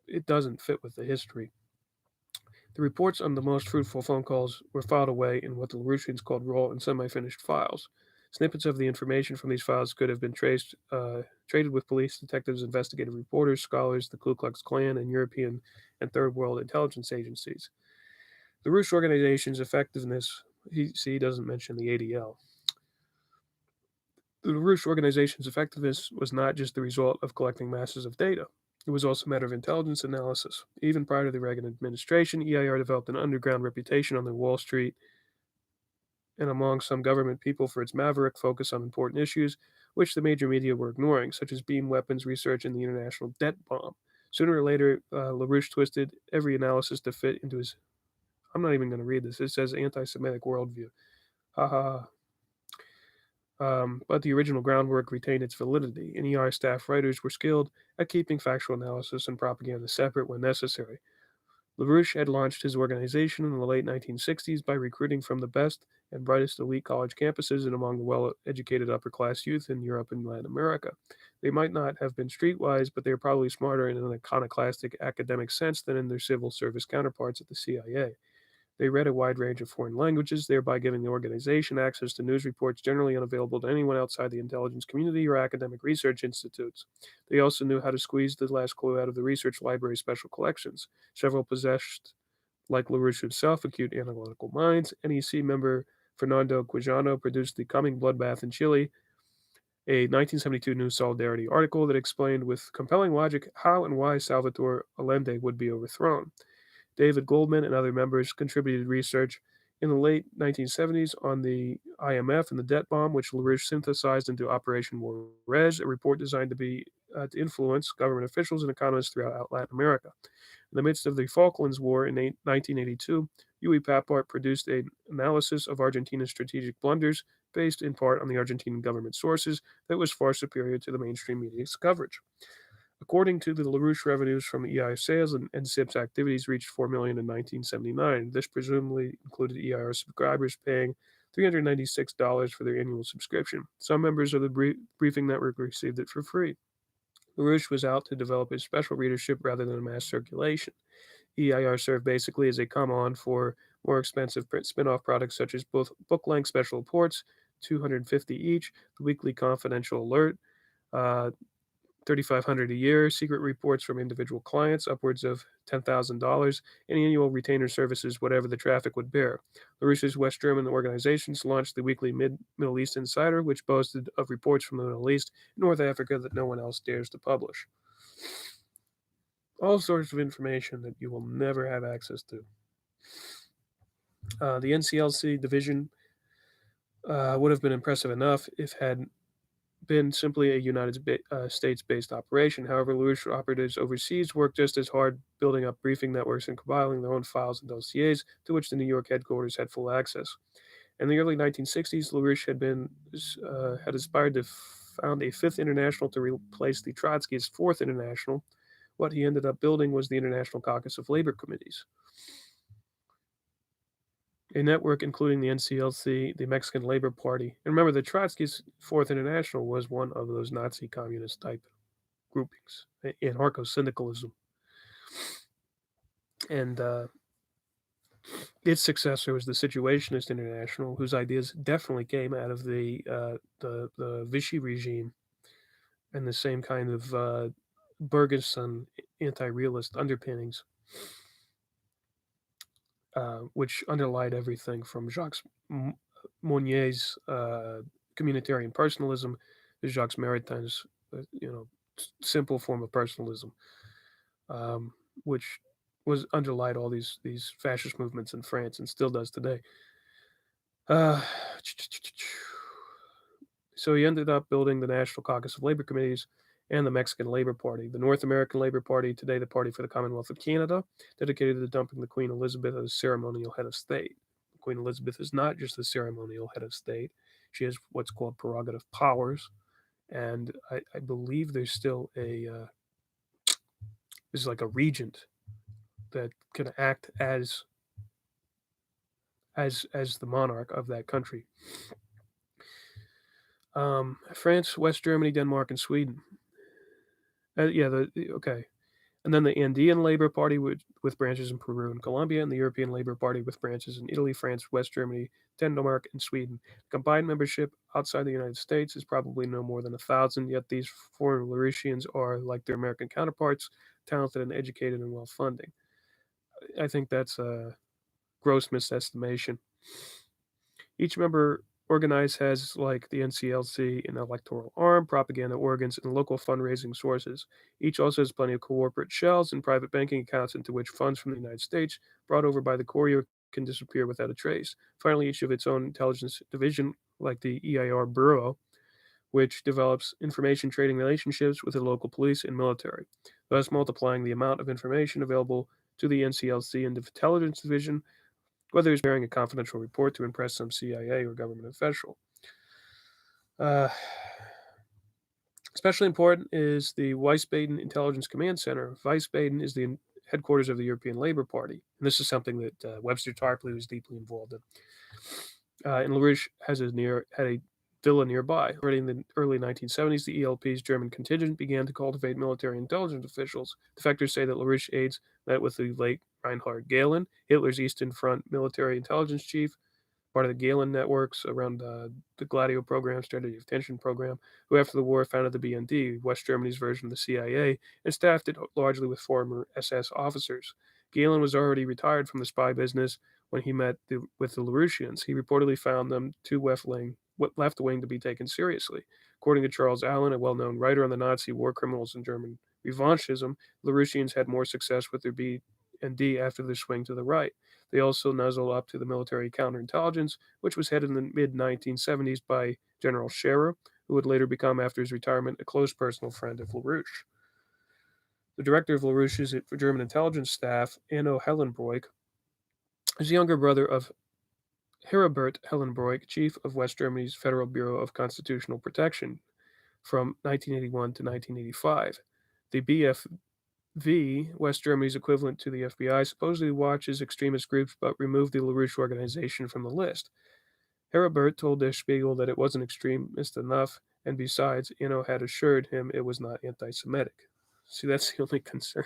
[SPEAKER 1] it doesn't fit with the history. The reports on the most fruitful phone calls were filed away in what the LaRouchians called raw and semi-finished files. Snippets of the information from these files could have been traded with police, detectives, investigative reporters, scholars, the Ku Klux Klan, and European and Third World intelligence agencies. The LaRouche organization's effectiveness, he doesn't mention the ADL. The LaRouche organization's effectiveness was not just the result of collecting masses of data. It was also a matter of intelligence analysis. Even prior to the Reagan administration, EIR developed an underground reputation on the Wall Street and among some government people for its maverick focus on important issues, which the major media were ignoring, such as beam weapons research and the international debt bomb. Sooner or later, LaRouche twisted every analysis to fit into his. I'm not even going to read this. It says anti Semitic worldview. Ha ha ha. But the original groundwork retained its validity, and ER staff writers were skilled at keeping factual analysis and propaganda separate when necessary. LaRouche had launched his organization in the late 1960s by recruiting from the best and brightest elite college campuses and among the well-educated upper-class youth in Europe and Latin America. They might not have been streetwise, but they were probably smarter in an iconoclastic academic sense than in their civil service counterparts at the CIA. They read a wide range of foreign languages, thereby giving the organization access to news reports generally unavailable to anyone outside the intelligence community or academic research institutes. They also knew how to squeeze the last clue out of the research library's special collections. Several possessed, like LaRouche himself, acute analytical minds. NEC member Fernando Quijano produced The Coming Bloodbath in Chile, a 1972 New Solidarity article that explained with compelling logic how and why Salvador Allende would be overthrown. David Goldman and other members contributed research in the late 1970s on the IMF and the debt bomb, which LaRouche synthesized into Operation Juarez, a report designed to influence government officials and economists throughout Latin America. In the midst of the Falklands War in 1982, Huey Papart produced an analysis of Argentina's strategic blunders based in part on the Argentine government sources that was far superior to the mainstream media's coverage. According to the LaRouche, revenues from EIR sales and SIP's activities reached $4 million in 1979. This presumably included EIR subscribers paying $396 for their annual subscription. Some members of the briefing network received it for free. LaRouche was out to develop a special readership rather than a mass circulation. EIR served basically as a come-on for more expensive spin-off products such as both book-length special reports, $250 each, the weekly confidential alert, $3,500 a year, secret reports from individual clients, upwards of $10,000, and annual retainer services, whatever the traffic would bear. LaRouche's West German organizations launched the weekly Middle East Insider, which boasted of reports from the Middle East and North Africa that no one else dares to publish. All sorts of information that you will never have access to. The NCLC division would have been impressive enough if had been simply a United States-based operation. However, LaRouche operatives overseas worked just as hard building up briefing networks and compiling their own files and dossiers to which the New York headquarters had full access. In the early 1960s, LaRouche had aspired to found a fifth international to replace the Trotskyist fourth international. What he ended up building was the International Caucus of Labor Committees, a network including the NCLC, the Mexican Labor Party. And remember, the Trotsky's Fourth International was one of those Nazi communist type groupings, anarcho-syndicalism. And its successor was the Situationist International, whose ideas definitely came out of the Vichy regime and the same kind of Bergson anti-realist underpinnings. Which underlied everything from Jacques Monnier's communitarian personalism to Jacques Maritain's, simple form of personalism, which was underlied all these fascist movements in France and still does today. So he ended up building the National Caucus of Labor Committees and the Mexican Labor Party. The North American Labor Party, today the Party for the Commonwealth of Canada, dedicated to dumping the Queen Elizabeth as ceremonial head of state. Queen Elizabeth is not just the ceremonial head of state. She has what's called prerogative powers. And I believe there's still there's like a regent that can act as the monarch of that country. France, West Germany, Denmark, and Sweden. Okay. And then the Andean Labor Party with branches in Peru and Colombia, and the European Labor Party with branches in Italy, France, West Germany, Denmark, and Sweden. Combined membership outside the United States is probably no more than 1,000, yet these foreign LaRouchians are, like their American counterparts, talented and educated and well funded. I think that's a gross misestimation. Each member organized has, like the NCLC, an electoral arm, propaganda organs, and local fundraising sources. Each also has plenty of corporate shells and private banking accounts into which funds from the United States, brought over by the courier, can disappear without a trace. Finally, each of its own intelligence division, like the EIR Bureau, which develops information trading relationships with the local police and military, thus multiplying the amount of information available to the NCLC and the intelligence division, whether it's preparing a confidential report to impress some CIA or government official. Uh, Especially important is the Wiesbaden Intelligence Command Center. Wiesbaden is the headquarters of the European Labor Party, and this is something that Webster Tarpley was deeply involved in. And LaRouche had a villa nearby. Already in the early 1970s, the ELP's German contingent began to cultivate military intelligence officials. Defectors say that LaRouche aides met with the late Reinhard Gehlen, Hitler's Eastern Front military intelligence chief, part of the Galen networks around the Gladio program, Strategy of Tension program, who after the war founded the BND, West Germany's version of the CIA, and staffed it largely with former SS officers. Galen was already retired from the spy business when he met with the LaRouchians. He reportedly found them too left wing to be taken seriously. According to Charles Allen, a well-known writer on the Nazi war criminals and German revanchism, LaRouchians had more success with their B&D after their swing to the right. They also nuzzled up to the military counterintelligence, which was headed in the mid 1970s by General Scherer, who would later become, after his retirement, a close personal friend of LaRouche. The director of LaRouche's German intelligence staff, Anno Hellenbroich, is the younger brother of Heribert Hellenbroich, chief of West Germany's Federal Bureau of Constitutional Protection from 1981 to 1985. The BFV, West Germany's equivalent to the FBI, supposedly watches extremist groups but removed the LaRouche organization from the list. Heribert told Der Spiegel that it wasn't extremist enough, and besides, Inno had assured him it was not anti Semitic. See, that's the only concern.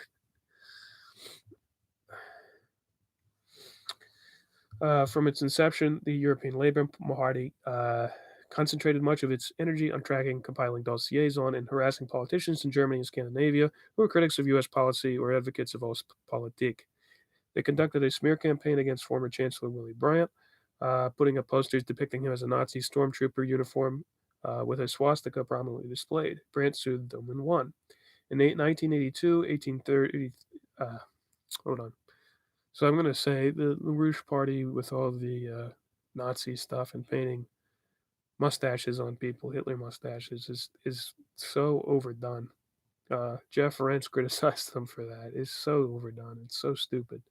[SPEAKER 1] From its inception, the European Labour Party concentrated much of its energy on tracking, compiling dossiers on, and harassing politicians in Germany and Scandinavia who were critics of U.S. policy or advocates of Ostpolitik. They conducted a smear campaign against former Chancellor Willy Brandt, putting up posters depicting him as a Nazi stormtrooper uniform with a swastika prominently displayed. Brandt sued them and won. In 1982, 1830, hold on. So I'm going to say the LaRouche Party with all the Nazi stuff and painting mustaches on people, Hitler mustaches, is so overdone. Jeff Rense criticized them for that. It's so overdone. It's so stupid.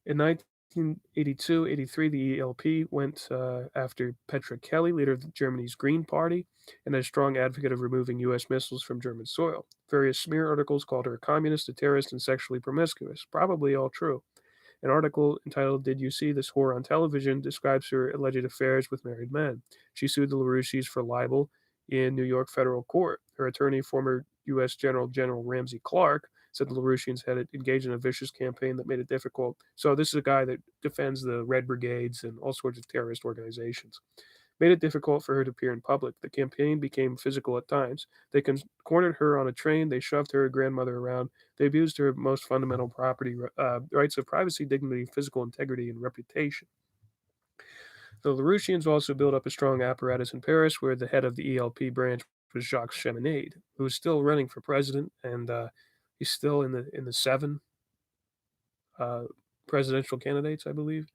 [SPEAKER 1] In 1982-83, the ELP went after Petra Kelly, leader of Germany's Green Party, and a strong advocate of removing U.S. missiles from German soil. Various smear articles called her a communist, a terrorist, and sexually promiscuous. Probably all true. An article entitled "Did You See This Whore on Television?" describes her alleged affairs with married men. She sued the LaRouches for libel in New York federal court. Her attorney, former U.S. General Ramsey Clark, said the LaRouchians had engaged in a vicious campaign that made it difficult. So this is a guy that defends the Red Brigades and all sorts of terrorist organizations. Made it difficult for her to appear in public. The campaign became physical at times. They cornered her on a train. They shoved her grandmother around. They abused her most fundamental property rights of privacy, dignity, physical integrity, and reputation. The LaRouchians also built up a strong apparatus in Paris, where the head of the ELP branch was Jacques Cheminade, who is still running for president, and he's still in the seven presidential candidates, I believe.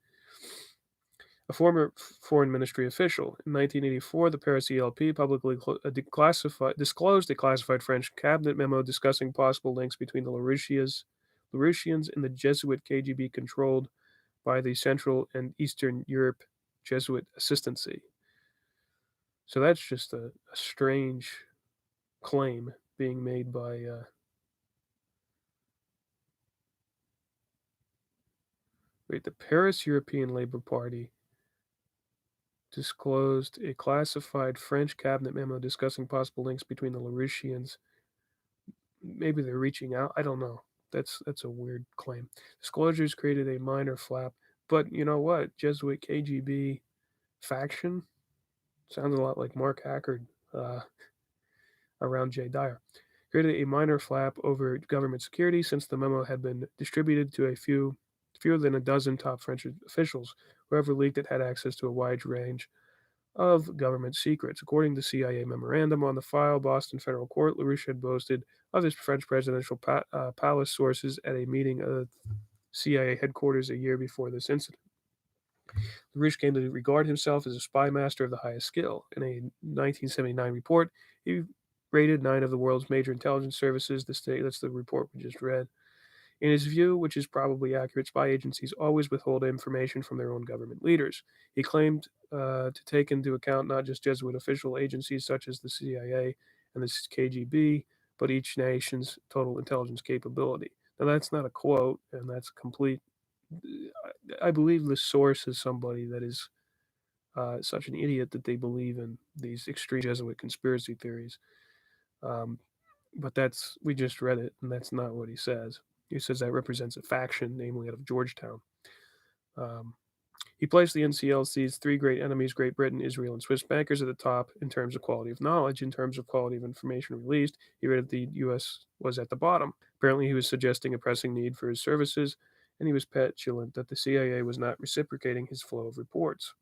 [SPEAKER 1] A former foreign ministry official. In 1984, the Paris ELP publicly disclosed a classified French cabinet memo discussing possible links between the Larouchians and the Jesuit KGB controlled by the Central and Eastern Europe Jesuit assistancy. So that's just a strange claim being made by the Paris European Labour Party disclosed a classified French cabinet memo discussing possible links between the Larouchians maybe they're reaching out. I don't know. That's a weird claim. Disclosures created a minor flap, but you know what? Jesuit KGB faction sounds a lot like Mark Hackard around Jay Dyer. Created a minor flap over government security since the memo had been distributed to fewer than a dozen top French officials. Whoever leaked it had access to a wide range of government secrets. According to CIA memorandum on the file, Boston federal court, LaRouche had boasted of his French presidential palace sources at a meeting of CIA headquarters a year before this incident. LaRouche came to regard himself as a spy master of the highest skill. In a 1979 report, he rated 9 of the world's major intelligence services. That's the report we just read. In his view, which is probably accurate, spy agencies always withhold information from their own government leaders. He claimed to take into account not just Jesuit official agencies such as the CIA and the KGB, but each nation's total intelligence capability. Now, that's not a quote, and that's complete. I believe the source is somebody that is such an idiot that they believe in these extreme Jesuit conspiracy theories. Um, but we just read it, and that's not what he says. He says that represents a faction, namely out of Georgetown. Um, he placed the NCLC's 3 great enemies, Great Britain, Israel, and Swiss bankers, at the top in terms of quality of knowledge. In terms of quality of information released, he rated the U.S. was at the bottom. Apparently, he was suggesting a pressing need for his services, and he was petulant that the CIA was not reciprocating his flow of reports.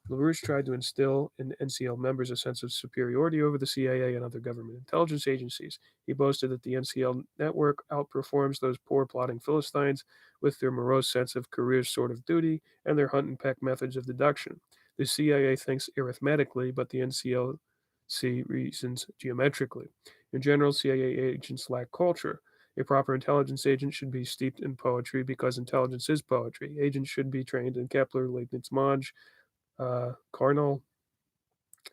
[SPEAKER 1] LaRouche tried to instill in NCL members a sense of superiority over the CIA and other government intelligence agencies. He boasted that the NCL network outperforms those poor plotting Philistines with their morose sense of career sort of duty and their hunt and peck methods of deduction. The CIA thinks arithmetically, but the NCLC reasons geometrically. In general, CIA agents lack culture. A proper intelligence agent should be steeped in poetry because intelligence is poetry. Agents should be trained in Kepler, Leibniz, Monge, Carnot,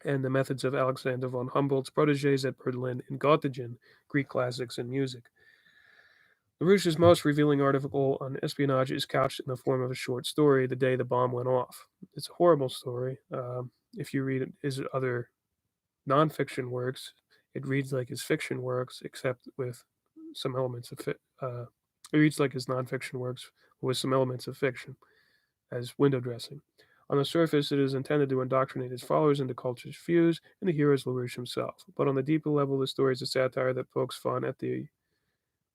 [SPEAKER 1] and the methods of Alexander von Humboldt's proteges at Berlin and Göttingen, Greek classics and music. LaRouche's most revealing article on espionage is couched in the form of a short story, The Day the Bomb Went Off. It's a horrible story. If you read his other nonfiction works, it reads like his fiction works, except with some elements of it reads like his nonfiction works with some elements of fiction, as window dressing. On the surface, it is intended to indoctrinate his followers into culture's views, and the hero is LaRouche himself. But on the deeper level, the story is a satire that pokes fun at the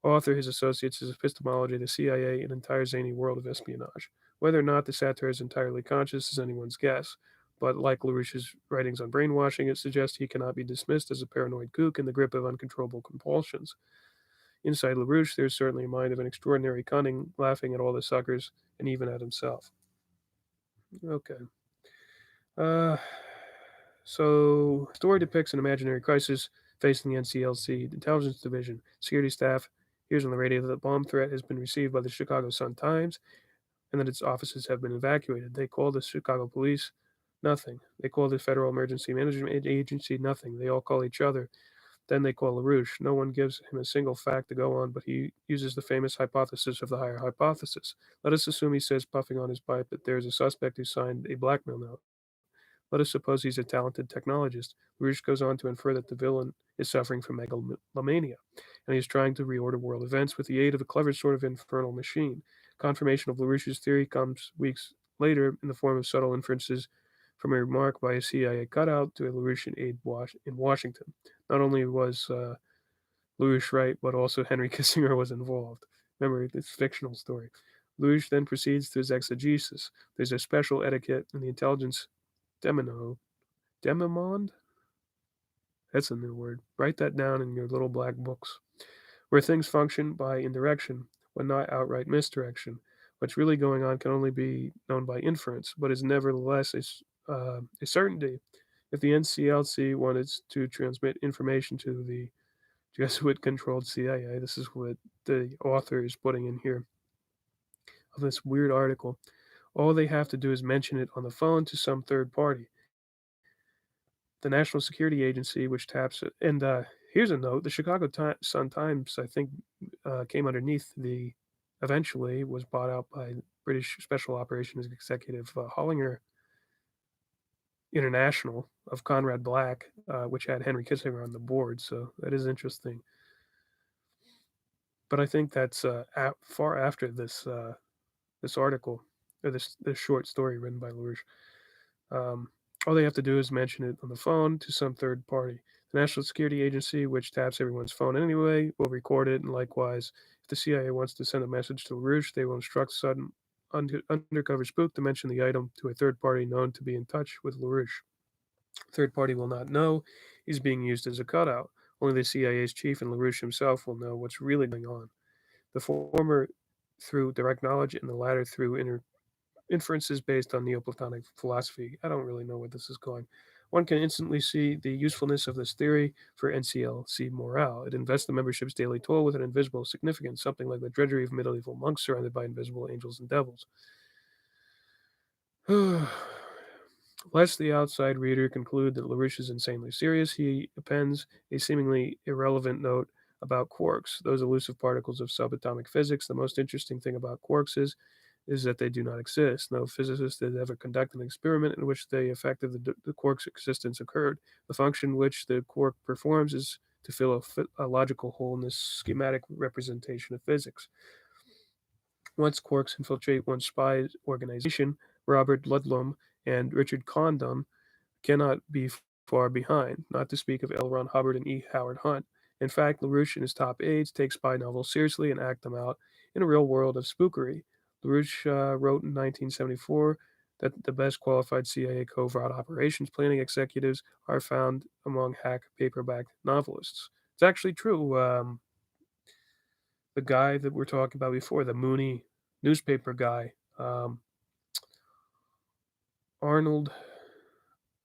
[SPEAKER 1] author, his associates, his epistemology, the CIA, an entire zany world of espionage. Whether or not the satire is entirely conscious is anyone's guess, but like LaRouche's writings on brainwashing, it suggests he cannot be dismissed as a paranoid kook in the grip of uncontrollable compulsions. Inside LaRouche, there is certainly a mind of an extraordinary cunning, laughing at all the suckers and even at himself. Okay. Uh, so, story depicts an imaginary crisis facing the NCLC, the intelligence division, security staff. Hears on the radio that the bomb threat has been received by the Chicago Sun-Times and that its offices have been evacuated. They call the Chicago police, nothing. They call the Federal Emergency Management Agency, nothing. They all call each other. Then they call LaRouche. No one gives him a single fact to go on, but he uses the famous hypothesis of the higher hypothesis. Let us assume he says, puffing on his pipe, that there is a suspect who signed a blackmail note. Let us suppose he's a talented technologist. LaRouche goes on to infer that the villain is suffering from megalomania, and he is trying to reorder world events with the aid of a clever sort of infernal machine. Confirmation of LaRouche's theory comes weeks later in the form of subtle inferences from a remark by a CIA cutout to a LaRouche aide in Washington. Not only was LaRouche right, but also Henry Kissinger was involved. Remember, it's a fictional story. LaRouche then proceeds to his exegesis. There's a special etiquette in the intelligence demimond? That's a new word. Write that down in your little black books. Where things function by indirection, when not outright misdirection. What's really going on can only be known by inference, but is nevertheless a certainty. If the NCLC wanted to transmit information to the Jesuit controlled CIA, this is what the author is putting in here of this weird article. All they have to do is mention it on the phone to some third party. The National Security Agency, which taps it. And here's a note: the Chicago Sun Times, I think, came underneath eventually was bought out by British Special Operations Executive Hollinger International of Conrad Black, which had Henry Kissinger on the board. So that is interesting. But I think that's far after this article or this short story written by LaRouche. Um, all they have to do is mention it on the phone to some third party. The National Security Agency, which taps everyone's phone anyway, will record it. And likewise, if the CIA wants to send a message to LaRouche, they will instruct sudden undercover spook to mention the item to a third party known to be in touch with LaRouche. Third party will not know is being used as a cutout. Only the CIA's chief and LaRouche himself will know what's really going on. The former through direct knowledge and the latter through inferences based on Neoplatonic philosophy. I don't really know where this is going. One can instantly see the usefulness of this theory for NCLC morale. It invests the membership's daily toil with an invisible significance, something like the drudgery of medieval monks surrounded by invisible angels and devils. Lest the outside reader conclude that LaRouche is insanely serious, he appends a seemingly irrelevant note about quarks, those elusive particles of subatomic physics. The most interesting thing about quarks is that they do not exist. No physicist has ever conducted an experiment in which the effect of the quark's existence occurred. The function which the quark performs is to fill a logical hole in this schematic representation of physics. Once quarks infiltrate one spy organization, Robert Ludlum and Richard Condon cannot be far behind, not to speak of L. Ron Hubbard and E. Howard Hunt. In fact, LaRouche and his top aides take spy novels seriously and act them out in a real world of spookery. LaRouche wrote in 1974 that the best qualified CIA covert operations planning executives are found among hack paperback novelists. It's actually true. The guy that we're talking about before, the Mooney newspaper guy, Arnold,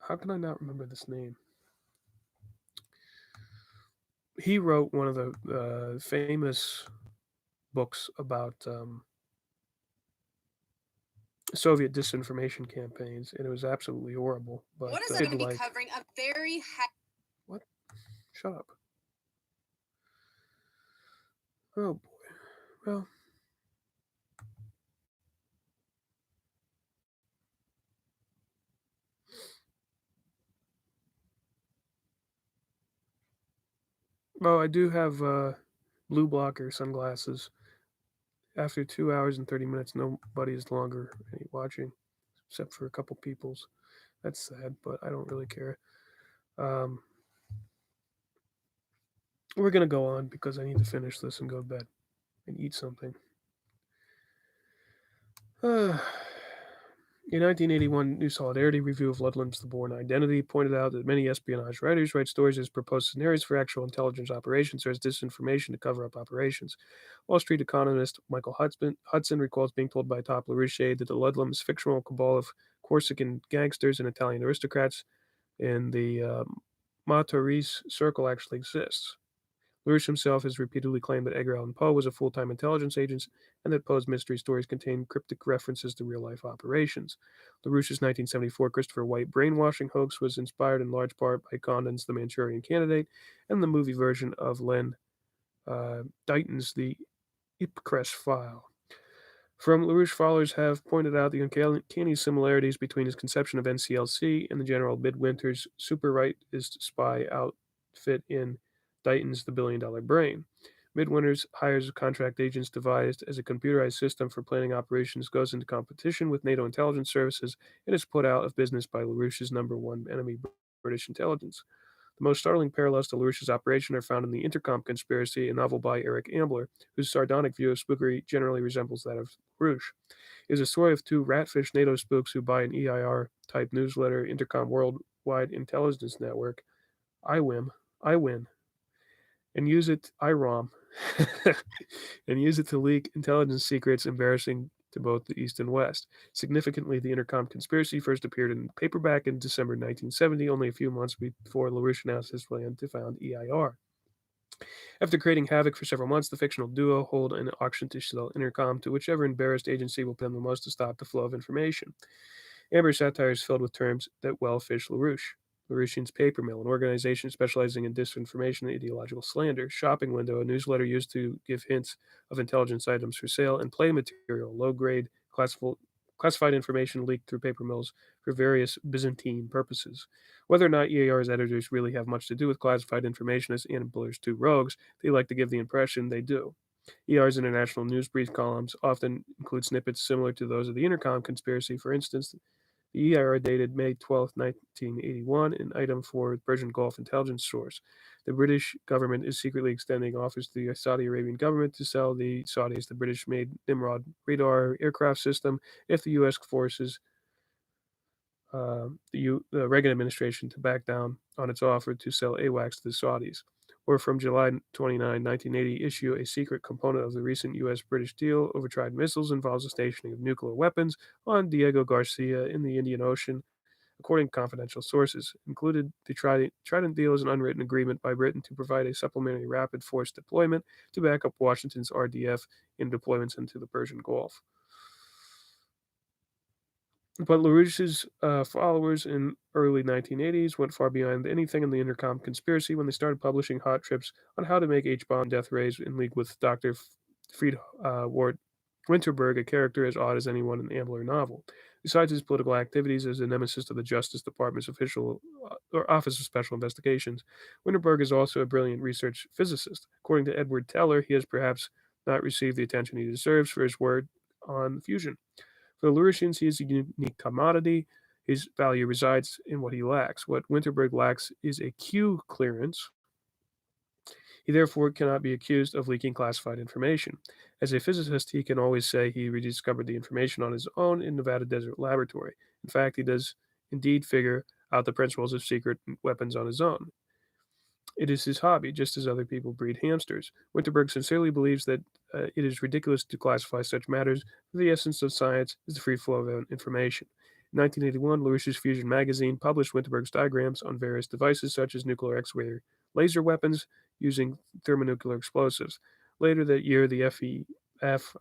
[SPEAKER 1] how can I not remember this name? He wrote one of the famous books about Soviet disinformation campaigns, and it was absolutely horrible. But
[SPEAKER 2] what is that going to be covering? A very
[SPEAKER 1] what? Shut up. Oh boy. Well. Well, I do have blue blocker sunglasses. After 2 hours and 30 minutes, nobody is longer watching, except for a couple people's. That's sad, but I don't really care. We're going to go on because I need to finish this and go to bed and eat something. A 1981 New Solidarity review of Ludlum's The Bourne Identity pointed out that many espionage writers write stories as proposed scenarios for actual intelligence operations or as disinformation to cover up operations. Wall Street economist Michael Hudson recalls being told by top LaRouche that the Ludlum's fictional cabal of Corsican gangsters and Italian aristocrats in the Matarese circle actually exists. LaRouche himself has repeatedly claimed that Edgar Allan Poe was a full-time intelligence agent and that Poe's mystery stories contain cryptic references to real-life operations. LaRouche's 1974 Christopher White brainwashing hoax was inspired in large part by Condon's The Manchurian Candidate and the movie version of Len Deighton's The Ipcress File. From LaRouche, followers have pointed out the uncanny similarities between his conception of NCLC and the General Midwinter's super rightist spy outfit in Deighton's The Billion-Dollar Brain. Midwinter's hires contract agents devised as a computerized system for planning operations goes into competition with NATO intelligence services and is put out of business by LaRouche's number one enemy, British intelligence. The most startling parallels to LaRouche's operation are found in the Intercom Conspiracy, a novel by Eric Ambler, whose sardonic view of spookery generally resembles that of LaRouche. It is a story of two ratfish NATO spooks who buy an EIR-type newsletter, Intercom Worldwide Intelligence Network, IWIN, and use it, IROM, and use it to leak intelligence secrets embarrassing to both the East and West. Significantly, the Intercom Conspiracy first appeared in paperback in December 1970, only a few months before LaRouche announced his plan to found EIR. After creating havoc for several months, the fictional duo hold an auction to sell Intercom to whichever embarrassed agency will pay them the most to stop the flow of information. Amber's satire is filled with terms that well fish LaRouche. LaRouchian's Paper Mill, an organization specializing in disinformation and ideological slander. Shopping Window, a newsletter used to give hints of intelligence items for sale. And Play Material, low-grade classified information leaked through paper mills for various Byzantine purposes. Whether or not EAR's editors really have much to do with classified information as Ambler's two rogues, they like to give the impression they do. EIR's international news brief columns often include snippets similar to those of the Intercom conspiracy. For instance, the EIR dated May 12, 1981, an item for Persian Gulf intelligence source. The British government is secretly extending offers to the Saudi Arabian government to sell the Saudis the British made Nimrod radar aircraft system if the U.S. forces the Reagan administration to back down on its offer to sell AWACS to the Saudis, or from July 29, 1980, issue a secret component of the recent U.S. British deal over Trident missiles involves the stationing of nuclear weapons on Diego Garcia in the Indian Ocean. According to confidential sources, included the Trident deal is an unwritten agreement by Britain to provide a supplementary rapid force deployment to back up Washington's RDF in deployments into the Persian Gulf. But LaRouche's followers in early 1980s went far beyond anything in the Intercom conspiracy when they started publishing hot trips on how to make H-bomb death rays in league with Dr. Fried Ward Winterberg, a character as odd as anyone in the Ambler novel. Besides his political activities as a nemesis of the Justice Department's official or Office of Special Investigations, Winterberg is also a brilliant research physicist. According to Edward Teller, he has perhaps not received the attention he deserves for his work on fusion. For the Luricians, he is a unique commodity. His value resides in what he lacks. What Winterberg lacks is a Q clearance. He therefore cannot be accused of leaking classified information. As a physicist, he can always say he rediscovered the information on his own in Nevada Desert Laboratory. In fact, he does indeed figure out the principles of secret weapons on his own. It is his hobby, just as other people breed hamsters. Winterberg sincerely believes that it is ridiculous to classify such matters, for the essence of science is the free flow of information. In 1981, LaRouche's Fusion magazine published Winterberg's diagrams on various devices such as nuclear X-ray laser weapons using thermonuclear explosives. Later that year, the FEF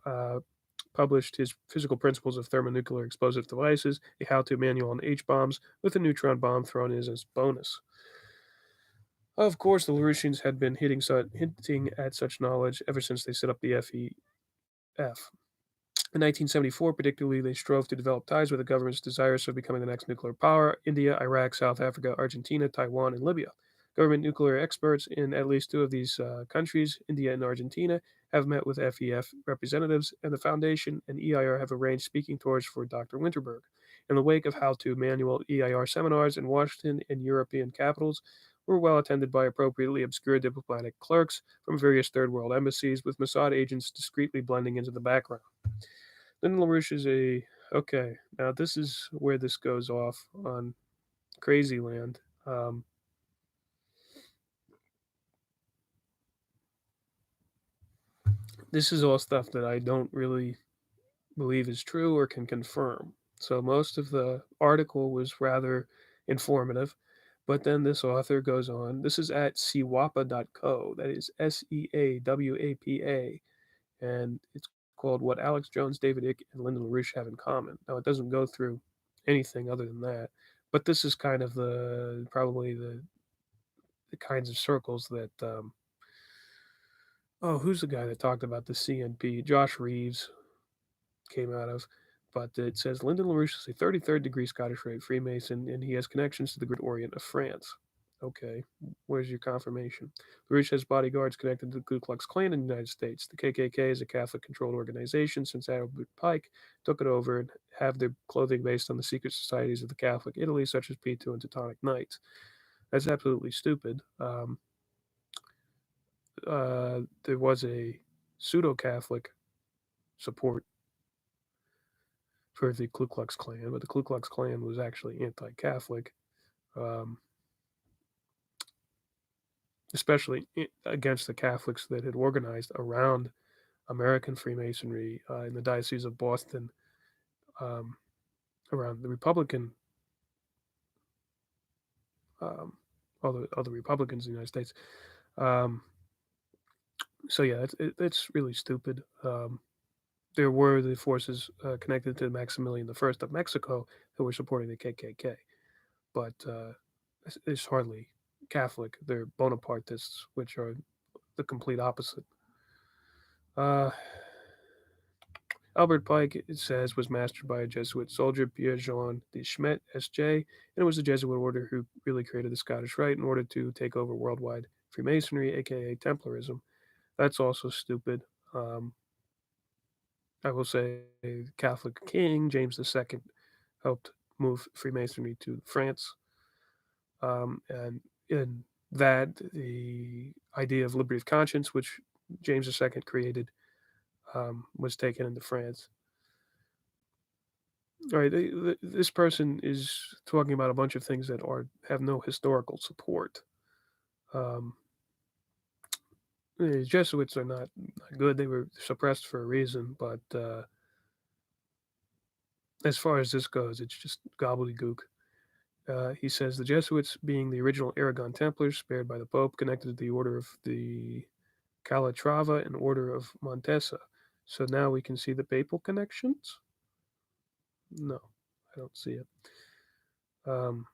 [SPEAKER 1] published his Physical Principles of Thermonuclear Explosive Devices, a how-to manual on H-bombs, with a neutron bomb thrown in as bonus. Of course, the Larouchians had been hinting at such knowledge ever since they set up the FEF. In 1974, particularly, they strove to develop ties with the governments desirous of becoming the next nuclear power: India, Iraq, South Africa, Argentina, Taiwan, and Libya. Government nuclear experts in at least two of these countries, India and Argentina, have met with FEF representatives, and the Foundation and EIR have arranged speaking tours for Dr. Winterberg. In the wake of how-to manual EIR seminars in Washington and European capitals, were well attended by appropriately obscure diplomatic clerks from various third world embassies, with Mossad agents discreetly blending into the background. Then LaRouche is a okay. Now this is where this goes off on crazy land. This is all stuff that I don't really believe is true or can confirm. So most of the article was rather informative, but then this author goes on. This is at SEAWAPA.co. That is SEAWAPA, and it's called "What Alex Jones, David Icke, and Lyndon LaRouche Have in Common." Now it doesn't go through anything other than that, but this is kind of probably the kinds of circles that who's the guy that talked about the CNP? Josh Reeves came out of. But it says Lyndon LaRouche is a 33rd degree Scottish Rite Freemason, and he has connections to the Great Orient of France. Okay, where's your confirmation? LaRouche has bodyguards connected to the Ku Klux Klan in the United States. The KKK is a Catholic-controlled organization since Albert Pike took it over and have their clothing based on the secret societies of the Catholic Italy, such as P2 and Teutonic Knights. That's absolutely stupid. There was a pseudo-Catholic support for the Ku Klux Klan, but the Ku Klux Klan was actually anti-Catholic, especially against the Catholics that had organized around American Freemasonry in the Diocese of Boston, around the Republican, all the Republicans in the United States. So yeah, it's really stupid. There were the forces connected to Maximilian I of Mexico who were supporting the KKK, but it's hardly Catholic. They're Bonapartists, which are the complete opposite. Albert Pike, it says, was mastered by a Jesuit soldier, Pierre Jean de Smet, S.J., and it was the Jesuit order who really created the Scottish Rite in order to take over worldwide Freemasonry, aka Templarism. That's also stupid. Um, I will say the Catholic king, James II, helped move Freemasonry to France. And in that, the idea of liberty of conscience, which James II created, was taken into France. All right, this person is talking about a bunch of things that have no historical support. Um, the Jesuits are not good; they were suppressed for a reason. But as far as this goes, it's just gobbledygook. He says the Jesuits, being the original Aragon Templars spared by the Pope, connected to the order of the Calatrava and order of Montesa. So now we can see the papal connections? No, I don't see it. Um,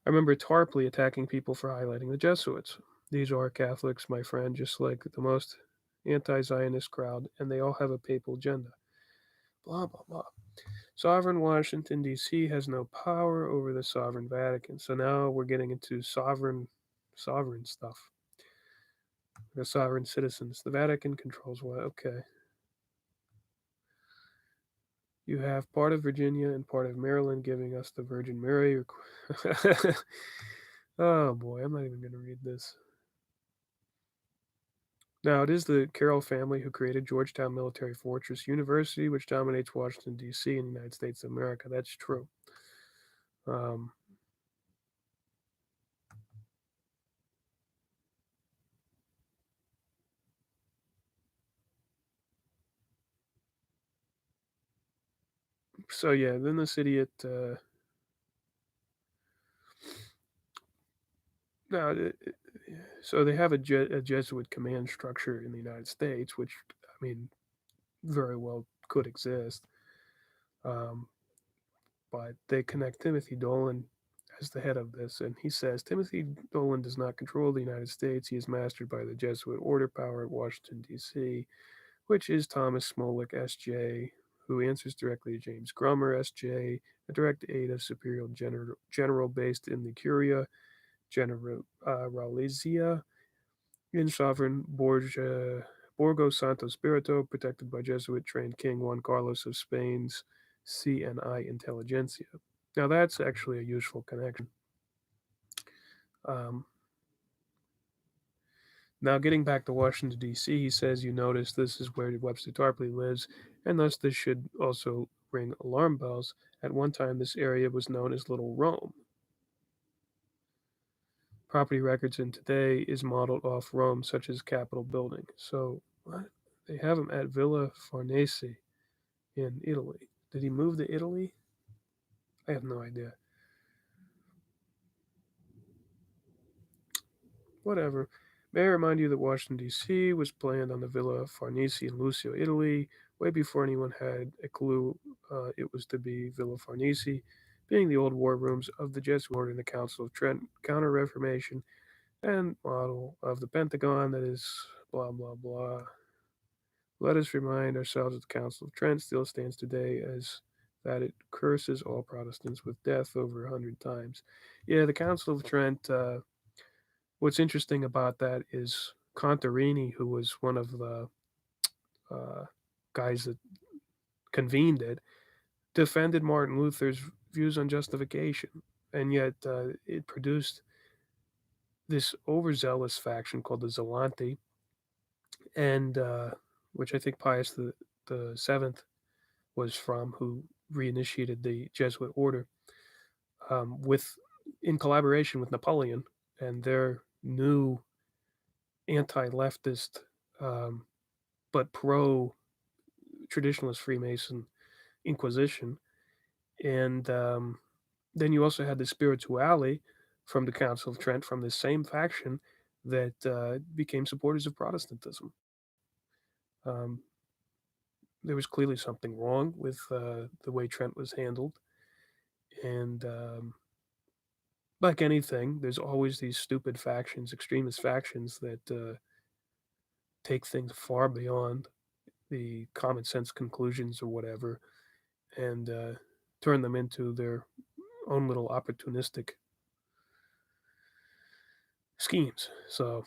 [SPEAKER 1] I remember Tarpley attacking people for highlighting the Jesuits. These are Catholics, my friend, just like the most anti Zionist crowd, and they all have a papal agenda. Blah, blah, blah. Sovereign Washington, D.C. has no power over the sovereign Vatican. So now we're getting into sovereign stuff. The sovereign citizens. The Vatican controls what? Okay. You have part of Virginia and part of Maryland giving us the Virgin Mary. Oh boy, I'm not even going to read this. Now, it is the Carroll family who created Georgetown Military Fortress University, which dominates Washington, D.C. in the United States of America. That's true. Um, so, yeah, then the city at. No, so they have a Jesuit command structure in the United States, which, I mean, very well could exist. Um, but they connect Timothy Dolan as the head of this, and he says Timothy Dolan does not control the United States. He is mastered by the Jesuit order power at Washington, D.C., which is Thomas Smolik, S.J., who answers directly to James Grummer, S.J., a direct aide of Superior General based in the Curia Generalizia in Sovereign Borgo Santo Spirito, protected by Jesuit-trained King Juan Carlos of Spain's CNI intelligentsia. Now that's actually a useful connection. Um, Now getting back to Washington, D.C., he says you notice this is where Webster Tarpley lives, and thus this should also ring alarm bells. At one time, this area was known as Little Rome. Property records in today is modeled off Rome, such as Capitol building. So what? They have him at Villa Farnese in Italy. Did he move to Italy? I have no idea. Whatever. May I remind you that Washington, D.C. was planned on the Villa Farnese in Lucio, Italy, way before anyone had a clue it was to be Villa Farnese, being the old war rooms of the Jesuit order in the Council of Trent Counter Reformation and model of the Pentagon that is blah, blah, blah. Let us remind ourselves that the Council of Trent still stands today as that it curses all Protestants with death over 100 times. Yeah, the Council of Trent. What's interesting about that is Contarini, who was one of the uh, guys that convened it, defended Martin Luther's views on justification, and yet it produced this overzealous faction called the Zelanti, and which I think Pius the Seventh was from, who reinitiated the Jesuit order, with in collaboration with Napoleon and their new anti-leftist um, but pro traditionalist Freemason Inquisition. And then you also had the Spirituale from the Council of Trent from the same faction that became supporters of Protestantism. Um, there was clearly something wrong with the way Trent was handled. And like anything, there's always these stupid factions, extremist factions that take things far beyond the common sense conclusions or whatever and turn them into their own little opportunistic schemes. So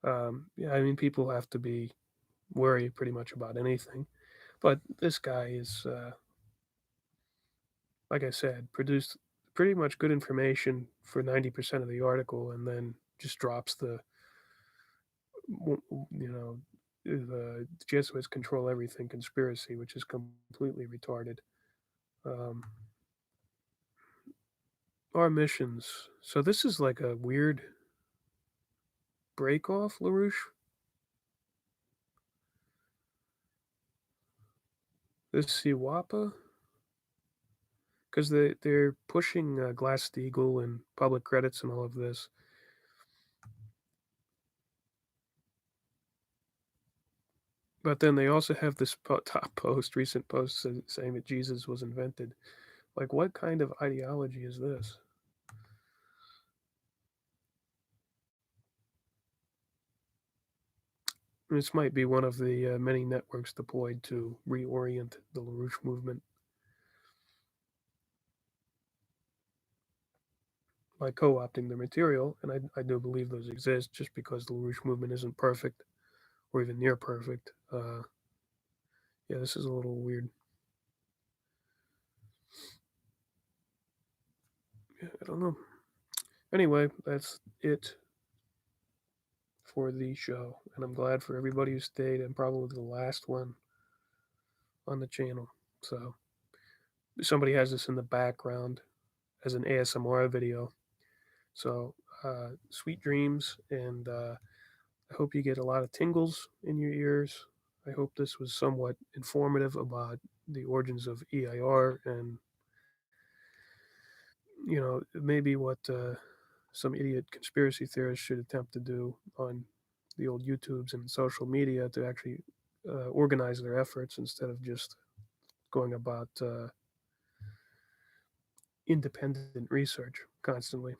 [SPEAKER 1] Yeah, I mean, people have to be worried pretty much about anything. But this guy is, like I said, produced pretty much good information for 90% of the article and then just drops you know, the Jesuits control everything conspiracy, which is completely retarded. Um, our missions. So this is like a weird break off, LaRouche. This SEAWAPA? Because they're pushing Glass-Steagall and public credits and all of this. But then they also have this top post, recent post saying that Jesus was invented. Like, what kind of ideology is this? This might be one of the many networks deployed to reorient the LaRouche movement by co-opting the material, and I do believe those exist just because the LaRouche movement isn't perfect or even near perfect. Yeah, this is a little weird. Yeah, I don't know. Anyway, that's it for the show, and I'm glad for everybody who stayed. I'm probably the last one on the channel, so somebody has this in the background as an ASMR video. So sweet dreams, and I hope you get a lot of tingles in your ears. I hope this was somewhat informative about the origins of EIR and, maybe what some idiot conspiracy theorists should attempt to do on the old YouTubes and social media to actually organize their efforts instead of just going about independent research constantly.